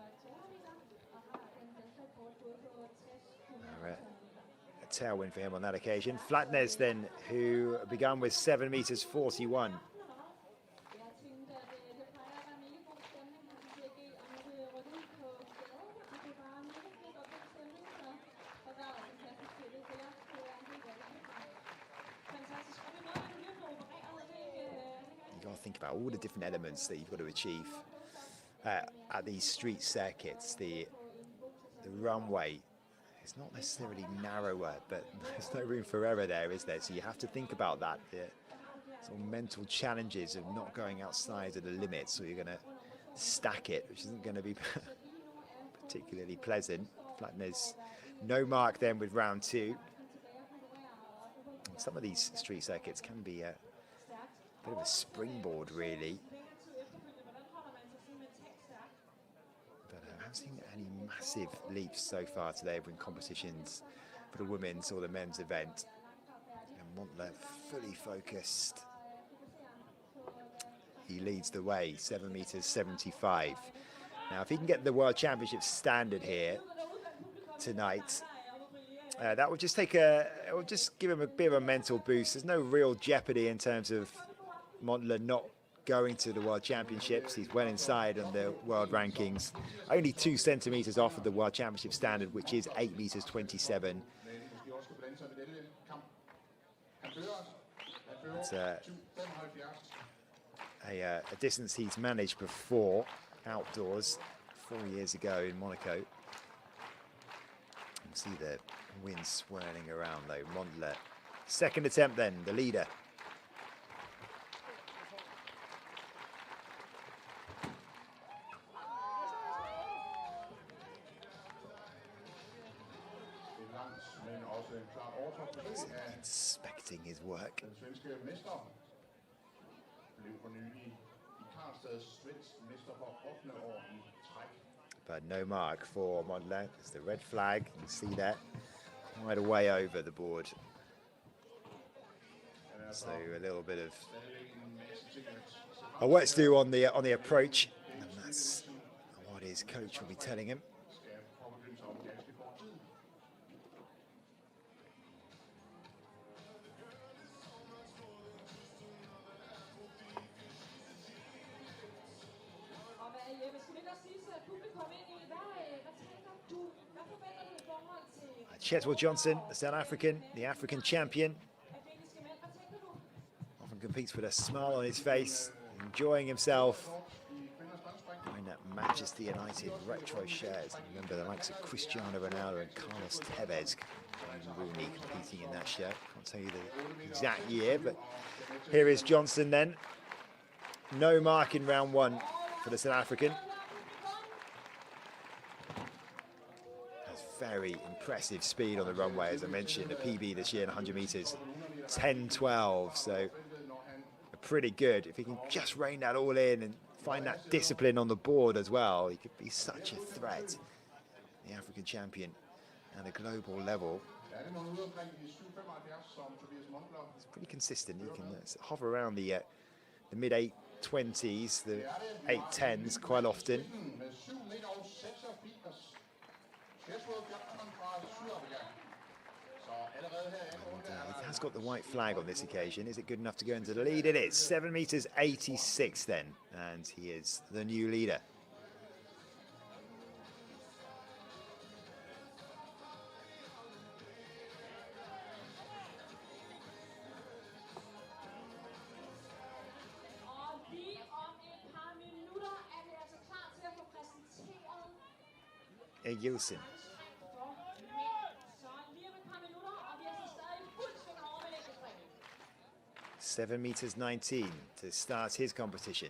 a tailwind for him on that occasion. Flatnes then, who began with 7:41. Think about all the different elements that you've got to achieve at these street circuits. The runway is not necessarily narrower, but there's no room for error there, is there? So you have to think about that. The sort of mental challenges of not going outside of the limits, so you're going to stack it, which isn't going to be particularly pleasant. Flatnes, no mark then with round two. Some of these street circuits can be a bit of a springboard, really. But I haven't seen any massive leaps so far today in competitions for the women's or the men's event. And Montler fully focused. He leads the way, 7:75. Now, if he can get the World Championship standard here tonight, that would just it would just give him a bit of a mental boost. There's no real jeopardy in terms of Montler not going to the World Championships. He's well inside on the world rankings. Only 2 centimeters off of the World Championship standard, which is 8:27. It's a distance he's managed before, outdoors, 4 years ago in Monaco. You can see the wind swirling around though. Montler, second attempt then, the leader. Inspecting his work. But no mark for Montler. It's the red flag. You can see that quite a way over the board. So a little bit of a work to do on the approach, and that's what his coach will be telling him. Chetwell Johnson, the South African, the African champion, often competes with a smile on his face, enjoying himself wearing that Manchester United retro shirt. Remember the likes of Cristiano Ronaldo and Carlos Tevez, Rooney competing in that shirt. Can't tell you the exact year, but here is Johnson then. No mark in round one for the South African. Very impressive speed on the runway, as I mentioned, a PB this year in 100 meters, 10-12, so pretty good. If he can just rein that all in and find that discipline on the board as well, he could be such a threat. The African champion at a global level. It's pretty consistent. He can hover around the mid 820s, the 810s quite often. He has got the white flag on this occasion. Is it good enough to go into the lead? It is. 7 meters 86 then, and he is the new leader. Egilsen. 7 meters 19 to start his competition.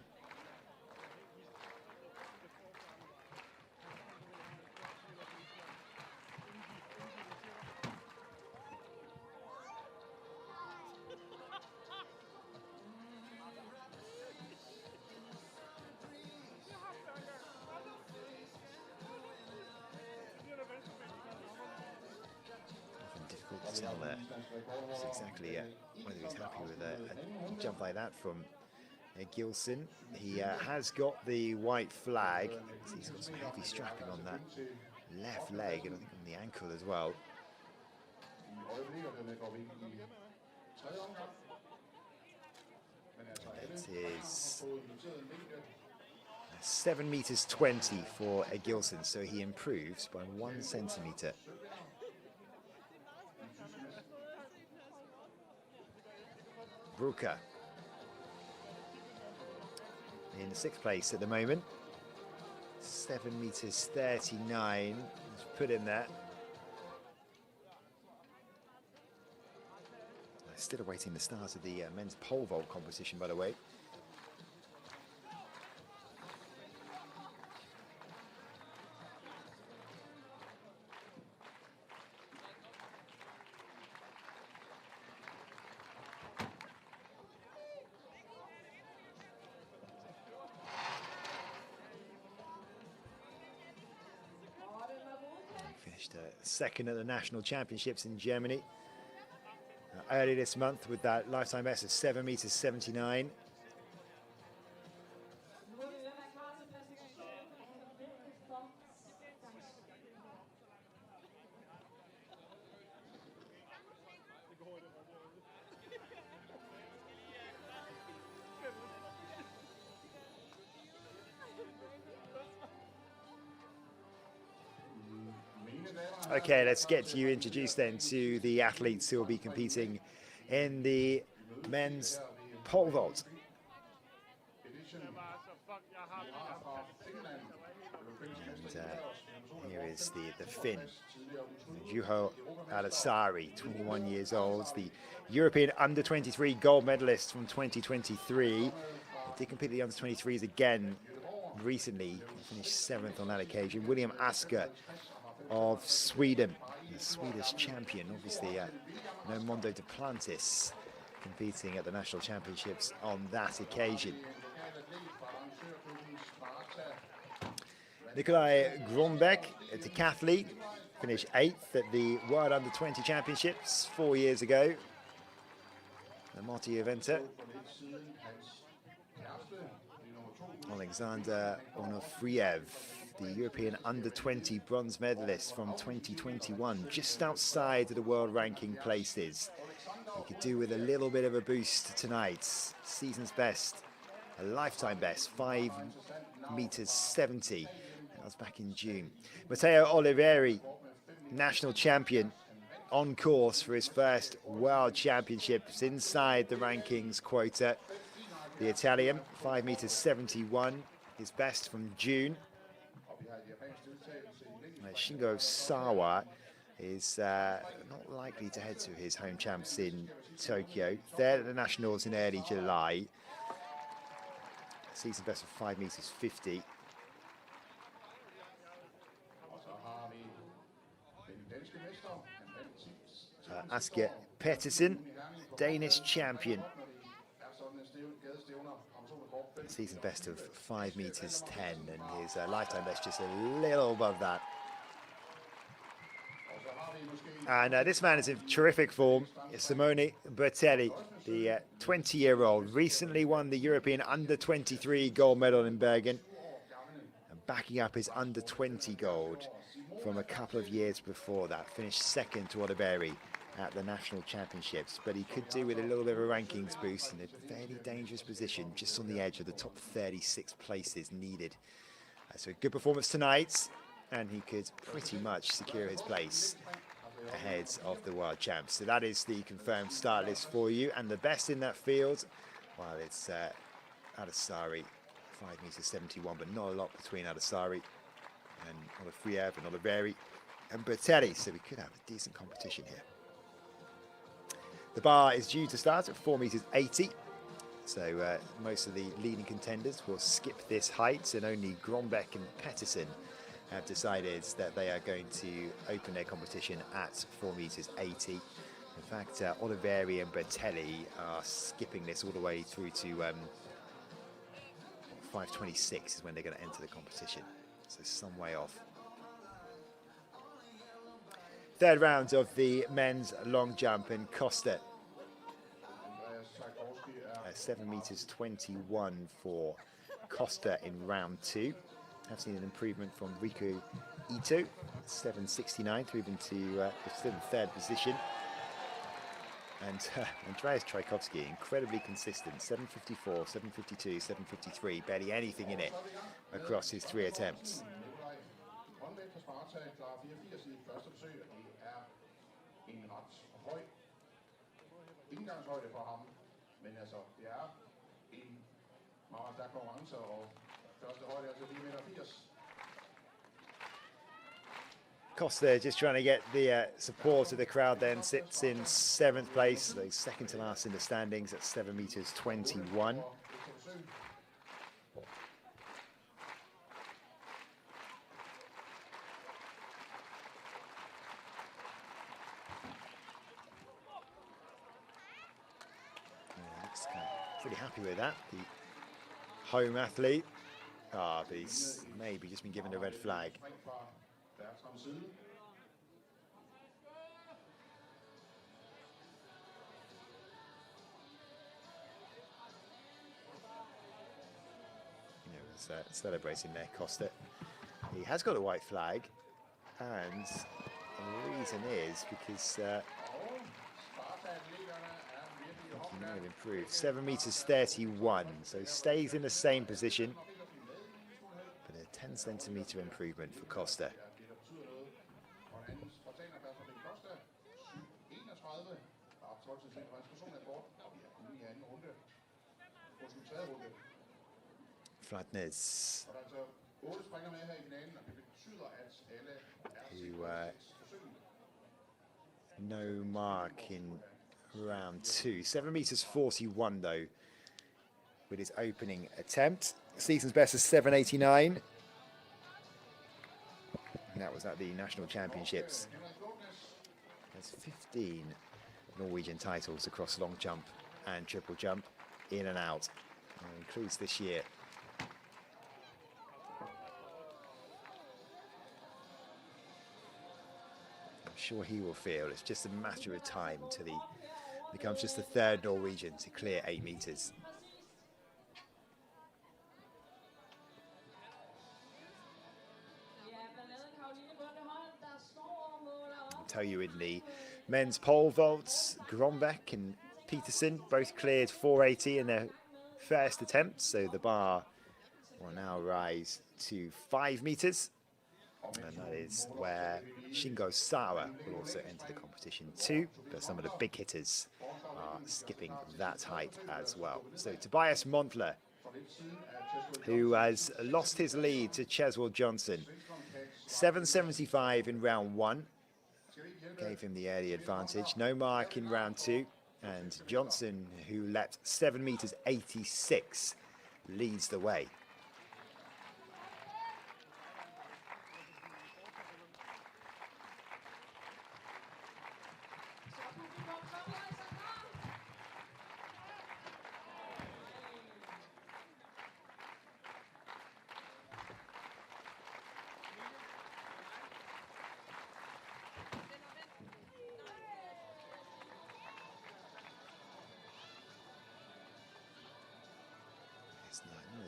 Difficult to tell there. It's exactly whether he's happy with a jump like that from Gilson. He has got the white flag. He's got some heavy strapping on that left leg and I think on the ankle as well. It is 7 meters 20 for Gilson, so he improves by 1 centimeter. Brucker in 6th place at the moment. 7 meters 39. He's put in there. Still awaiting the start of the men's pole vault competition, by the way. Finished second at the national championships in Germany early this month with that lifetime best of 7 meters 79. Okay, let's get you introduced then to the athletes who will be competing in the men's pole vault. And here is the Finn, Juho Alasari, 21 years old, the European under-23 gold medalist from 2023. He did compete at the under-23s again recently, he finished 7th on that occasion. William Asker of Sweden, the Swedish champion, obviously no Mondo Duplantis competing at the national championships on that occasion. Nikolai Grombeck, a decathlete, finished 8th at the World Under-20 Championships 4 years ago. The multi-eventer. Alexander Onofriev, the European Under-20 bronze medalist from 2021, just outside of the world ranking places. He could do with a little bit of a boost tonight. Season's best, a lifetime best, 5 meters 70. That was back in June. Matteo Oliveri, national champion, on course for his first world championships inside the rankings quota. The Italian, 5 meters 71, his best from June. Shingo Sawa is not likely to head to his home champs in Tokyo. They're at the nationals in early July. Season best of 5 meters 50. Asger Pettersen, Danish champion. Season best of 5 meters 10, and his lifetime best just a little above that. And this man is in terrific form. Simone Bertelli, the 20-year-old, recently won the European Under-23 gold medal in Bergen, and backing up his Under-20 gold from a couple of years before that. Finished second to Otterberry at the national championships, but he could do with a little bit of a rankings boost in a fairly dangerous position, just on the edge of the top 36 places needed. So a good performance tonight, and he could pretty much secure his place ahead of the world champs. So that is the confirmed start list for you, and the best in that field, well, it's Adasari, 5 meters 71, but not a lot between Adasari and Olafriev and Oliveri and Bertelli, so we could have a decent competition here. The bar is due to start at 4 meters 80, so most of the leading contenders will skip this height, and only Grombeck and Pettersen have decided that they are going to open their competition at 4 meters 80. In fact, Oliveri and Bertelli are skipping this all the way through to 5:26 is when they're going to enter the competition, so some way off. Third round of the men's long jump, and Costa 7 meters 21 for Costa in round 2. Have seen an improvement from Riku Ito, 7.69, through into still in third position. And Andreas Tchaikovsky, incredibly consistent, 7.54, 7.52, 7.53, barely anything in it across his 3 attempts. Costa just trying to get the support of the crowd, then sits in 7th place, so second to last in the standings at 7 meters 21. Looks pretty happy with that, the home athlete. But he's maybe just been given a red flag. Celebrating there, Costa. He has got a white flag, and the reason is because he might have improved. 7 meters 31, so he stays in the same position, but a 10 centimeter improvement for Costa. Flatness, who no mark in round 2. 7 meters 41 though with his opening attempt. Season's best is 7.89. And that was at the national championships. There's 15 Norwegian titles across long jump and triple jump, in and out. Includes this year. I'm sure he will feel it's just a matter of time until he becomes just the 3rd Norwegian to clear 8 meters. I'll tell you, in the men's pole vaults, Grombeck and Pettersen both cleared 480 in their first attempt, so the bar will now rise to 5 meters, and that is where Shingo Sawa will also enter the competition too, but some of the big hitters are skipping that height as well. So Tobias Montler, who has lost his lead to Cheswell Johnson, 7.75 in round 1, gave him the early advantage. No mark in round 2. And Johnson, who leapt 7 meters 86, leads the way.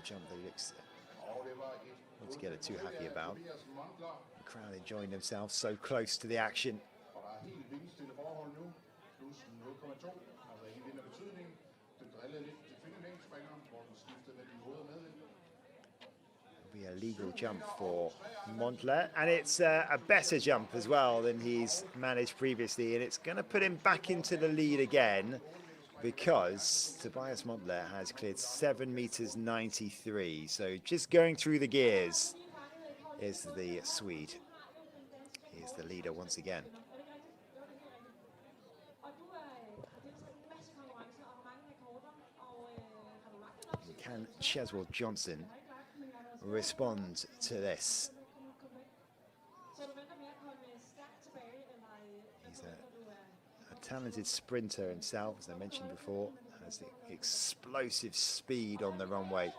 jump that he looks altogether too happy about. The crowd enjoying themselves so close to the action. It'll be a legal jump for Montler, and it's a better jump as well than he's managed previously, and it's going to put him back into the lead again, because Tobias Montler has cleared 7 meters 93. So just going through the gears is the Swede. He is the leader once again. Can Cheswell Johnson respond to this? He's a talented sprinter himself, as I mentioned before, has the explosive speed on the runway.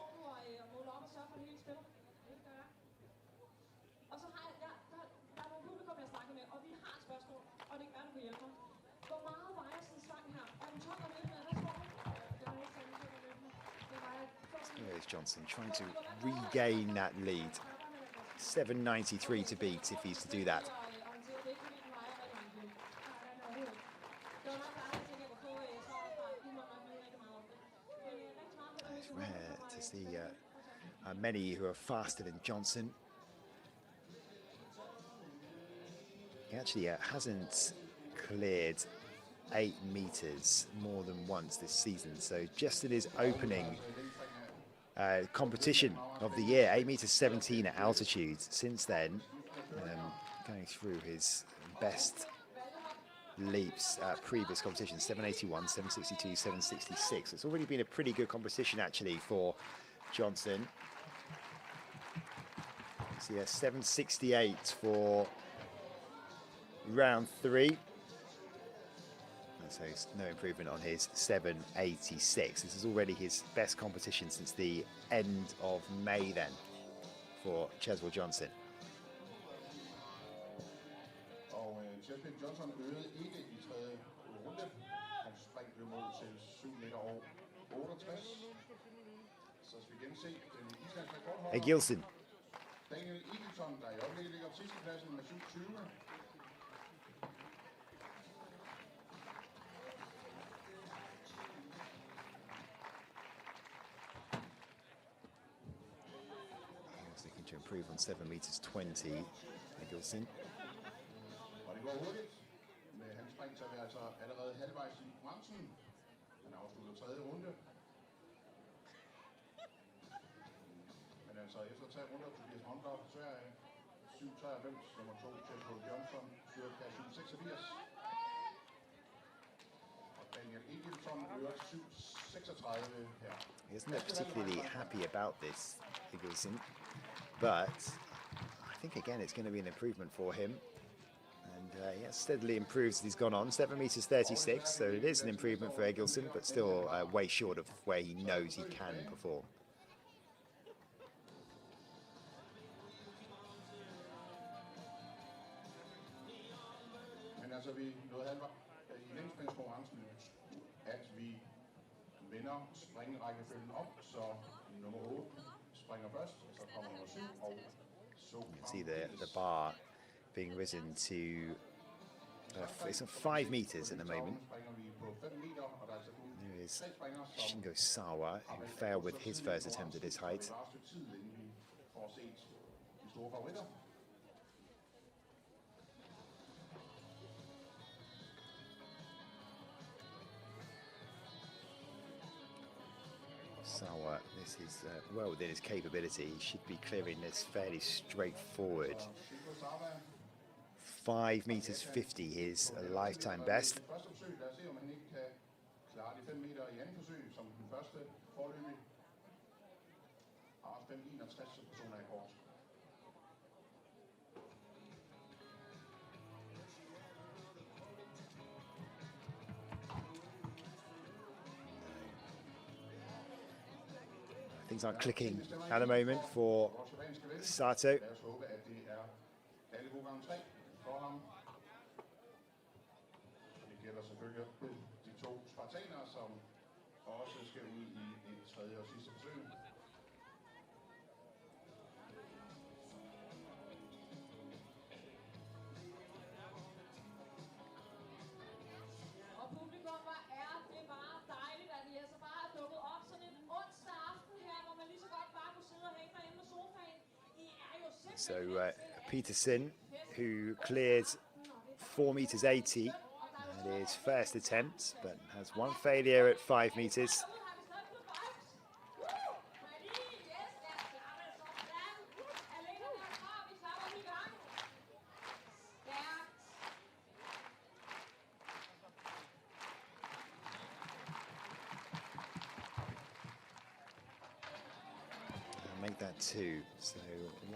Here's Johnson trying to regain that lead. 7.93 to beat if he's to do that. It's rare to see many who are faster than Johnson. He actually hasn't cleared 8 meters more than once this season. So just in his opening competition of the year, 8 meters 17 at altitude. Since then, going through his best leaps at previous competitions, 781, 762, 766. It's already been a pretty good competition actually for Johnson. So yeah, 768 for round 3. So it's no improvement on his 786. This is already his best competition since the end of May then for Cheswell Johnson. Johnson øgede ikke i tredje runde. Han sprang ved mål til 7 meter og 68. Så skal vi igen se den islandske rekordholder. Egilson. Daniel Egilson, der i øjeblikket ligger på sidste pladsen med 7.20. Looking to improve on 7 meters 20, Egilson. Og det går hurtigt. Med hans spring, så er vi altså allerede halvvejs i bremsen. Han afslutter tredje runde. Men altså efter 3 runder, Tobias Montler, Sverige, 7.93, nummer 2, Cheswell Johnson, 7.86. Og Daniel Egilson øger 7.36 her. He isn't particularly happy about this, Egilson, but I think again it's going to be an improvement for him. And he has steadily improved as he's gone on. 7 meters 36, so it is an improvement for Egilson, but still way short of where he knows he can perform. Men altså, vi nåede halvvejs i længdespændskonkurrencen, at vi vender springrækkefølgen op, så nummer 8 springer først, og så kommer nummer 7, og så You can see the bar being risen to it's on 5 meters at the moment. There is Shingo Sawa, who failed with his first attempt at this height. Sawa, this is well within his capability. He should be clearing this fairly straightforward. 5 meters 50, his lifetime best. Things aren't clicking at the moment for Sato. De 2 spartanere, som også skal ud i et tredje og sidste forsøg. So Peterson, who cleared 4 meters 80, that is first attempt, but has one failure at 5 meters. Make that 2, so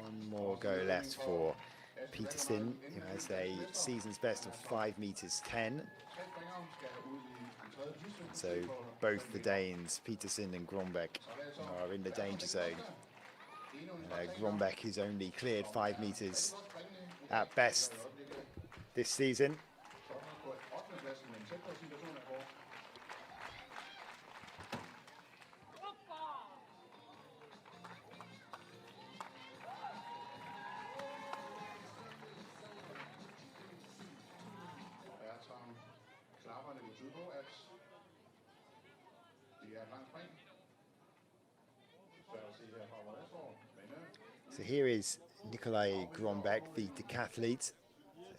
one more go left for Peterson, who has a season's best of 5 meters 10. So both the Danes, Peterson and Grombeck, are in the danger zone. Grombeck has only cleared 5 meters at best this season. So here is Nikolai Grombeck, the decathlete.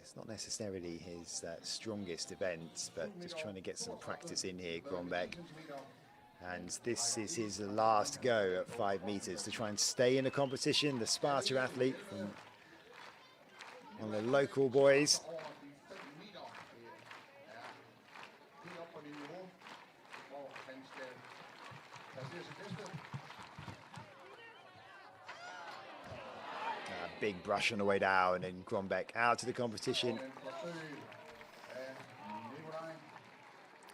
It's not necessarily his strongest event, but just trying to get some practice in here, Grombeck. And this is his last go at 5 meters to try and stay in the competition. The Sparta athlete from one of the local boys. Big brush on the way down, and Grombeck out of the competition.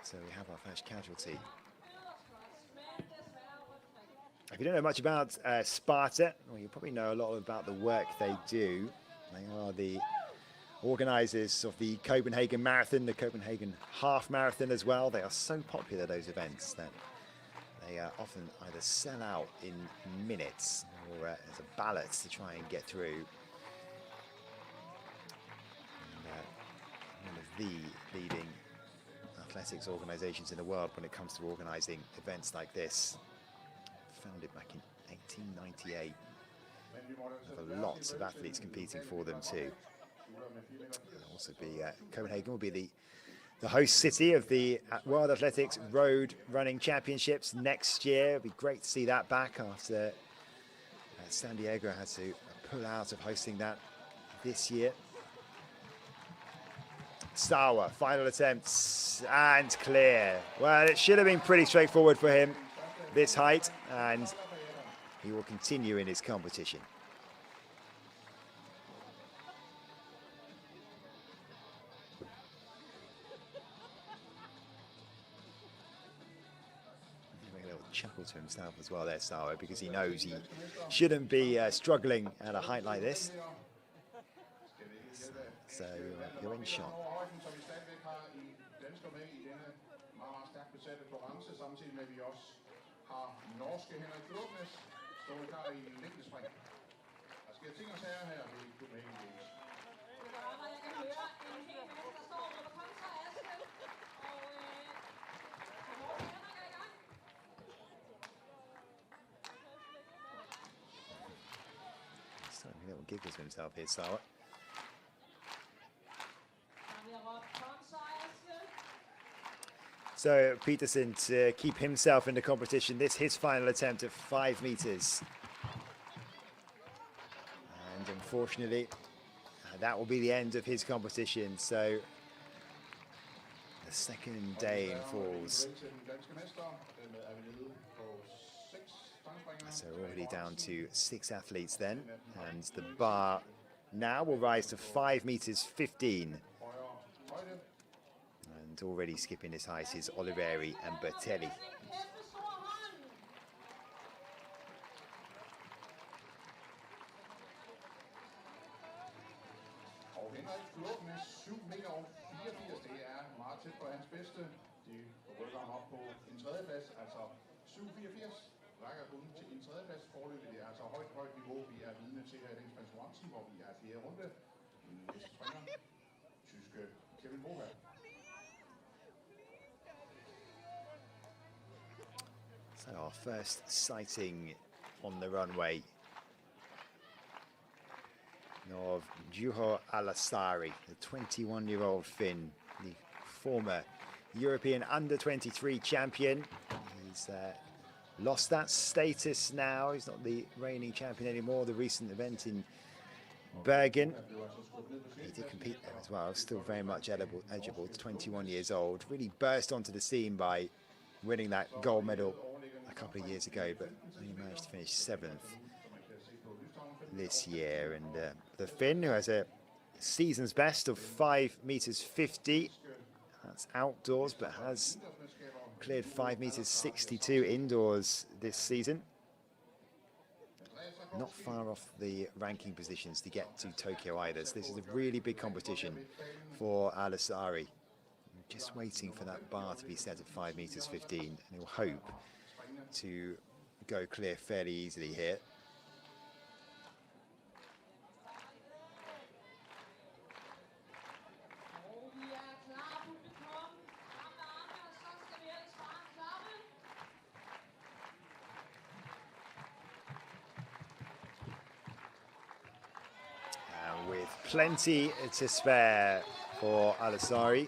So we have our first casualty. If you don't know much about Sparta, well, you probably know a lot about the work they do. They are the organisers of the Copenhagen Marathon, the Copenhagen Half Marathon as well. They are so popular, those events, that they often either sell out in minutes or as a ballot to try and get through. And, one of the leading athletics organisations in the world when it comes to organising events like this. Founded back in 1898. There are lots of athletes competing for them too. There'll also be Copenhagen will be the host city of the World Athletics Road Running Championships next year. It'll be great to see that back after San Diego had to pull out of hosting that this year. Sauer, final attempts, and clear. Well, it should have been pretty straightforward for him, this height, and he will continue in his competition. Chuckle to himself as well there, Sauer, because he knows he shouldn't be struggling at a height like this. So you're in shot. A little giggle to himself here, Sauer. So Peterson to keep himself in the competition. This his final attempt at 5 meters. And unfortunately, that will be the end of his competition. So the second Dane falls. So we're already down to 6 athletes then, and the bar now will rise to 5 meters 15. And already skipping his height is Oliveri and Bertelli. Rækker kun til en tredjeplads foreløbig. Det er altså højt niveau, vi er vidne til her i den konkurrence, hvor vi er fjerde runde. Næste springer, tyske Kevin Moha. So our first sighting on the runway. of Juho Alasari, the 21-year-old Finn, the former European under-23 champion. He's lost that status now. He's not the reigning champion anymore. The recent event in Bergen, he did compete there as well, still very much eligible, 21 years old. Really burst onto the scene by winning that gold medal a couple of years ago, but only managed to finish 7th this year. And the Finn, who has a season's best of 5 meters 50, that's outdoors, but has cleared 5 meters 62 indoors this season. Not far off the ranking positions to get to Tokyo either. So this is a really big competition for Alasari. Just waiting for that bar to be set at 5 meters 15, and he'll hope to go clear fairly easily here. With plenty to spare for Alasari.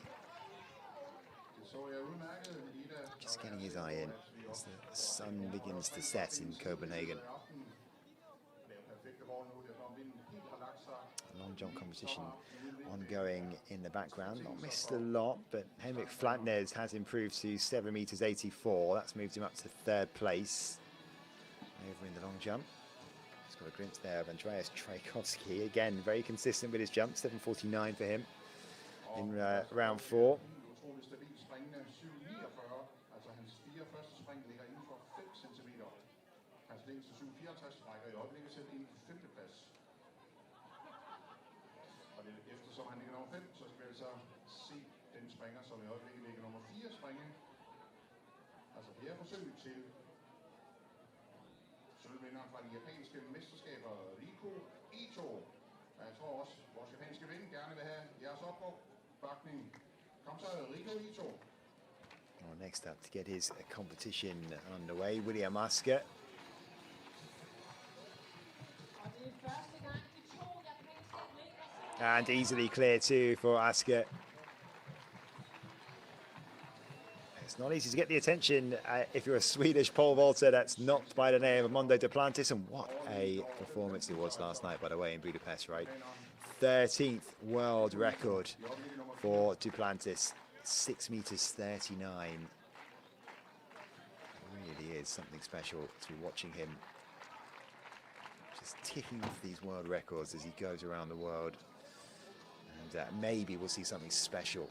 Just getting his eye in as the sun begins to set in Copenhagen. A long jump competition ongoing in the background. Not missed a lot, but Henrik Flatnes has improved to 7 meters 84. That's moved him up to 3rd place over in the long jump. Got a glimpse there of Andreas Trajkovski, again very consistent with his jump, 7:49 for him in round 4. Sølvvinderen fra de japanske mesterskaber, Rico Ito. Jeg tror også, vores japanske ven gerne vil have jeres opbakning. Kom så, Rico Ito. Well, next up to get his competition underway, William Asker. And easily clear too for Asker. It's not easy to get the attention if you're a Swedish pole vaulter that's knocked by the name of Mondo Duplantis, and what a performance it was last night, by the way, in Budapest, right? 13th world record for Duplantis, 6 meters 39. It really is something special to be watching him just ticking off these world records as he goes around the world, and maybe we'll see something special.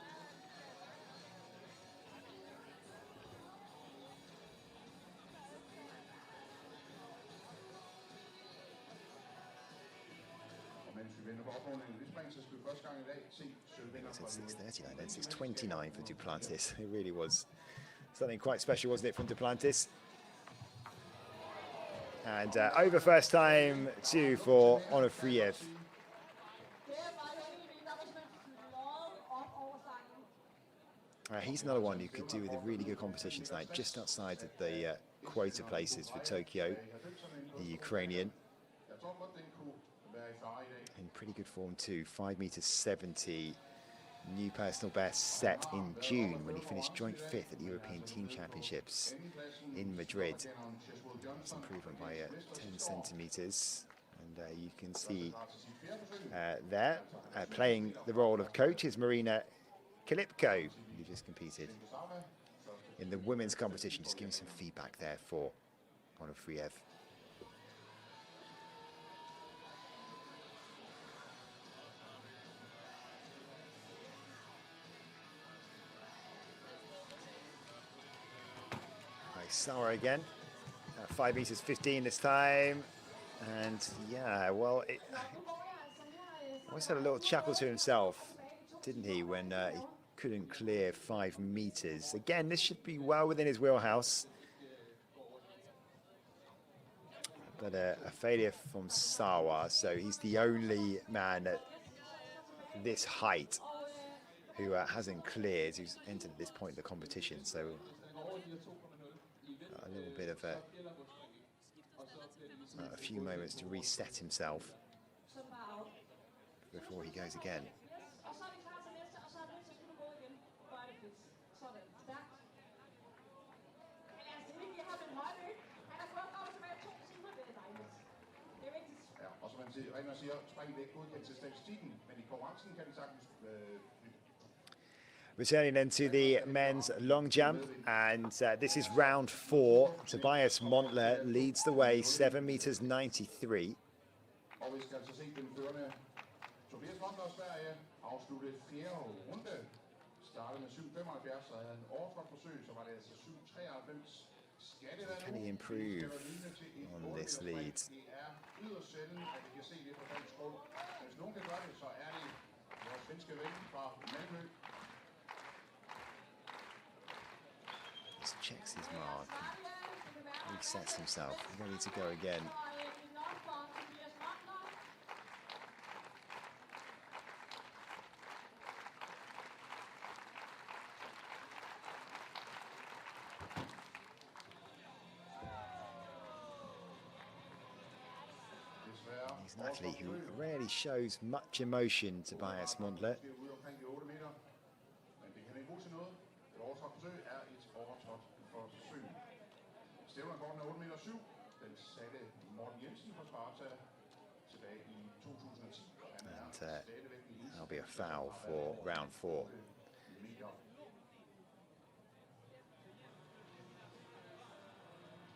Since 6:39, then 6:29 for Duplantis. It really was something quite special, wasn't it, from Duplantis? And over first time too for Onofriev. He's another one who could do with a really good competition tonight, just outside of the quota places for Tokyo, the Ukrainian. In pretty good form too, 5 meters 70. New personal best set in June when he finished joint 5th at the European Team Championships in Madrid. That's improvement by 10 centimeters. And you can see there, playing the role of coach is Marina Kalipko, who just competed in the women's competition. Just giving some feedback there for Onofriev. Sauer again, 5 meters 15 this time, and yeah, well, he always had a little chuckle to himself, didn't he, when he couldn't clear 5 meters. Again, this should be well within his wheelhouse, but a failure from Sauer, so he's the only man at this height who hasn't cleared, who's entered at this point in the competition, so a little bit of a few moments to reset himself. before he goes again. Og så er vi klar til næste, og så er det, så skal du gå igen. Hvor er det fedt. Sådan. Stærkt. Men lad os lige give ham en hånd, ikke? Han har fået frem tilbage 2 timer. Det er dejligt. Det er vigtigt. Ja, og som man siger, rent og siger, spring væk godkendt til statistikken, men i konkurrencen kan de sagtens Returning then to the men's long jump, and this is round 4. Tobias Montler leads the way, 7 meters 93. Og vi skal altså se den førende Tobias Montler af Sverige afslutte 4. runde. Startede med 7.75, så havde han overtrådt forsøg, så var det altså 7.93. Can he improve on this lead? Det er yderst sjældent, at vi kan se det på dansk grund. Hvis nogen kan gøre det, så er det vores svenske ven fra Malmø. Just checks his mark, resets himself, ready to go again. He's an athlete who rarely shows much emotion, Tobias Montler. Stævnerkorden er 8,7 meter. Den satte Morten Jensen fra Sparta tilbage i 2010. And that'll be a foul for round 4.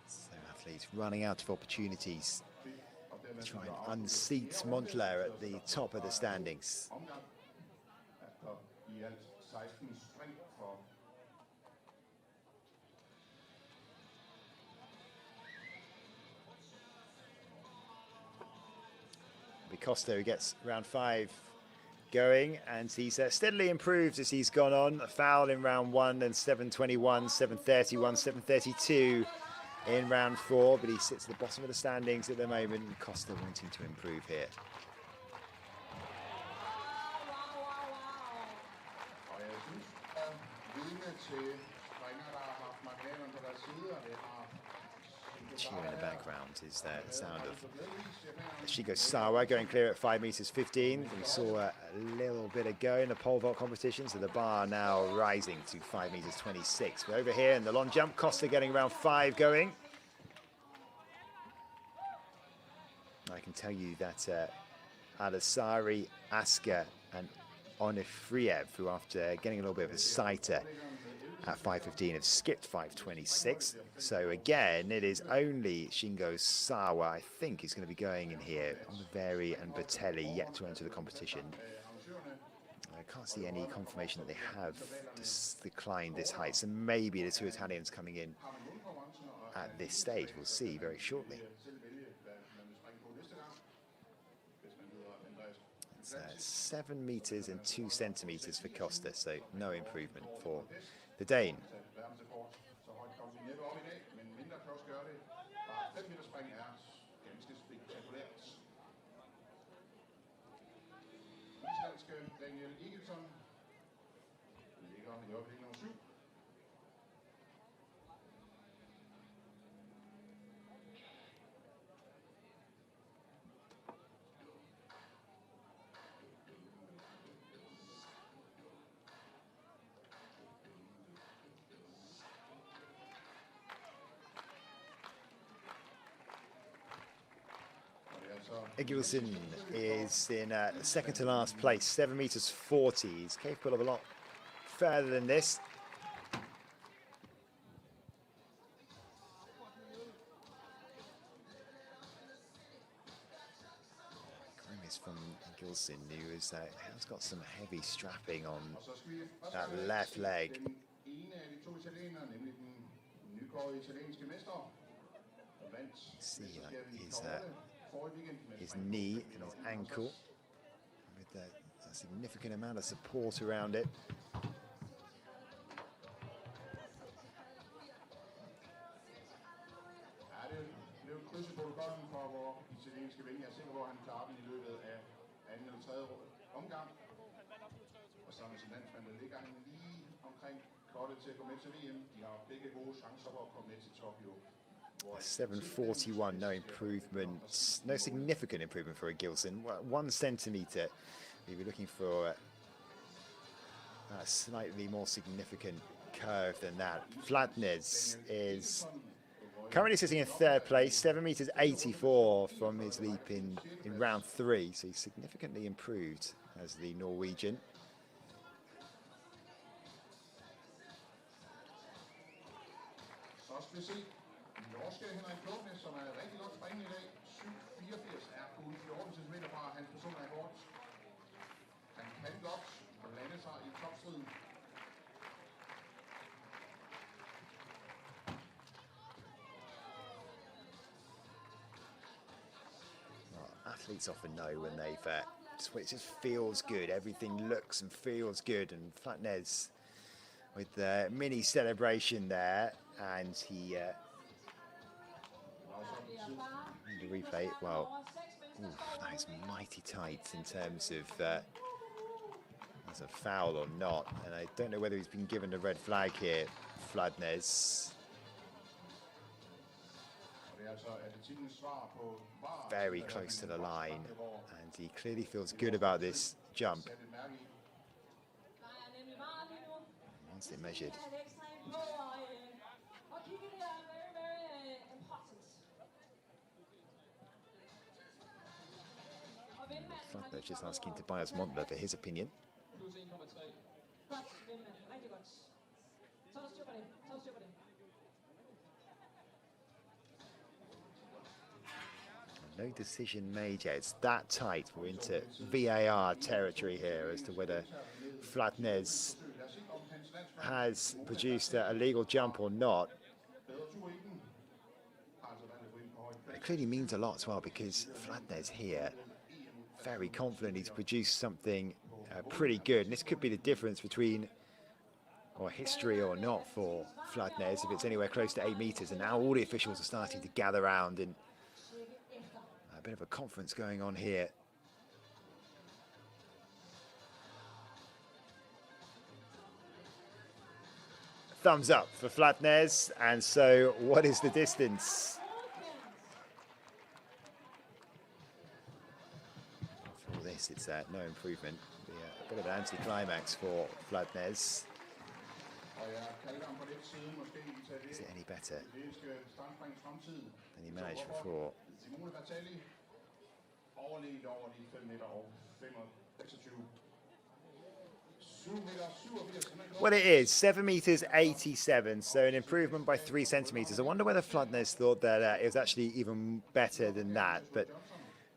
So athletes running out of opportunities to try and unseat Montler at the top of the standings. I alt 16 spring for Costa, who gets round 5 going, and he's steadily improved as he's gone on. A foul in round 1, then 7.21, 7.31, 7.32 in round 4, but he sits at the bottom of the standings at the moment. Costa wanting to improve here. Cheer in the background is the sound of Shigo Sawa going clear at 5 meters 15. We saw a little bit ago in the pole vault competition, so the bar now rising to 5 meters 26. But over here in the long jump, Costa getting around 5 going. I can tell you that Alasari, Aska and Onifriev, who after getting a little bit of a sighter at 5.15 have skipped 5.26. So again, it is only Shingo Sawa, I think, is going to be going in here. Oliveri and Botelli yet to enter the competition. I can't see any confirmation that they have declined this height. So maybe the 2 Italians coming in at this stage. We'll see very shortly. It's 7 meters and 2 centimeters for Costa, so no improvement for the Dane. Egilson is in second to last place, 7 meters 40. He's capable of a lot further than this. Grimace from Egilson, who has got some heavy strapping on that left leg. See his knee and his ankle with a significant amount of support around it. A 7.41, no improvement, no significant improvement for Egilson. 1 centimetre If you're looking for a slightly more significant curve than that, Flatners is currently sitting in third place, 7 meters 84 from his leap in round 3, so he's significantly improved as the Norwegian. Athletes often know when they've it just feels good. Everything looks and feels good, and Flatners with the mini celebration there, and he the replay. Well, that is mighty tight in terms of as a foul or not, and I don't know whether he's been given a red flag here, Flatners. Very close to the line, and he clearly feels good about this jump. Once it measured. Flatner just asking Tobias Montler for his opinion. No decision made yet. It's that tight. We're into VAR territory here as to whether Flatners has produced a legal jump or not. It clearly means a lot as well, because Flatners here, very confident he's produced something pretty good. And this could be the difference between history or not for Flatners if it's anywhere close to 8 meters. And now all the officials are starting to gather around, and a bit of a conference going on here. Thumbs up for Flatners. And so what is the distance? For all this, it's no improvement. A bit of an anti-climax for Flatners. Is it any better than he managed before? Well, it is 7 meters 87, so an improvement by 3 centimeters. I wonder whether Flatners thought that it was actually even better than that, but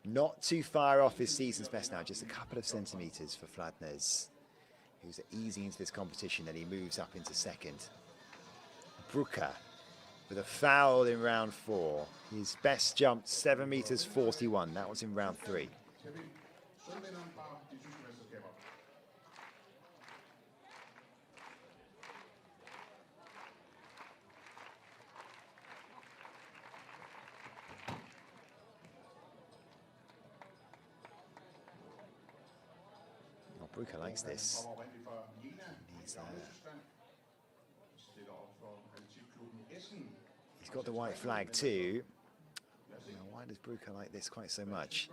not too far off his season's best now, just a couple of centimeters for Flatners, who's easing into this competition, and he moves up into second. Brücke with a foul in round 4. His best jumped 7 meters 41. That was in round 3. Brücke likes this. He's got the white flag too. Now, why does Brücke like this quite so much?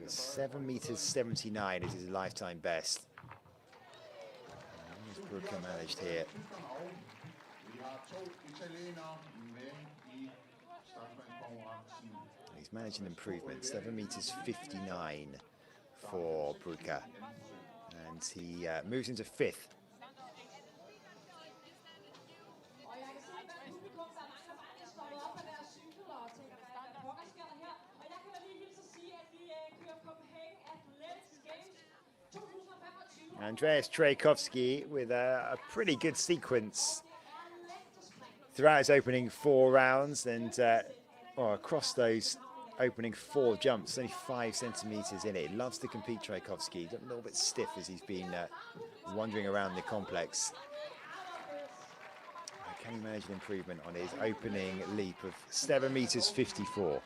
7 meters 79 is his lifetime best. What has Brücke managed here? He's managed an improvement, 7 meters 59 for Brücke, and he moves into 5th. Andreas Trajkovski with a pretty good sequence throughout his opening 4 rounds, and across those opening 4 jumps, only 5 centimeters in it. He loves to compete, Trajkovski. Got a little bit stiff as he's been wandering around the complex. Can he manage an improvement on his opening leap of 7 meters 54?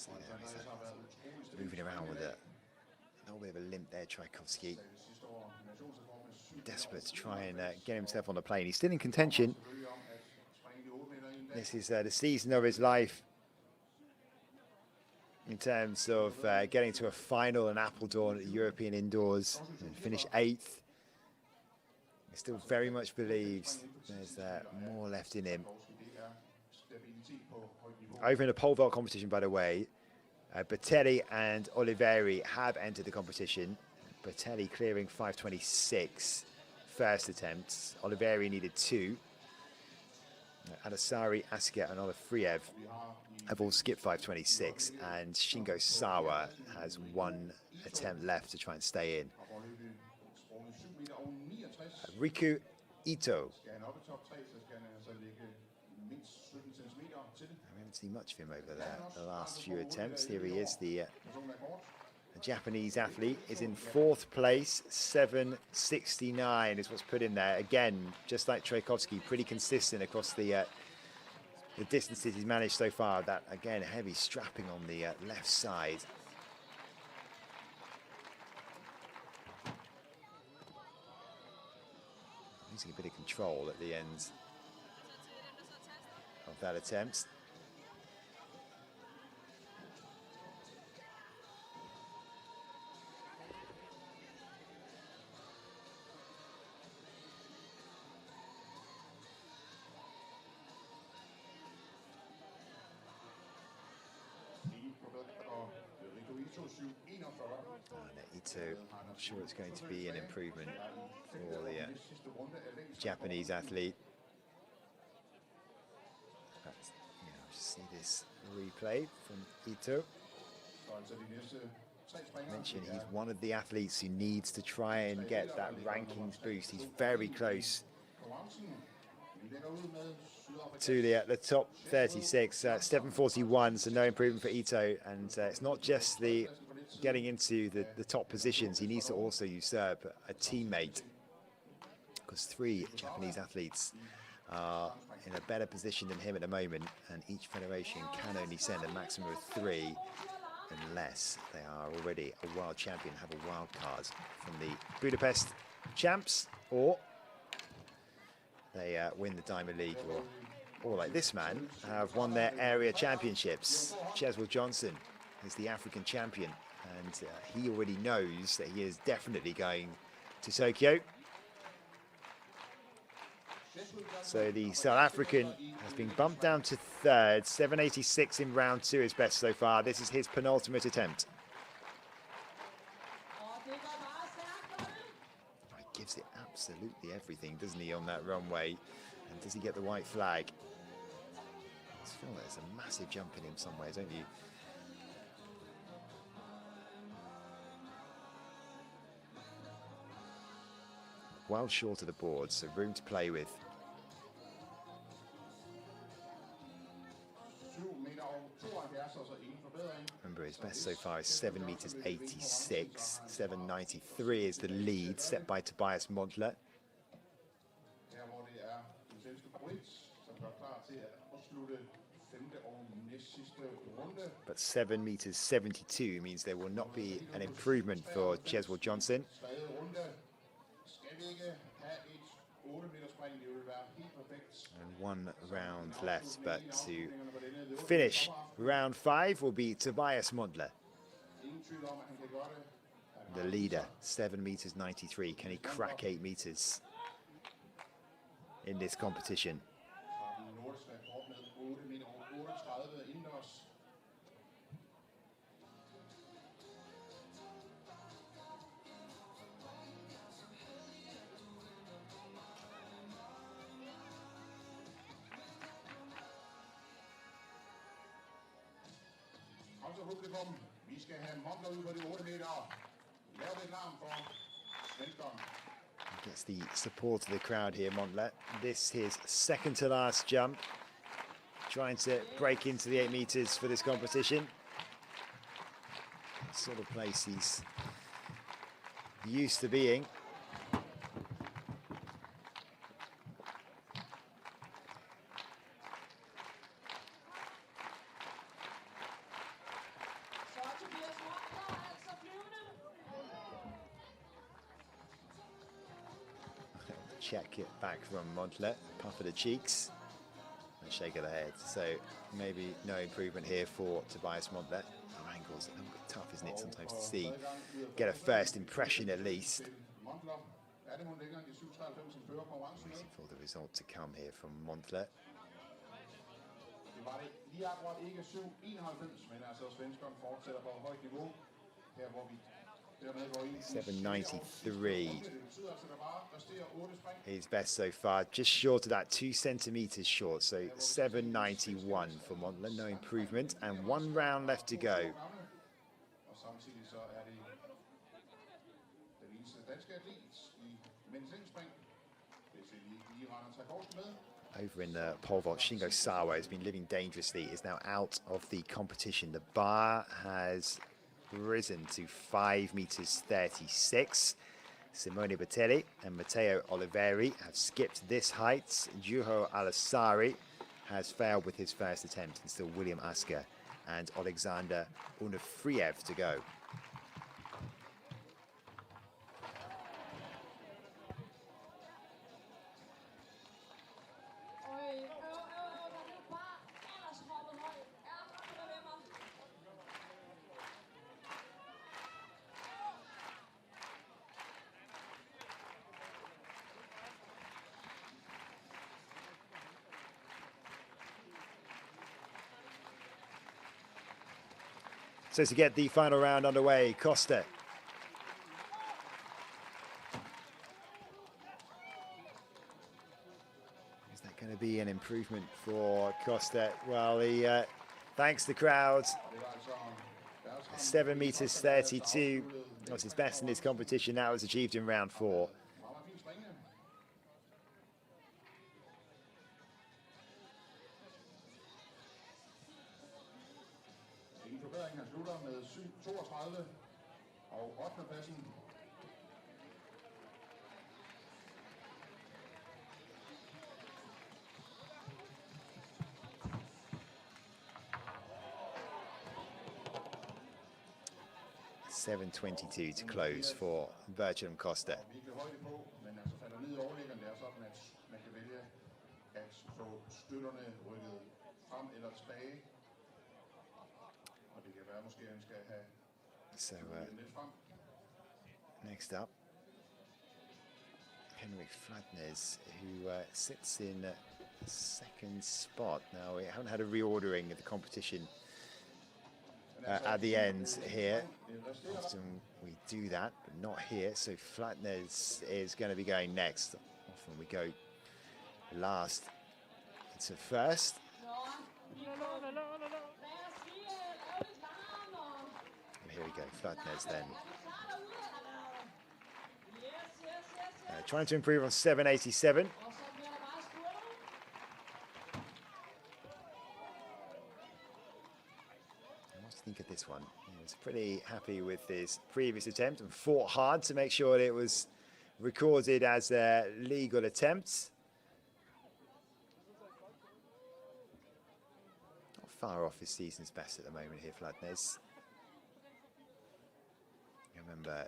So there he's moving around with a little bit of a limp there, Tchaikovsky. Desperate to try and get himself on the plane. He's still in contention. This is the season of his life in terms of getting to a final in Apeldoorn at the European Indoors and finish 8th. He still very much believes there's more left in him. Over in the pole vault competition, by the way, Bertelli and Oliveri have entered the competition. Bertelli clearing 5:26 first attempts. Oliveri needed 2. Adasari, Asker and Olafriev have all skipped 5:26, and Shingo Sawa has 1 attempt left to try and stay in. Riku Ito. I haven't seen much of him over there the last few attempts. Here he is, the Japanese athlete is in 4th place. 7:69 is what's put in there. Again, just like Tchaikovsky, pretty consistent across the distances he's managed so far. That, again, heavy strapping on the left side. Losing a bit of control at the end of that attempt. Ito, I'm sure it's going to be an improvement for the Japanese athlete. Just see this replay from Ito. I mentioned he's one of the athletes who needs to try and get that rankings boost. He's very close to the top 36, 7:41, so no improvement for Ito. And it's not just the getting into the top positions, he needs to also usurp a teammate, because 3 Japanese athletes are in a better position than him at the moment, and each federation can only send a maximum of 3 unless they are already a world champion, have a wild card from the Budapest champs, or they win the Diamond League, or like this man, have won their area championships. Cheswell Johnson is the African champion, and he already knows that he is definitely going to Tokyo. So the South African has been bumped down to 3rd. 7:86 in round 2 is best so far. This is his penultimate attempt. He gives it absolutely everything, doesn't he, on that runway? And does he get the white flag? I feel like there's a massive jump in him somewhere, don't you? Well short of the board, so room to play with. Remember, his best so far is 7:86. 7:93 is the lead set by Tobias Montler. But 7:72 means there will not be an improvement for Cheswell Johnson. And 1 round left, but to finish round 5 will be Tobias Montler, the leader. 7:93. Can he crack 8 meters in this competition? Gets the support of the crowd here, Montler. This his second to last jump, trying to break into the 8 meters for this competition. Sort of place he's used to being. check it back from Montlet. Puff of the cheeks and shake of the head. So maybe no improvement here for Tobias Montlet. The angle's a little bit tough, isn't it, sometimes to see. Get a first impression at least. Waiting for the result to come here from Montlet. 793. His best so far, just short of that, 2 centimeters short. So 791 for Montlet, no improvement, and 1 round left to go. Over in the pole vault, Shingo Sawa has been living dangerously, is now out of the competition. The bar has risen to 5 meters 36. Simone Batelli and Matteo Oliveri have skipped this height. Juho Alasari has failed with his first attempt, and still William Asker and Alexander Unafriev to go. So to get the final round underway, Costa. Is that going to be an improvement for Costa? Well, he thanks the crowd. 7 meters 32 was his best in this competition. That was achieved in round 4. Han slutter med 7.32 og 8. pladsen. .722 to close for Bertram Costa. Virkelig højde på, men altså falder ned i overliggeren. Det er sådan, at man kan vælge at få støtterne rykket frem eller tilbage. So next up, Henrik Fladnes, who sits in second spot. Now, we haven't had a reordering of the competition at the end here. Often we do that, but not here. So Fladnes is going to be going next. Often we go last to first. Here we go, Fladnes then. Trying to improve on 787. What do you think of this one? He was pretty happy with his previous attempt and fought hard to make sure that it was recorded as a legal attempt. Not far off his season's best at the moment here, Fladnes. Remember,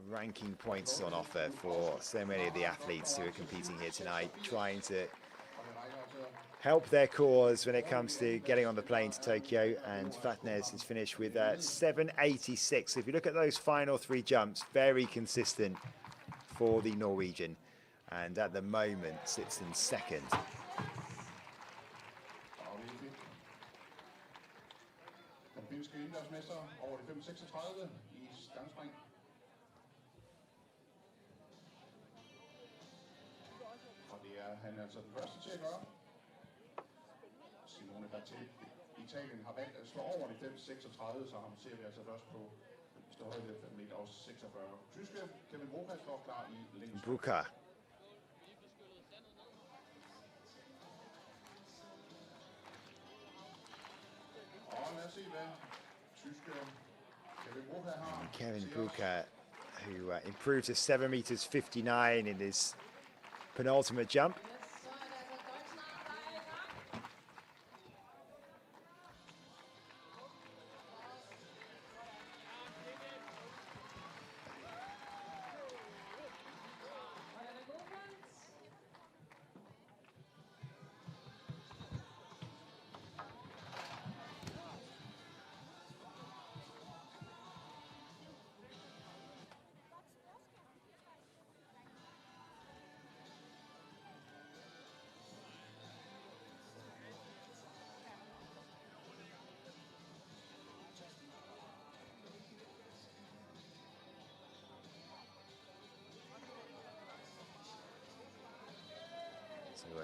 ranking points on offer for so many of the athletes who are competing here tonight, trying to help their cause when it comes to getting on the plane to Tokyo. And Fladnes has finished with 786. If you look at those final 3 jumps, very consistent for the Norwegian, and at the moment sits in second. Han er altså den første til at gøre. Simone Batelli. Italien har valgt at slå over de 5.36, så ham ser vi altså først på størrelse 5 meter og 46. Tyske Kevin Bruka står klar i længst. Bruka. Og lad os se, hvad tyske Kevin Bruka har. Kevin Bruka, who improved to 7 meters 59 in his penultimate jump.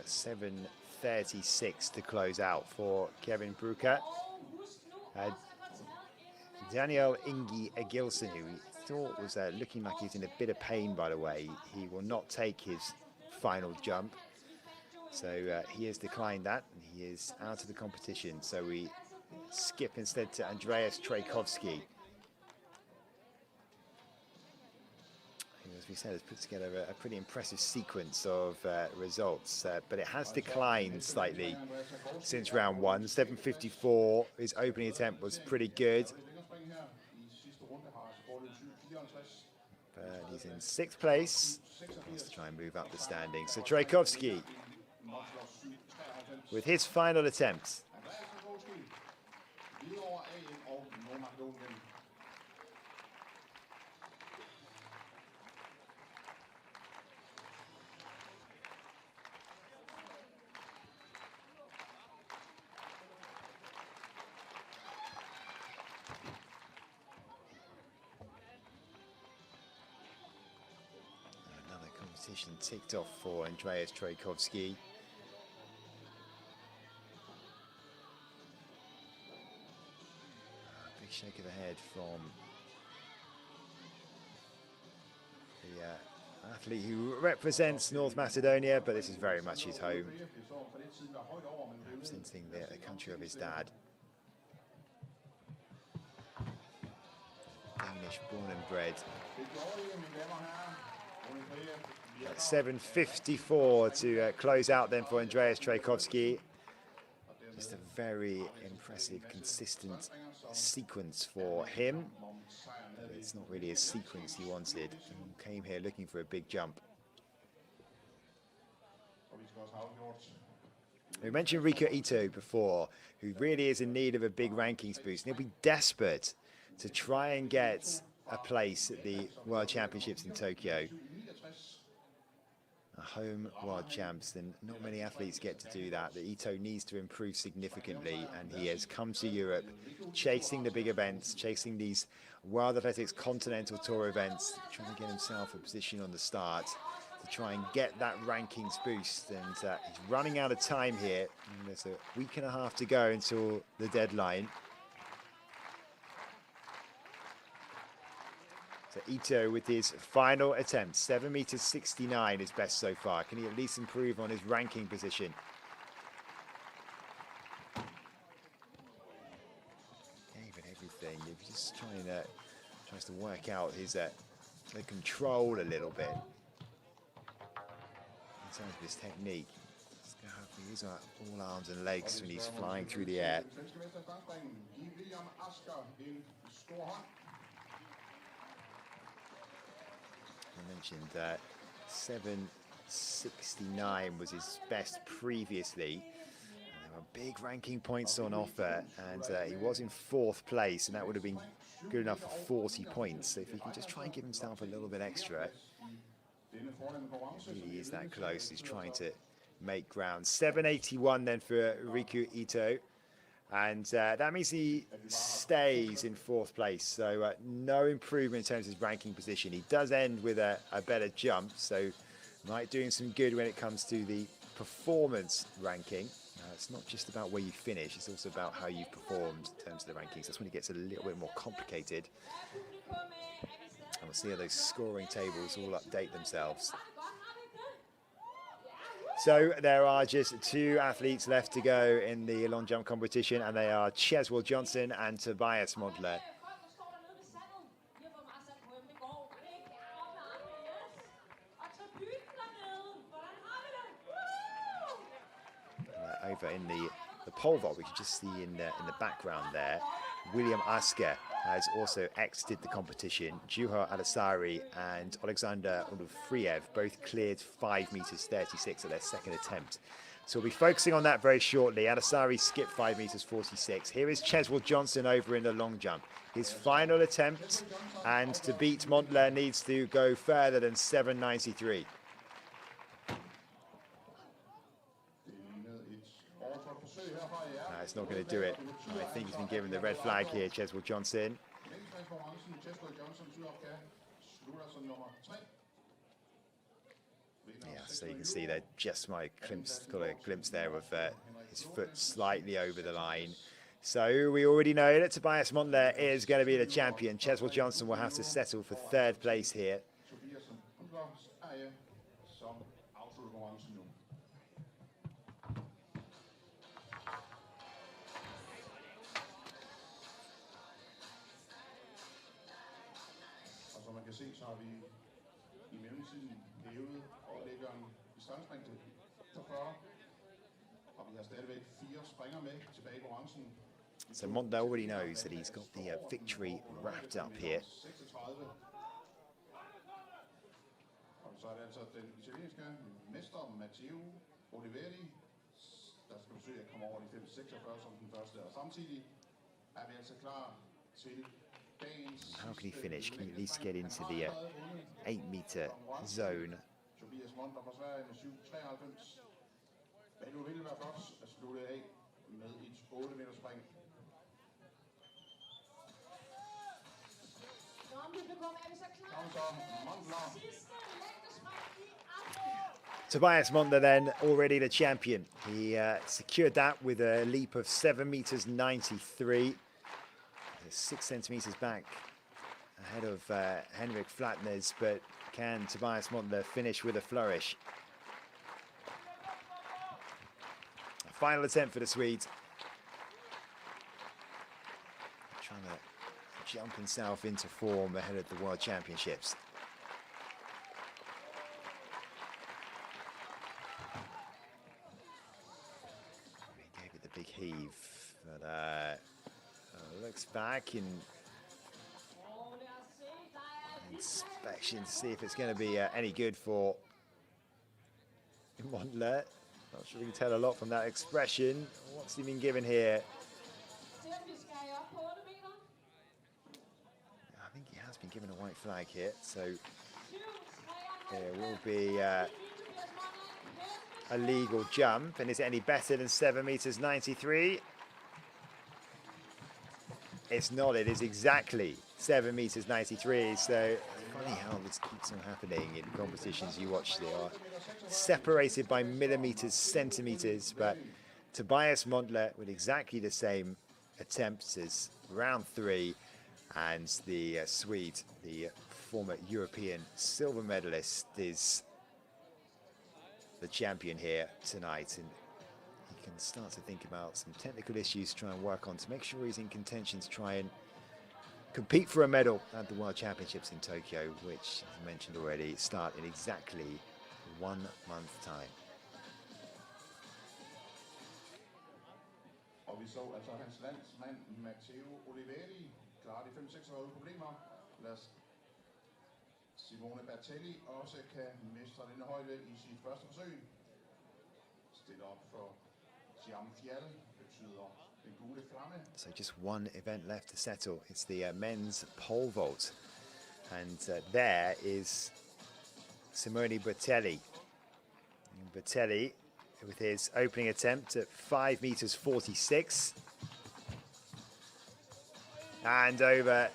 7:36 to close out for Kevin Brucker. Daniel Ingi Agilson, who we thought was looking like he's in a bit of pain, by the way, he will not take his final jump. So he has declined that, and he is out of the competition. So we skip instead to Andreas Trajkovski, who, as we said, has put together a pretty impressive sequence of results, but it has declined slightly since round one. 7:54, his opening attempt was pretty good. But he's in 6th place. He wants to try and move up the standings. So Trajkovski with his final attempt. Another competition ticked off for Andreas Trajkovski. Big shake of the head from the athlete who represents North Macedonia, but this is very much his home, representing the country of his dad. Danish born and bred. 7:54 to close out then for Andreas Trajkovski. Just a very impressive, consistent sequence for him. But it's not really a sequence he wanted. He came here looking for a big jump. We mentioned Riku Ito before, who really is in need of a big rankings boost. And he'll be desperate to try and get a place at the World Championships in Tokyo. A home world champs, and not many athletes get to do that. The Ito needs to improve significantly, and he has come to Europe chasing the big events, chasing these World Athletics Continental Tour events, trying to get himself a position on the start to try and get that rankings boost. And he's running out of time here. And there's a week and a half to go until the deadline. So Ito with his final attempt, 7:69 is best so far. Can he at least improve on his ranking position? Gave it everything. He's just tries to work out his the control a little bit in terms of his technique. He's got all arms and legs when he's flying through the air. I mentioned that 7:69 was his best previously. And there were big ranking points on offer, and he was in 4th place, and that would have been good enough for 40 points. So if he can just try and give himself a little bit extra, it really is that close. He's trying to make ground. 7:81 then for Riku Ito. And that means he stays in 4th place, so no improvement in terms of his ranking position. He does end with a better jump, so might do him some good when it comes to the performance ranking. It's not just about where you finish, it's also about how you've performed in terms of the rankings. That's when it gets a little bit more complicated. And we'll see how those scoring tables all update themselves. So there are just 2 athletes left to go in the long jump competition, and they are Cheswell Johnson and Tobias Montler. Over in the pole vault, we can just see in the background there, William Asker has also exited the competition. Juho Adasari and Alexander Onufriev both cleared 5:36 at their 2nd attempt. So we'll be focusing on that very shortly. Adasari skipped 5:46. Here is Cheswell Johnson over in the long jump. His final attempt, and to beat Montler needs to go further than 7:93. It's not going to do it. I think he's been given the red flag here, Cheswell Johnson. Yeah, so you can see there just got a glimpse there of his foot slightly over the line. So we already know that Tobias Montler is going to be the champion. Cheswell Johnson will have to settle for third place here. Og som man kan se, så har vi i mellemtiden hævet overlæggeren i stangspring til 40. Og vi har stadigvæk 4 springere med tilbage i balancen. So Montler already knows that he's got the victory wrapped up here. 36. Og så er det altså den italienske mester Matteo Oliveri, der skal forsøge at komme over de 5.46 som den første. Og samtidig er vi altså klar til dagens... How can he finish? Can he at least get into the 8-meter zone? Tobias Montler fra Sverige med 7.93. Men nu ville det være flot at slutte af med et 8-meter spring. Tobias Montler then already the champion. He secured that with a leap of 7 meters 93. 6 centimeters back ahead of Henrik Flatnes, but can Tobias Montler finish with a flourish? A final attempt for the Swedes. Trying to jump himself into form ahead of the World Championships. He gave it the big heave, but looks back in inspection to see if it's going to be any good for Montler. Not sure we can tell a lot from that expression. What's he been given here? I think he has been given a white flag here, so there will be a legal jump. And is it any better than 7 meters 93? It's not. It is exactly 7 meters 93. So it's funny how this keeps on happening in competitions you watch. They are separated by millimeters, centimeters, but Tobias Montler with exactly the same attempts as round 3, and the Swede, the former European silver medalist, is the champion here tonight. And you can start to think about some technical issues to try and work on to make sure he's in contention to try and compete for a medal at the World Championships in Tokyo, which, as I mentioned already, start in exactly 1 month's time. Og vi så altså hans landsmand Matteo Oliveri klare de 5-6 uden problemer. Lad Simone Bertelli også kan mestre denne højde i sit første forsøg. Stille op for Jamfjell betyder den gule flamme. So just one event left to settle. It's the men's pole vault. And there is Simone Bertelli. Bertelli with his opening attempt at 5 meters 46. And over.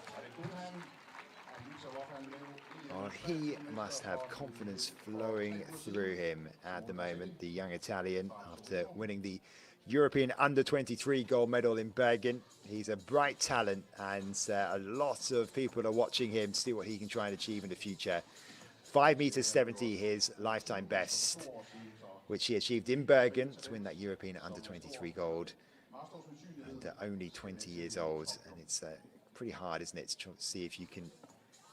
Oh, he must have confidence flowing through him at the moment, the young Italian, after winning the European under-23 gold medal in Bergen. He's a bright talent, and a lot of people are watching him to see what he can try and achieve in the future. 5 meters 70, his lifetime best, which he achieved in Bergen to win that European under-23 gold. And only 20 years old, and it's pretty hard, isn't it, to see if you can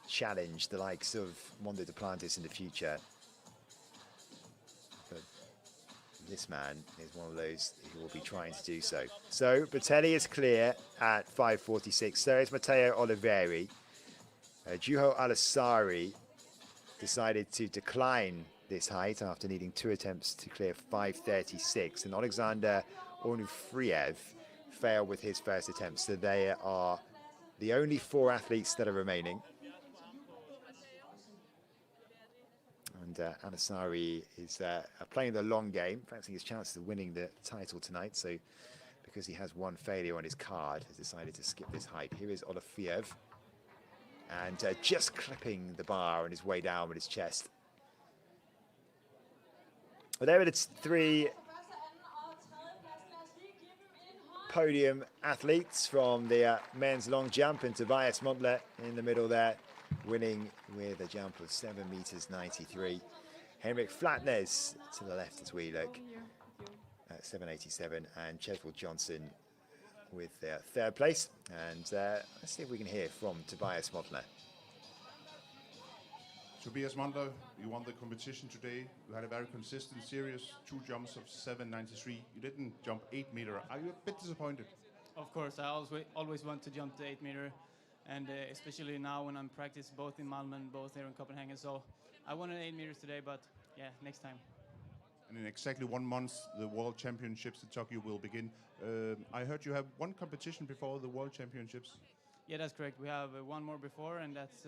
challenge the likes of Mondo Duplantis in the future. But this man is one of those who will be trying to do so. So Bertelli is clear at 5:46. So is Matteo Oliveri. Juho Alasari decided to decline this height after needing 2 attempts to clear 5:36, and Alexander Onufriev failed with his first attempt. So they are the only 4 athletes that are remaining. And Alasari is playing the long game, fancying his chances of winning the title tonight. So because he has 1 failure on his card, has decided to skip this height. Here is Olafiev. And just clipping the bar on his way down with his chest. Well, there are the three podium athletes from the men's long jump, and Tobias Montler in the middle there, winning with a jump of 7 meters 93. Henrik Flatnes to the left as we look at 7.87, and Cheswell Johnson with their third place. And let's see if we can hear from Tobias Montler. Tobias Montler, you won the competition today. You had a very consistent series, 2 jumps of 7.93. You didn't jump 8 meter. Are you a bit disappointed? Of course, I always want to jump the 8 meter, and especially now when I'm practicing both in Malmö and both here in Copenhagen. So I wanted 8 meters today, but yeah, next time. And in exactly 1 month, the World Championships in Tokyo will begin. I heard you have one competition before the World Championships. Yeah, that's correct. We have one more before, and that's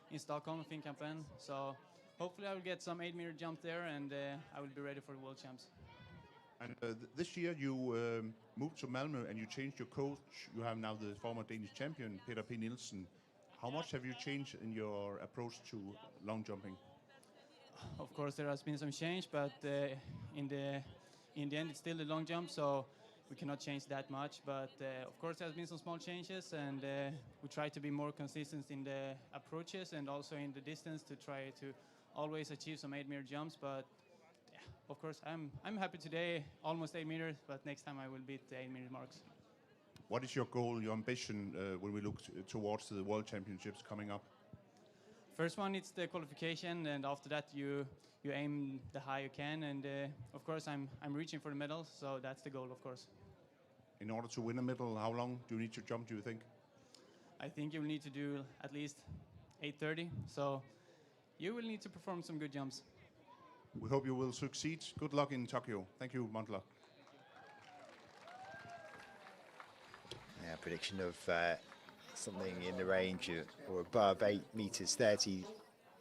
in Stockholm, Finkampen. So hopefully I will get some 8 meter jump there, and I will be ready for the World Champs. And this year you moved to Malmö and you changed your coach. You have now the former Danish champion, Peter P. Nielsen. How much have you changed in your approach to long jumping? Of course, there has been some change, but in the end, it's still the long jump, so we cannot change that much. But of course, there has been some small changes, and we try to be more consistent in the approaches and also in the distance to try to always achieve some 8 meter jumps. But yeah, of course, I'm happy today, almost 8 meters, but next time I will beat the 8 meter marks. What is your goal, your ambition when we look towards the World Championships coming up? First one, it's the qualification, and after that, you aim the high you can. And of course, I'm reaching for the medal, so that's the goal, of course. In order to win a medal, how long do you need to jump, do you think? I think you will need to do at least 8:30, so you will need to perform some good jumps. We hope you will succeed. Good luck in Tokyo. Thank you, Montler. Yeah, prediction of something in the range of, or above 8 meters 30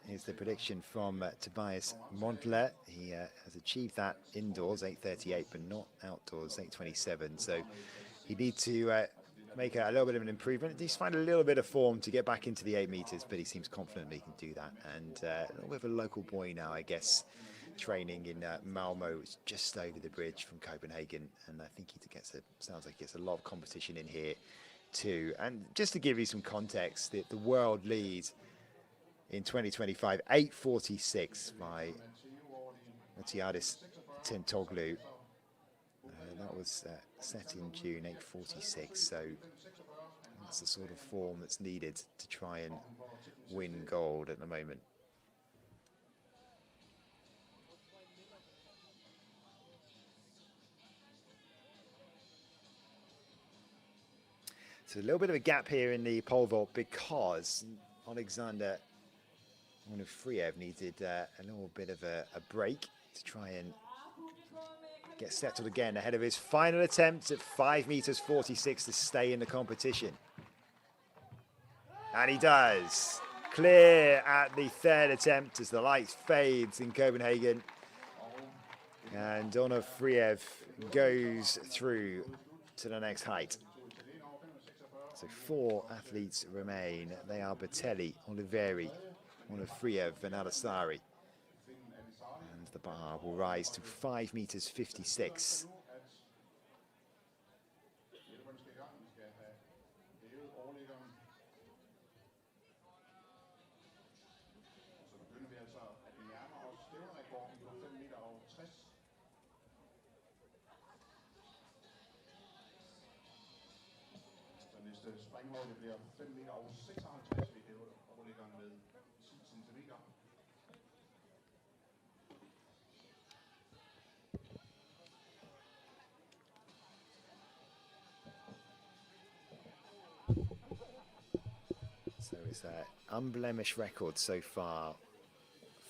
is the prediction from Tobias Montler. He has achieved that indoors, 8:38, but not outdoors, 8:27. So he needs to make a little bit of an improvement. He needs to find a little bit of form to get back into the 8 meters, but he seems confident he can do that. And a little bit of a local boy now, I guess, training in Malmö. It's just over the bridge from Copenhagen, and I think sounds like he gets a lot of competition in here too. And just to give you some context, the world lead in 2025, 8:46 by Matiadis Tentoglu. That was set in June, 8:46. So that's the sort of form that's needed to try and win gold at the moment. So a little bit of a gap here in the pole vault because Alexander Onufriev needed a little bit of a break to try and get settled again ahead of his final attempt at 5 meters 46 to stay in the competition. And he does. Clear at the third attempt as the light fades in Copenhagen. And Onufriev goes through to the next height. So 4 athletes remain. They are Bertelli, Oliveri, Onufriev and Alasari. And the bar will rise to 5 meters 56. Springhøjde bliver 5 meter og 56, vi hæver overliggeren med 10 centimeter. So it's an unblemished record so far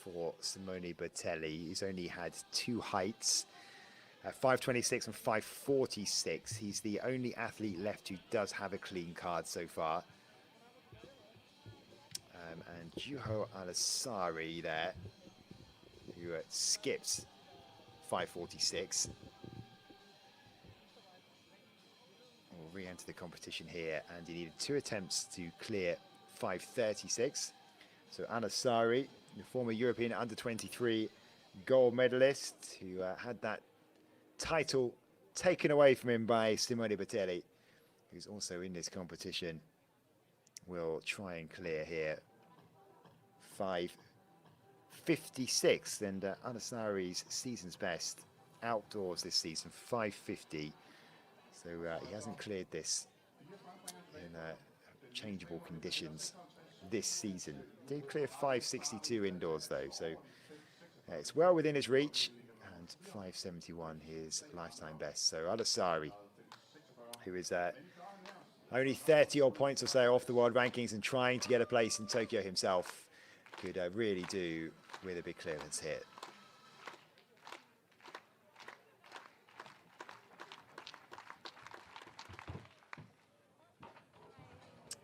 for Simone Bertelli. He's only had 2 heights. 5:26 and 5:46. He's the only athlete left who does have a clean card so far. And Juho Alasari there, who skipped 5:46. Will re-enter the competition here, and he needed 2 attempts to clear 5:36. So Alasari, the former European under-23 gold medalist who had that title taken away from him by Simone Batelli, who's also in this competition, will try and clear here. 5:56, and Anasari's season's best outdoors this season, 5:50. So he hasn't cleared this in changeable conditions this season. Did clear 5:62 indoors though, so it's well within his reach. And 5:71 his lifetime best. So Anasari, who is only 30 odd points or so off the world rankings and trying to get a place in Tokyo himself, could really do with a big clearance here.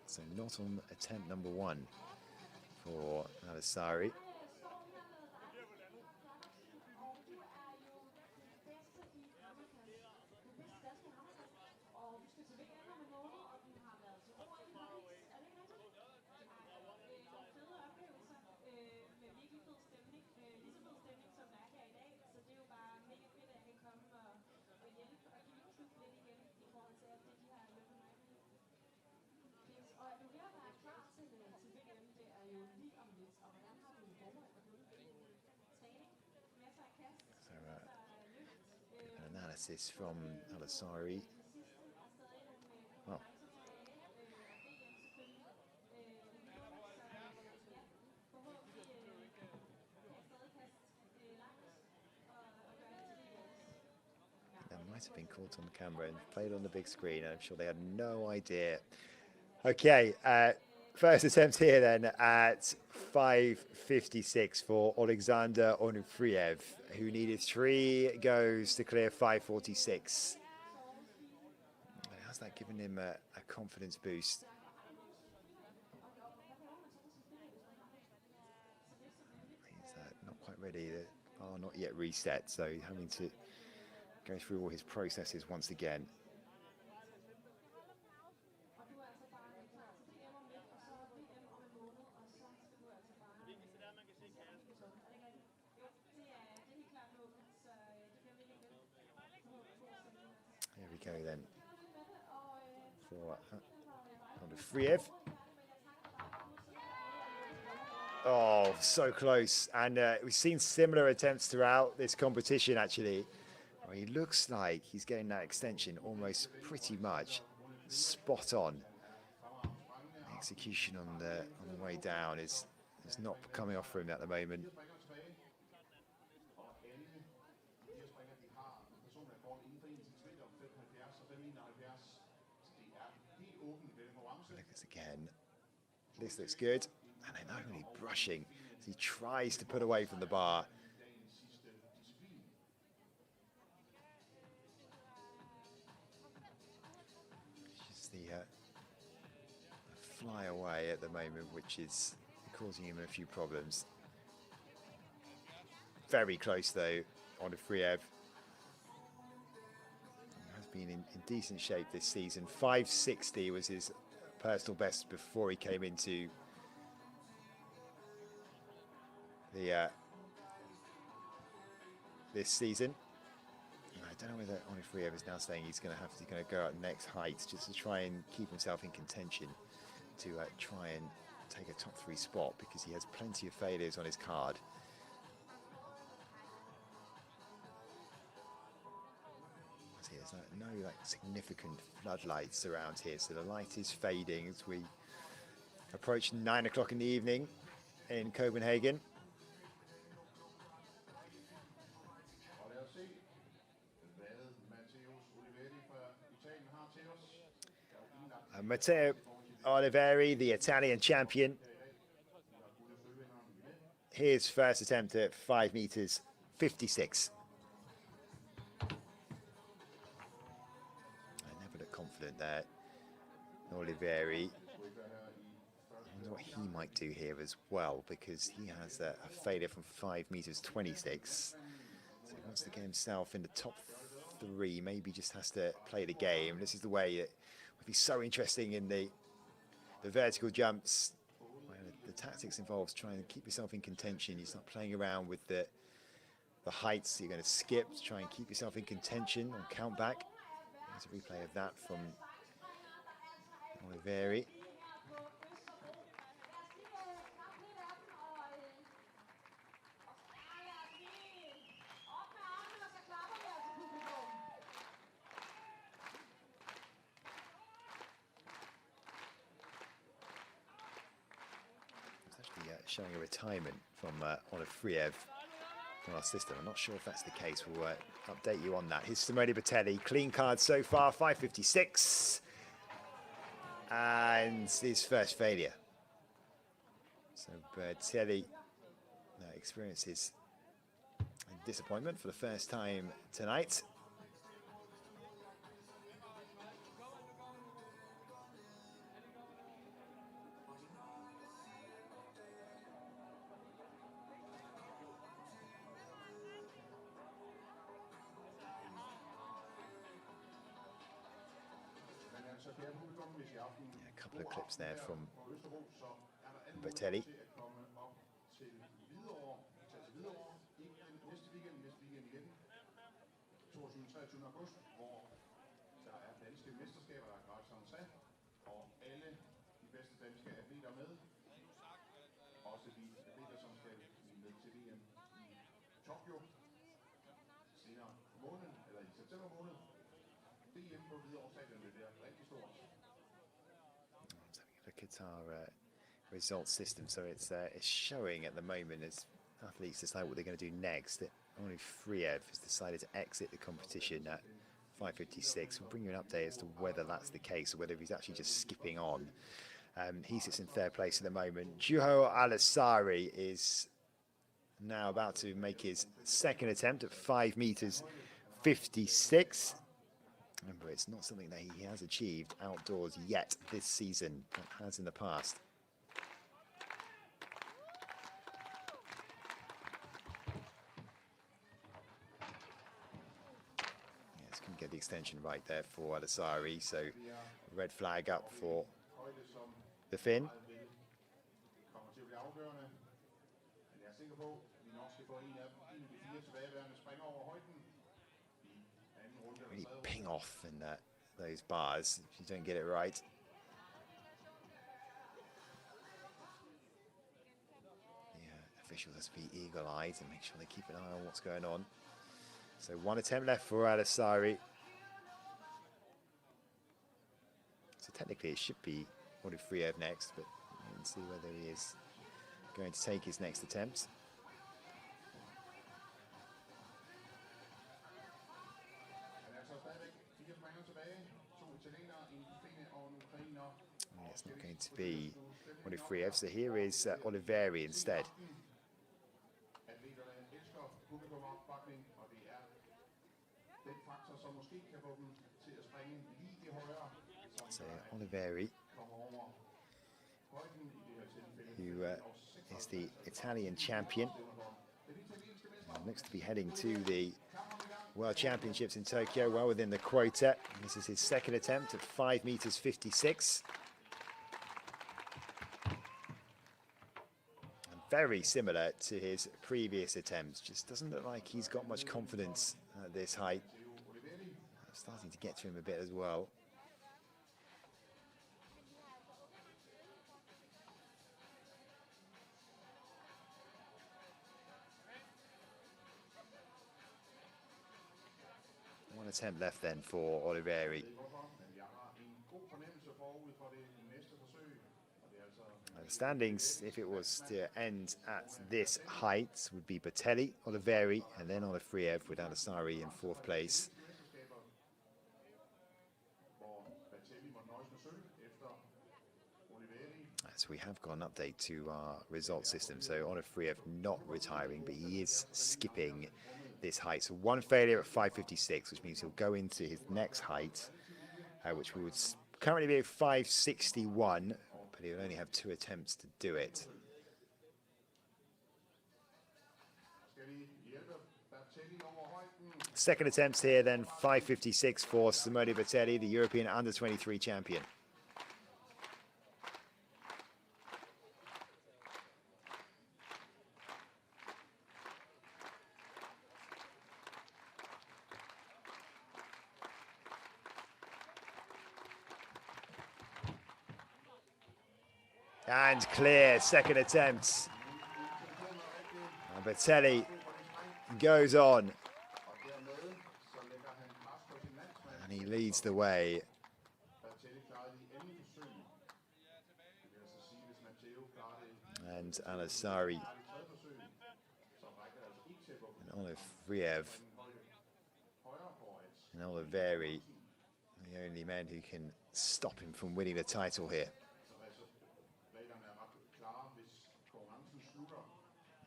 So not on attempt number 1 for Anasari. Analysis from Anasari. Oh. That might have been caught on camera and played on the big screen. I'm sure they had no idea. Okay, first attempt here then at 5:56 for Alexander Onufriev, who needed 3 goes to clear 5:46. How's that given him a confidence boost? He's not quite ready. The bar not yet reset, so having to go through all his processes once again. Here we go then for Onufriev. Oh, so close. And we've seen similar attempts throughout this competition, actually. Well, he looks like he's getting that extension almost pretty much spot on. The execution on the way down is not coming off for him at the moment. Look at this again. This looks good. And they're not really brushing as he tries to put away from the bar. It's just the fly away at the moment, which is causing him a few problems. Very close though, Onufriev. Has been in decent shape this season. 5:60 was his personal best before he came into the this season. And I don't know whether Onufriev is now saying he's going to go at next heights just to try and keep himself in contention to try and take a top 3 spot, because he has plenty of failures on his card. So there's no significant floodlights around here, so the light is fading as we approach 9 o'clock in the evening in Copenhagen. Matteo Oliveri, the Italian champion. His first attempt at 5 meters, 56. I never look confident there. Oliveri. I wonder what he might do here as well, because he has a failure from 5 meters, 26. So he wants to get himself in the top 3, maybe just has to play the game. This is the way that would be so interesting in the vertical jumps, where the tactics involves trying to keep yourself in contention. He's not playing around with the the heights you're going to skip to try and keep yourself in contention on count back. There's a replay of that from Oliveri. Showing a retirement from Oliveri on our system. I'm not sure if that's the case. We'll update you on that. Here's Simone Bertelli. Clean card so far, 5.56. And his first failure. So Bertelli experiences disappointment for the first time tonight. A couple of clips there from Bertelli. Look at our results system. So it's showing at the moment as athletes decide what they're going to do next. Only Friev has decided to exit the competition at 5.56. We'll bring you an update as to whether that's the case or whether he's actually just skipping on. He sits in third place at the moment. Juho Alasari is now about to make his second attempt at 5 meters 56. Remember, it's not something that he has achieved outdoors yet this season, but has in the past. Yes, couldn't get the extension right there for Alasari, so red flag up for the Finn. Really ping off in those bars if you don't get it right. The officials have to be eagle-eyed and make sure they keep an eye on what's going on. So one attempt left for Alasari. So technically it should be Friev next, but let's see whether he is going to take his next attempt. It's not going to be Friev, so here is Oliveri instead. So Oliveri, who is the Italian champion, looks to be heading to the World Championships in Tokyo, well within the quota. This is his second attempt at 5 meters 56. And very similar to his previous attempts. Just doesn't look like he's got much confidence at this height. Starting to get to him a bit as well. One attempt left then for Oliveri. The standings, if it was to end at this height, would be Bertelli, Oliveri, and then Olifriev with Alasari in fourth place. So we have got an update to our result system. So Olifriev not retiring, but he is skipping this height. So one failure at 5.56, which means he'll go into his next height, which would currently be 5.61, but he'll only have 2 attempts to do it. Second attempts here then, 5.56 for Simone Bertelli, the European under-23 champion. And clear, second attempt. And Bertelli goes on. And he leads the way. And Alasari and Oliviev and Oliveri, the only men who can stop him from winning the title here.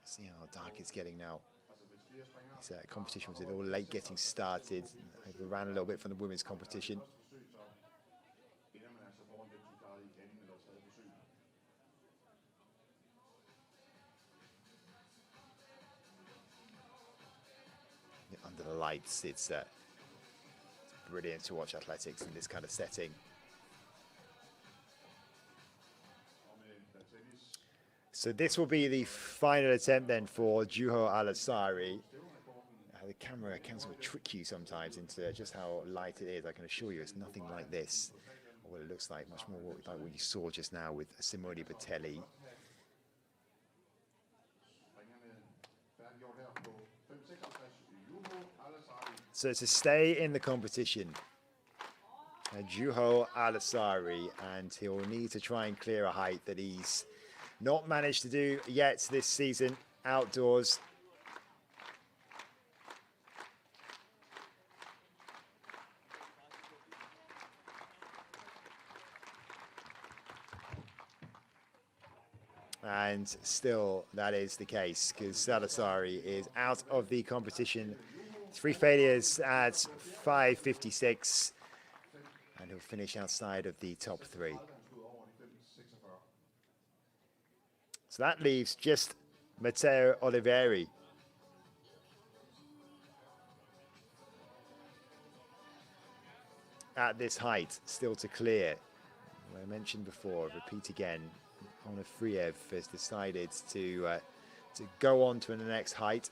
See how dark it's getting now. This competition was a little late getting started. Overran a little bit from the women's competition. Under the lights, it's brilliant to watch athletics in this kind of setting. So this will be the final attempt then for Juho Alasari. The camera can sort of trick you sometimes into just how light it is. I can assure you it's nothing like this, or what it looks like, much more like what you saw just now with Simone Bertelli. So to stay in the competition, Juho Alasari, and he'll need to try and clear a height that he's not managed to do yet this season outdoors. And still that is the case, because Alasari is out of the competition. 3 failures at 5.56, and he'll finish outside of the top 3. So that leaves just Matteo Oliveri. At this height, still to clear. I mentioned before, repeat again, Onufriev has decided to go on to the next height,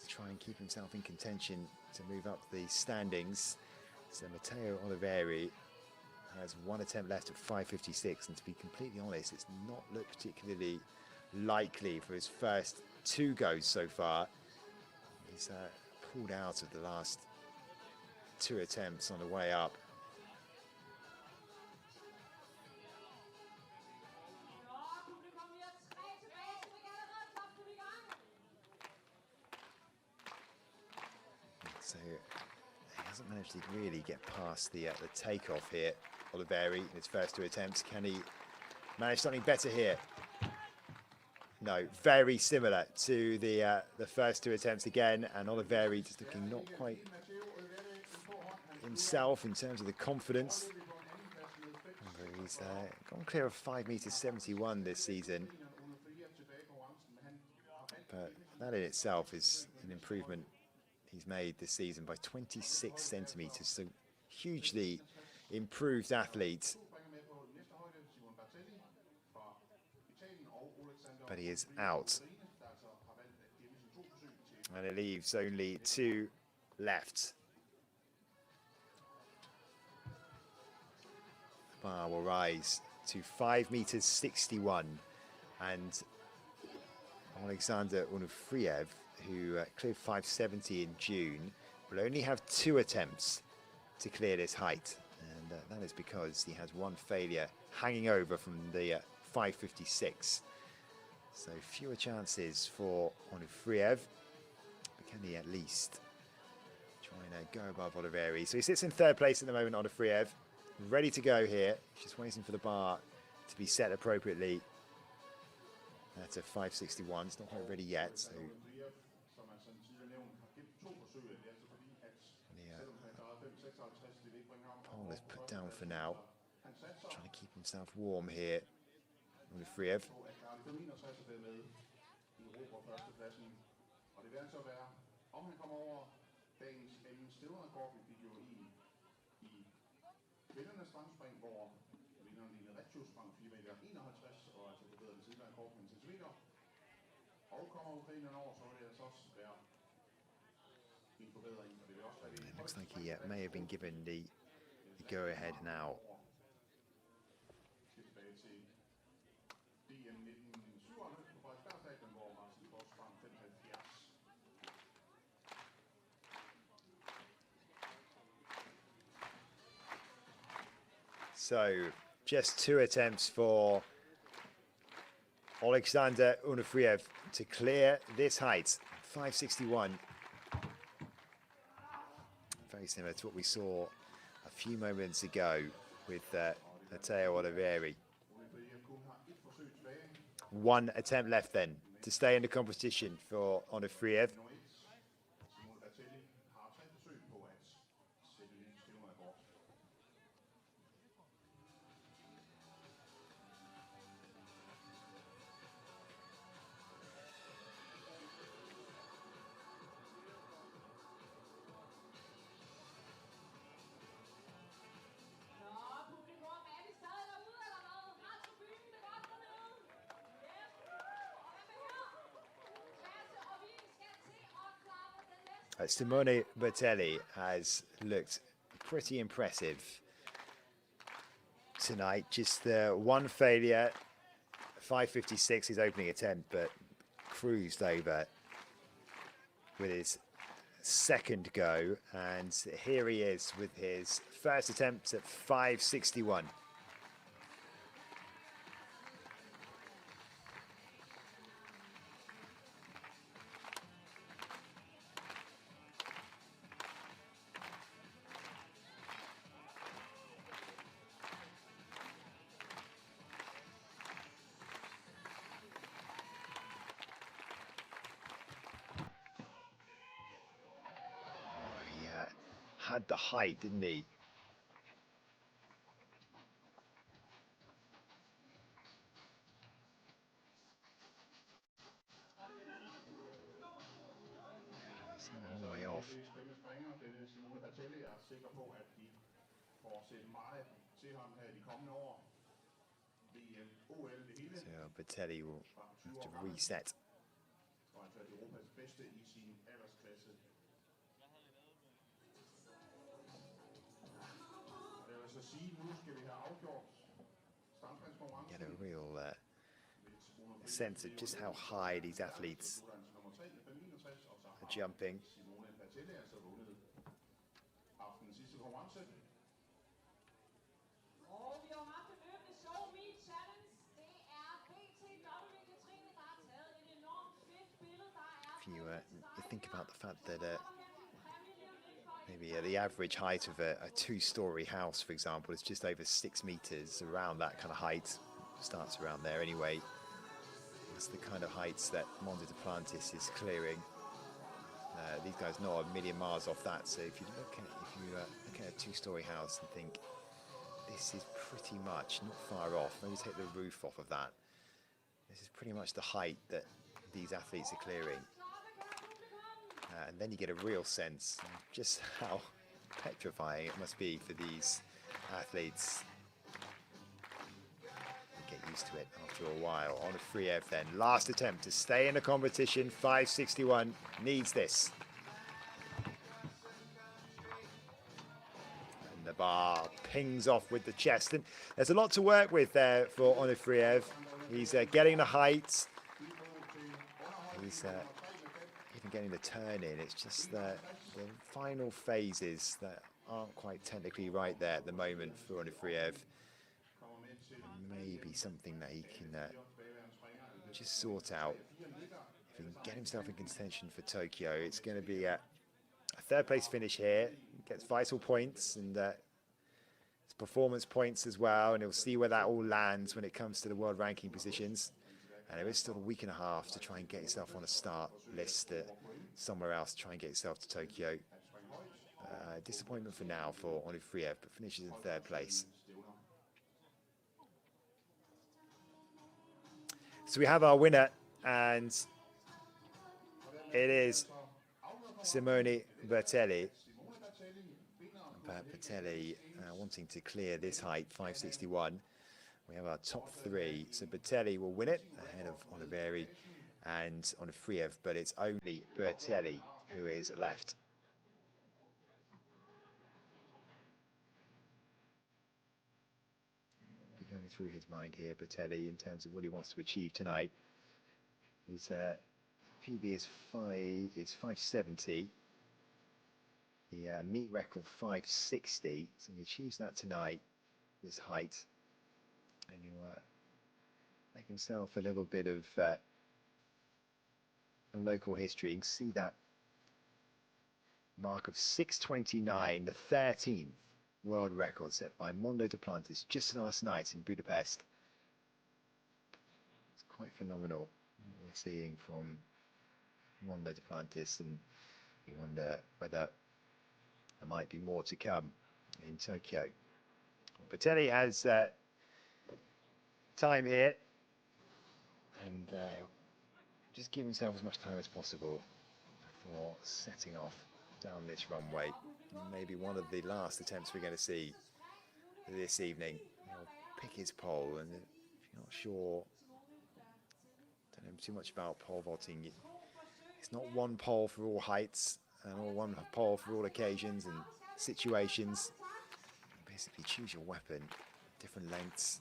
to try and keep himself in contention to move up the standings. So Matteo Oliveri has 1 attempt left at 5.56, and to be completely honest, it's not looked particularly likely for his first 2 goes so far. He's pulled out of the last 2 attempts on the way up. So he hasn't managed to really get past the takeoff here, Oliveri, in his first 2 attempts. Can he manage something better here? No, very similar to the first 2 attempts again, and Oliveri just looking not quite himself in terms of the confidence. He's gone clear of 5.71 this season, but that in itself is an improvement he's made this season by 26 centimeters, so hugely improved athlete. But he is out, and it leaves only 2 left. The bar will rise to 5.61 meters, and Alexander Onufriev, who cleared 5.70 in June, will only have 2 attempts to clear this height, and that is because he has 1 failure hanging over from the 5.56. So fewer chances for Onufriev, but can he at least try and go above Oliveri? So he sits in 3rd place at the moment, Onufriev, ready to go here. He's just waiting for the bar to be set appropriately. That's a 5.61, it's not quite ready yet, so Paul is put down for now, trying to keep himself warm here. Onufriev. It looks like he may have been given the go-ahead now. DM 1997 på Frederiksberg hvor Martin Boss var 75. So just 2 attempts for Alexander Unofriev to clear this height, 561. Very similar to what we saw a few moments ago with Matteo Oliveri. 1 attempt left then to stay in the competition for Onofriev. Simone Bertelli has looked pretty impressive tonight. Just 1 failure, 5:56 his opening attempt, but cruised over with his second go. And here he is with his first attempt at 5:61. Had the height, didn't he? It's all the way off. So Bertelli will have to reset. Get a real sense of just how high these athletes are jumping. If you think about the fact that maybe the average height of a 2-story house, for example, is just over 6 meters, around that kind of height. Starts around there anyway. That's the kind of heights that Monte Duplantis is clearing. These guys not a million miles off that. So if you look at a 2-story house and think this is pretty much not far off, maybe take the roof off of that. This is pretty much the height that these athletes are clearing. And then you get a real sense of just how petrifying it must be for these athletes. Get used to it after a while. Onofriev then, last attempt to stay in the competition, 5:61, needs this. And the bar pings off with the chest. And there's a lot to work with there for Onofriev. He's getting the height. He's even getting the turn in. It's just the final phases that aren't quite technically right there at the moment for Onofriev. Maybe something that he can just sort out. If he can get himself in contention for Tokyo, it's going to be a 3rd place finish here. He gets vital points and performance points as well, and he'll see where that all lands when it comes to the world ranking positions. And there is still a week and a half to try and get yourself on a start list somewhere else, try and get yourself to Tokyo. Disappointment for now for Onofriev, but finishes in 3rd place. So we have our winner, and it is Simone Bertelli. But Bertelli wanting to clear this height, 5:61. We have our top 3. So Bertelli will win it ahead of Oliveri and Onofriev, but it's only Bertelli who is left. going through his mind here, Bertelli, in terms of what he wants to achieve tonight. His PB is 570. The meet record 560, so he achieves that tonight, this height, and he'll make himself a little bit of local history. You can see that mark of 629, the 13th world record set by Mondo Duplantis just last night in Budapest. It's quite phenomenal what we're seeing from Mondo Duplantis, and you wonder whether there might be more to come in Tokyo. Bertelli has time here, and just give himself as much time as possible before setting off down this runway. Maybe one of the last attempts we're going to see this evening. He'll pick his pole, and if you're not sure, don't know too much about pole vaulting, it's not one pole for all heights and one pole for all occasions and situations. You basically choose your weapon, different lengths.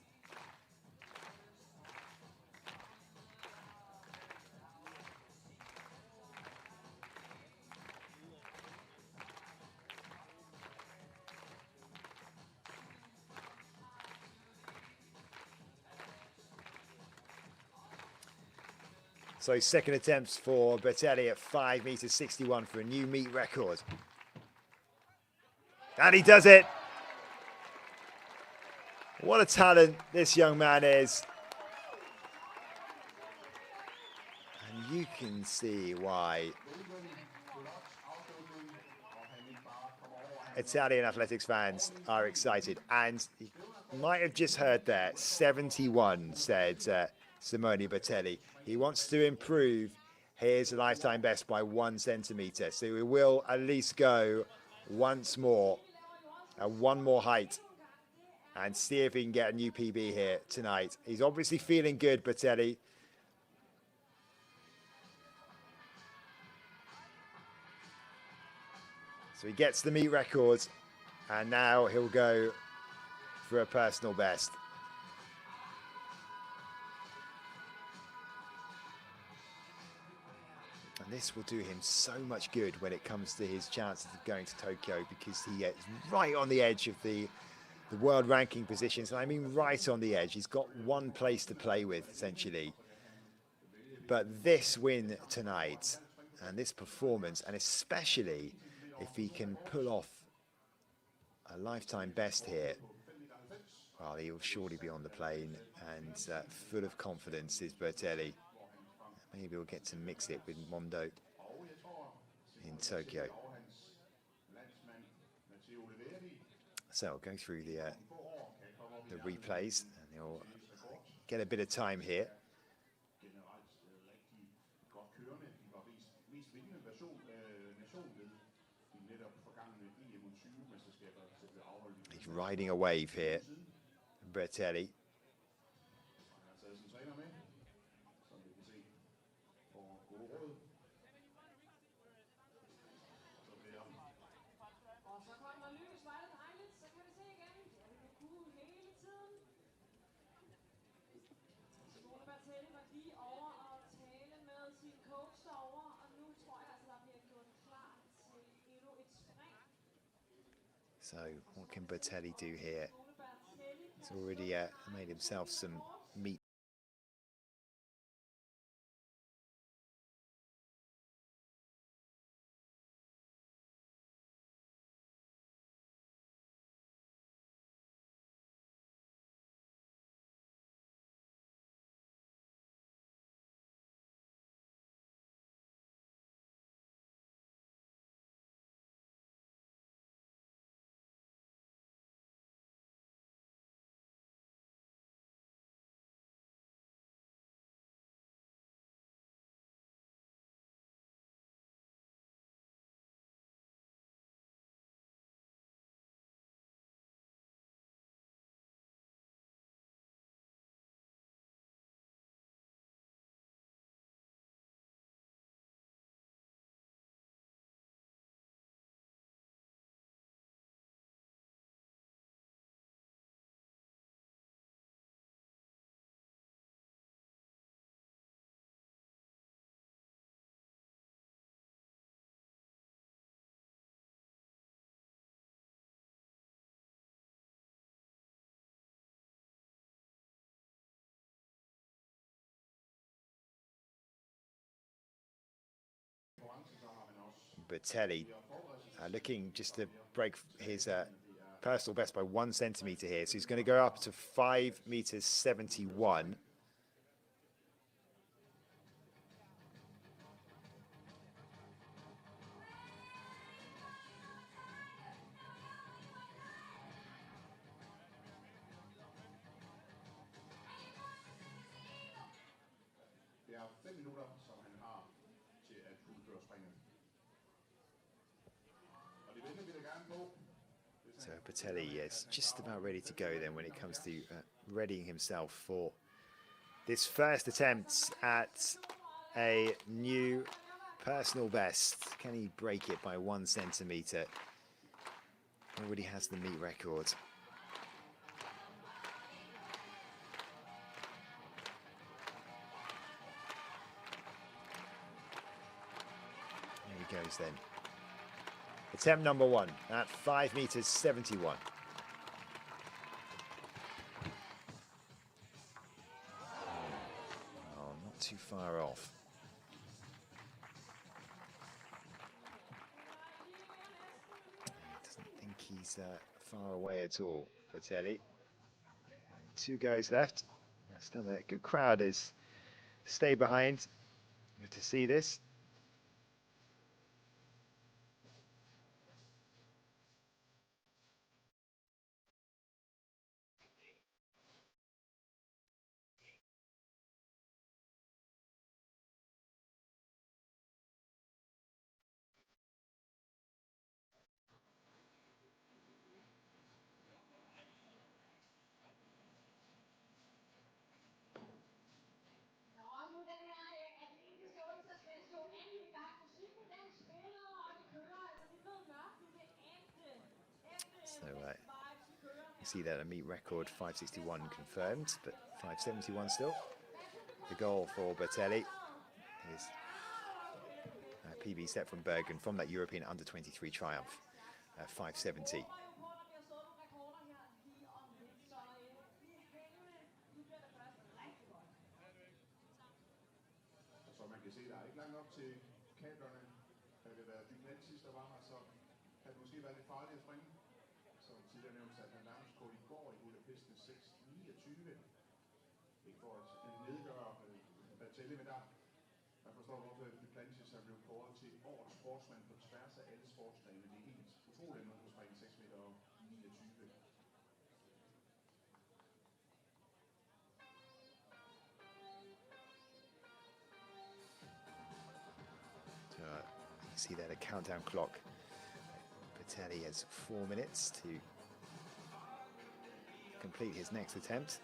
So second attempts for Bertelli at 5 meters 61 for a new meet record. And he does it. What a talent this young man is. And you can see why Italian athletics fans are excited. And you might have just heard there, 71, said Simone Bertelli. He wants to improve his lifetime best by 1 centimeter. So we will at least go once more, one more height, and see if he can get a new PB here tonight. He's obviously feeling good, Bertelli. So he gets the meet record, and now he'll go for a personal best. And this will do him so much good when it comes to his chances of going to Tokyo, because he is right on the edge of the world ranking positions. And I mean right on the edge. He's got one place to play with, essentially. But this win tonight and this performance, and especially if he can pull off a lifetime best here, well, he will surely be on the plane, and full of confidence is Bertelli. Maybe we'll get to mix it with Mondo in Tokyo. So I'll go through the replays, and he'll get a bit of time here. He's riding a wave here, Bertelli. So what can Bertelli do here? He's already made himself some meat. Bertelli looking just to break his personal best by 1 centimeter here. So he's going to go up to 5 meters 71. So Bertelli is just about ready to go then when it comes to readying himself for this first attempt at a new personal best. Can he break it by 1 centimeter? Already has the meet record. Here he goes then. Attempt number 1 at 5 meters 71. Oh, not too far off. Doesn't think he's far away at all, Bertelli. 2 guys left. Still there. Good crowd is stay behind. Good to see this. So you see that a meet record 561 confirmed, but 571 still. The goal for Bertelli is a PB set from Bergen from that European under-23 triumph, 570. Så man kan se, der er ikke langt op til kablerne. Havde det været Duplantis, der var her, så havde det måske været lidt farligt at springe. Som tidligere nævnt, satte han nærmest kort i går i Budapest med 6.29. Ikke for at nedgøre Bertelli, men der man forstår, hvorfor Duplantis er blevet kåret til årets sportsmand på tværs af alle sportsgrene. Det er helt utroligt, at man kan springe 6 meter og 29. See that a countdown clock. Bertelli has 4 minutes to complete his next attempt.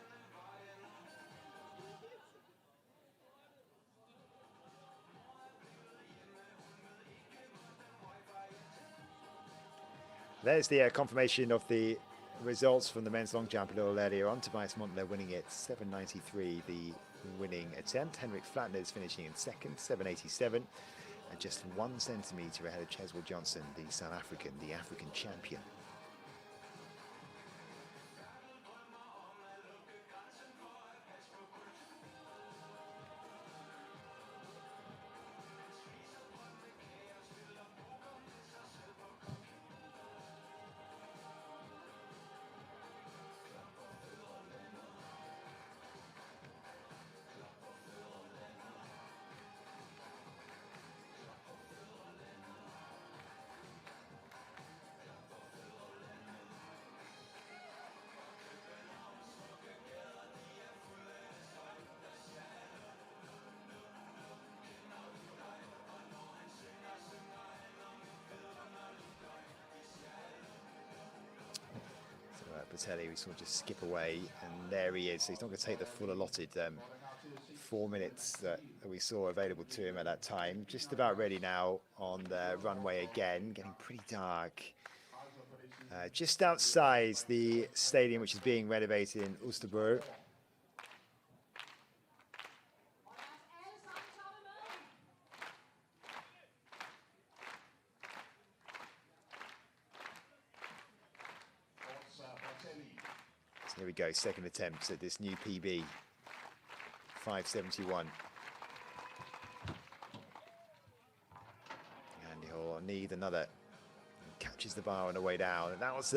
There's the confirmation of the results from the men's long jump a little earlier on. Tobias Montler winning it 7.93, the winning attempt. Henrik Flatner is finishing in second, 7.87. And just 1 centimetre ahead of Cheswell Johnson, the South African, the African champion. Bertelli, we saw just skip away, and there he is. So he's not going to take the full allotted 4 minutes that we saw available to him at that time. Just about ready now on the runway again, getting pretty dark. Just outside the stadium, which is being renovated in Oosterburg. Here we go, second attempt at this new PB, 571. And he'll need another. Catches the bar on the way down, and that was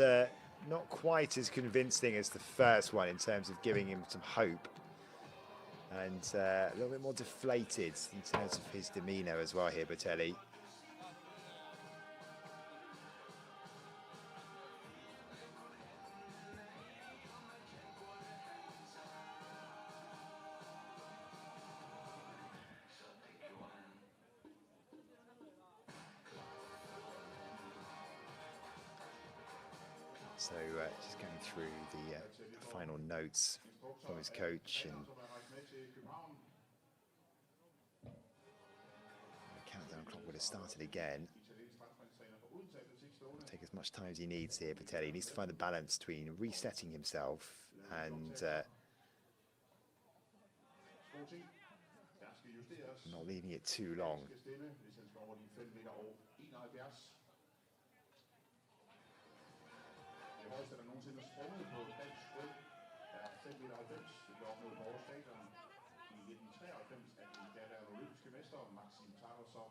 not quite as convincing as the first one in terms of giving him some hope, and a little bit more deflated in terms of his demeanour as well here, Botelli. So just going through the final notes from his coach, and the countdown clock would have started again. Take as much time as he needs here, Botelli. He needs to find the balance between resetting himself and not leaving it too long. Det højeste, der nogensinde er sprunget på dansk grund, er 5,90 meter. Det blev opnået på Aarhus Stadion i 1993 af den daværende olympiske mester, Maxim Tarasov.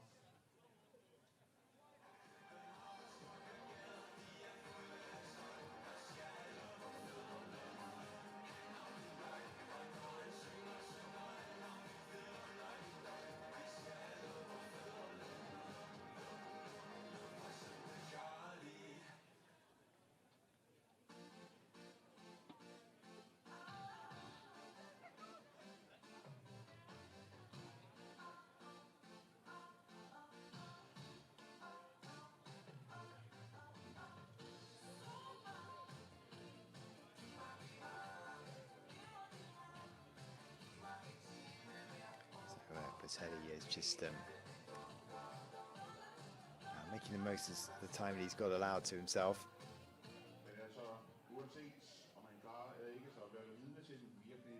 Botelli is just making the most of the time that he's got allowed to himself. Men altså, uanset om han klarer eller ikke, så bliver det vidne til en virkelig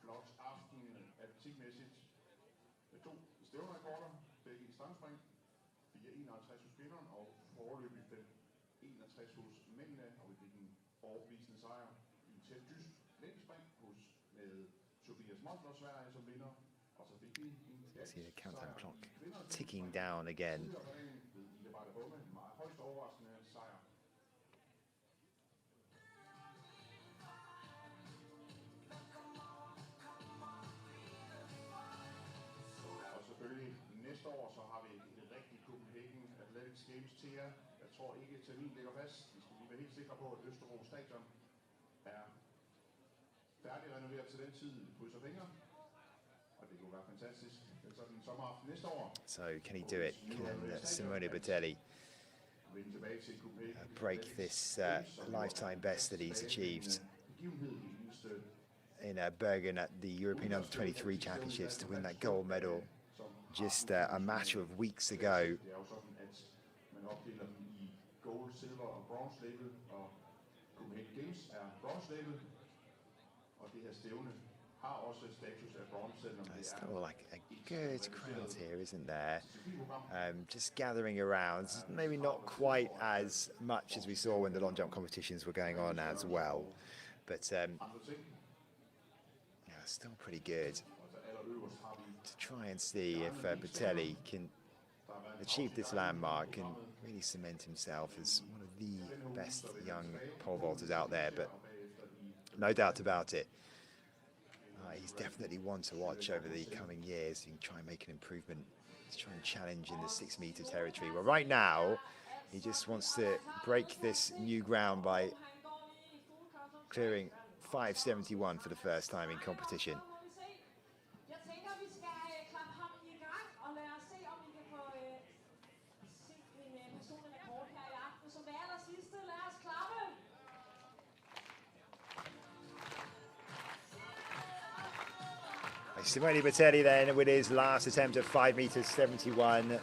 flot aften atletikmæssigt. Med 2 stævnerekorder, begge i stangspring, 4,51 hos kvinderne og foreløbig 5,61 hos mændene, og vi fik en overbevisende sejr i tæt tysk længdespring med Tobias Montler, Sverige, som vinder. See the countdown clock ticking down again. Og selvfølgelig næste år, så har vi et rigtigt Copenhagen Athletics Games til jer. Jeg tror ikke, at terminen ligger fast. Vi skal lige være helt sikre på, at Østerbro Stadion er færdig renoveret til den tid, vi krydser fingre. Og det kunne være fantastisk. So can he do it? Can Simone Botelli break this lifetime best that he's achieved in Bergen at the European Under-23 Championships to win that gold medal just a matter of weeks ago? There's still like a good crowd here, isn't there? Just gathering around, maybe not quite as much as we saw when the long jump competitions were going on as well, but yeah, still pretty good to try and see if Botelli can achieve this landmark and really cement himself as one of the best young pole vaulters out there, but no doubt about it. He's definitely one to watch over the coming years. He can try and make an improvement, to try and challenge in the 6 meter territory. Well, right now, he just wants to break this new ground by clearing 5.71 for the first time in competition. Simone Botelli then with his last attempt at 5 meters 71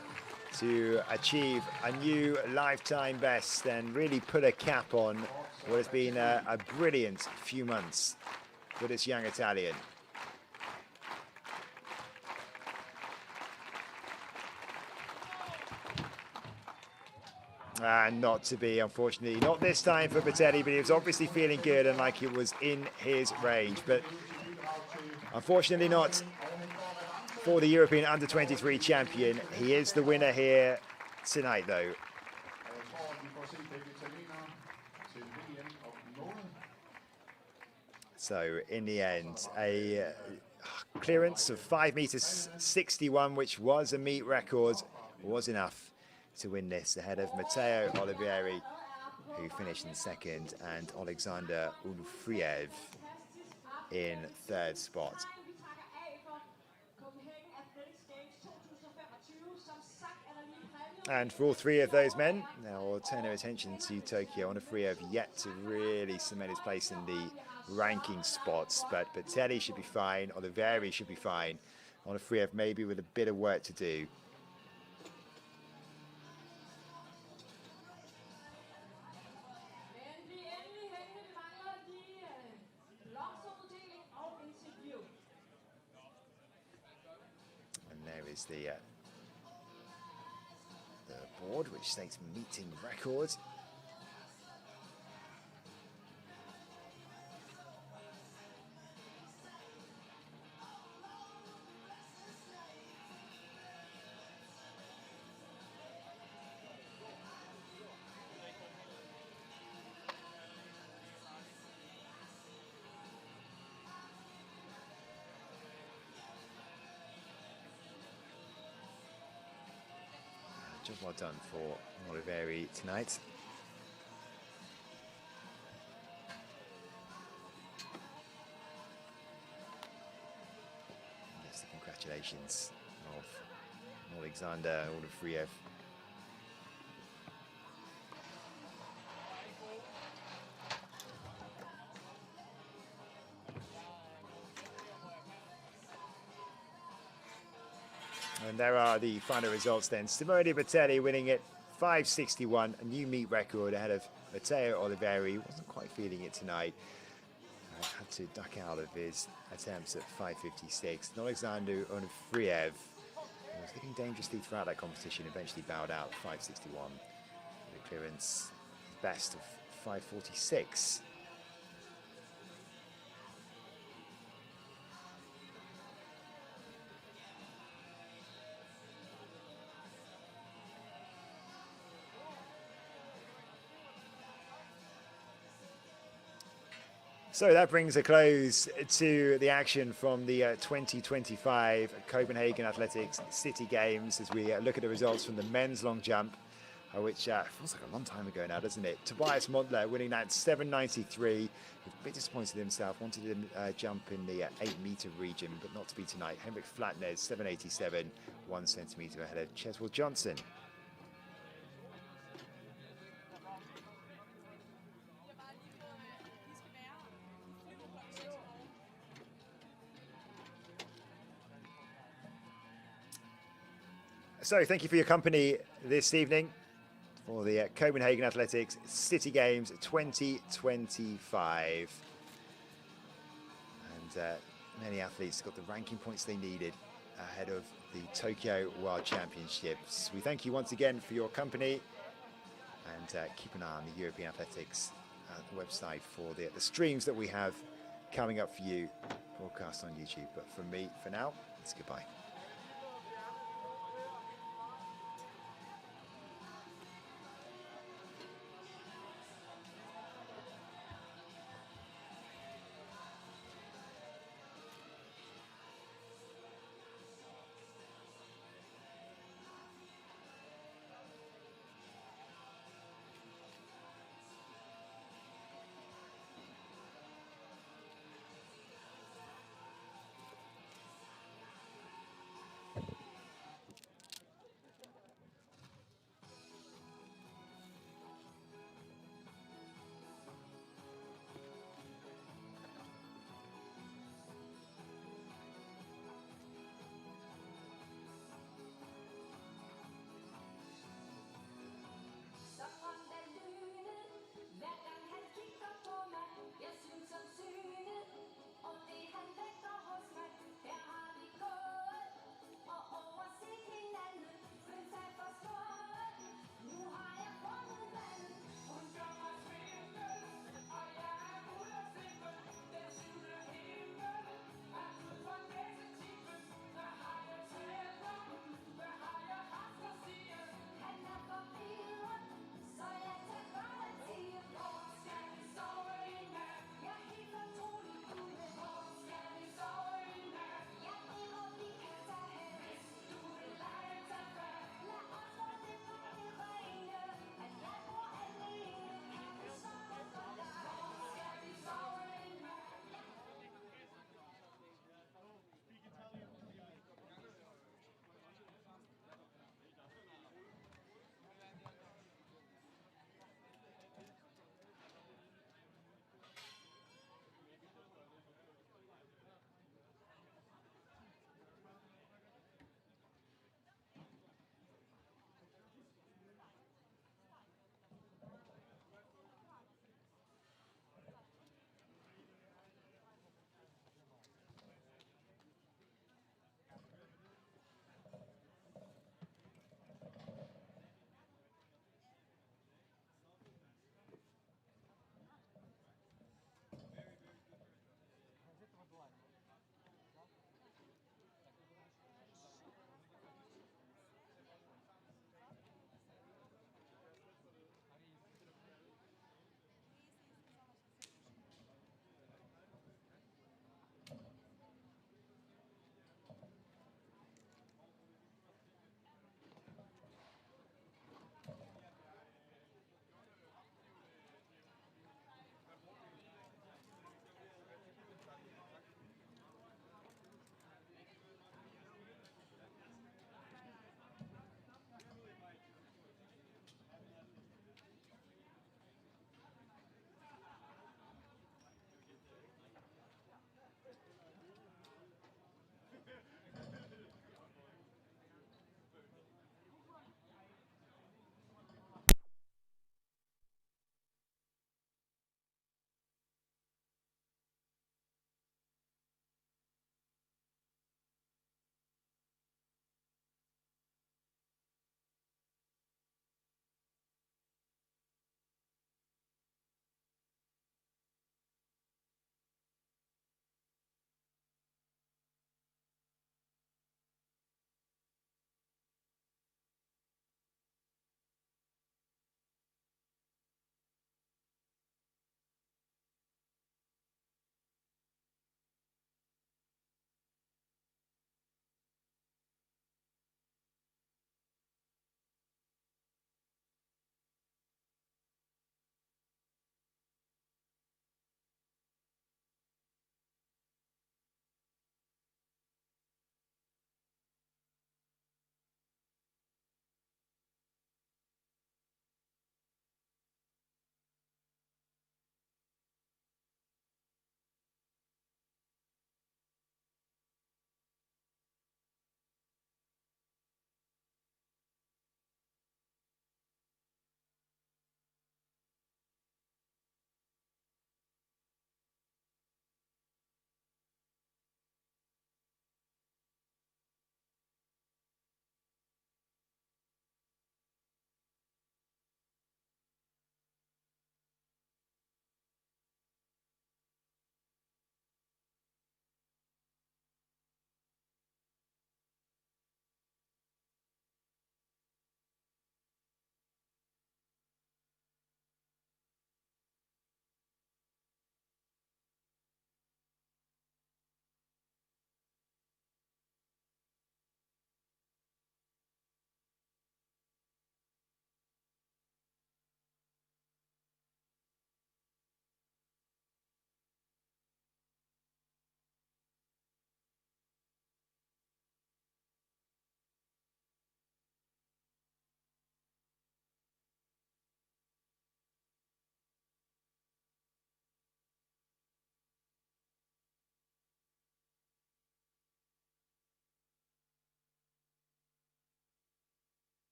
to achieve a new lifetime best and really put a cap on what has been a brilliant few months for this young Italian. And not to be, unfortunately, not this time for Botelli, but he was obviously feeling good and like it was in his range. But unfortunately not for the European Under-23 champion. He is the winner here tonight, though. So in the end, a clearance of 5 meters 61, which was a meet record, was enough to win this ahead of Matteo Olivieri, who finished in second, and Alexander Unfriev in third spot. And for all three of those men, now we'll turn our attention to Tokyo. Onufriev yet to really cement his place in the ranking spots, but Botelli should be fine, Olivieri should be fine. Onufriev maybe with a bit of work to do. And there is the board, which states meeting records. Job well done for Olivieri tonight. Yes, the congratulations of Alexander Onufriev. And there are the final results then. Simone Botelli winning it 5:61, a new meet record ahead of Matteo Olivieri. Wasn't quite feeling it tonight. Had to duck out of his attempts at 5:56. And Alexander Onufriev was looking dangerously throughout that competition, eventually bowed out 5:61. The clearance best of 5:46. So that brings a close to the action from the 2025 Copenhagen Athletics City Games as we look at the results from the men's long jump, which feels like a long time ago now, doesn't it? Tobias Montler winning that 7:93. A bit disappointed in himself, wanted to jump in the 8-meter region, but not to be tonight. Henrik Flatnes, 7:87, 1 centimeter ahead of Cheswell Johnson. So thank you for your company this evening for the Copenhagen Athletics City Games 2025. And many athletes got the ranking points they needed ahead of the Tokyo World Championships. We thank you once again for your company, and keep an eye on the European Athletics website for the streams that we have coming up for you, broadcast on YouTube. But from me, for now, it's goodbye.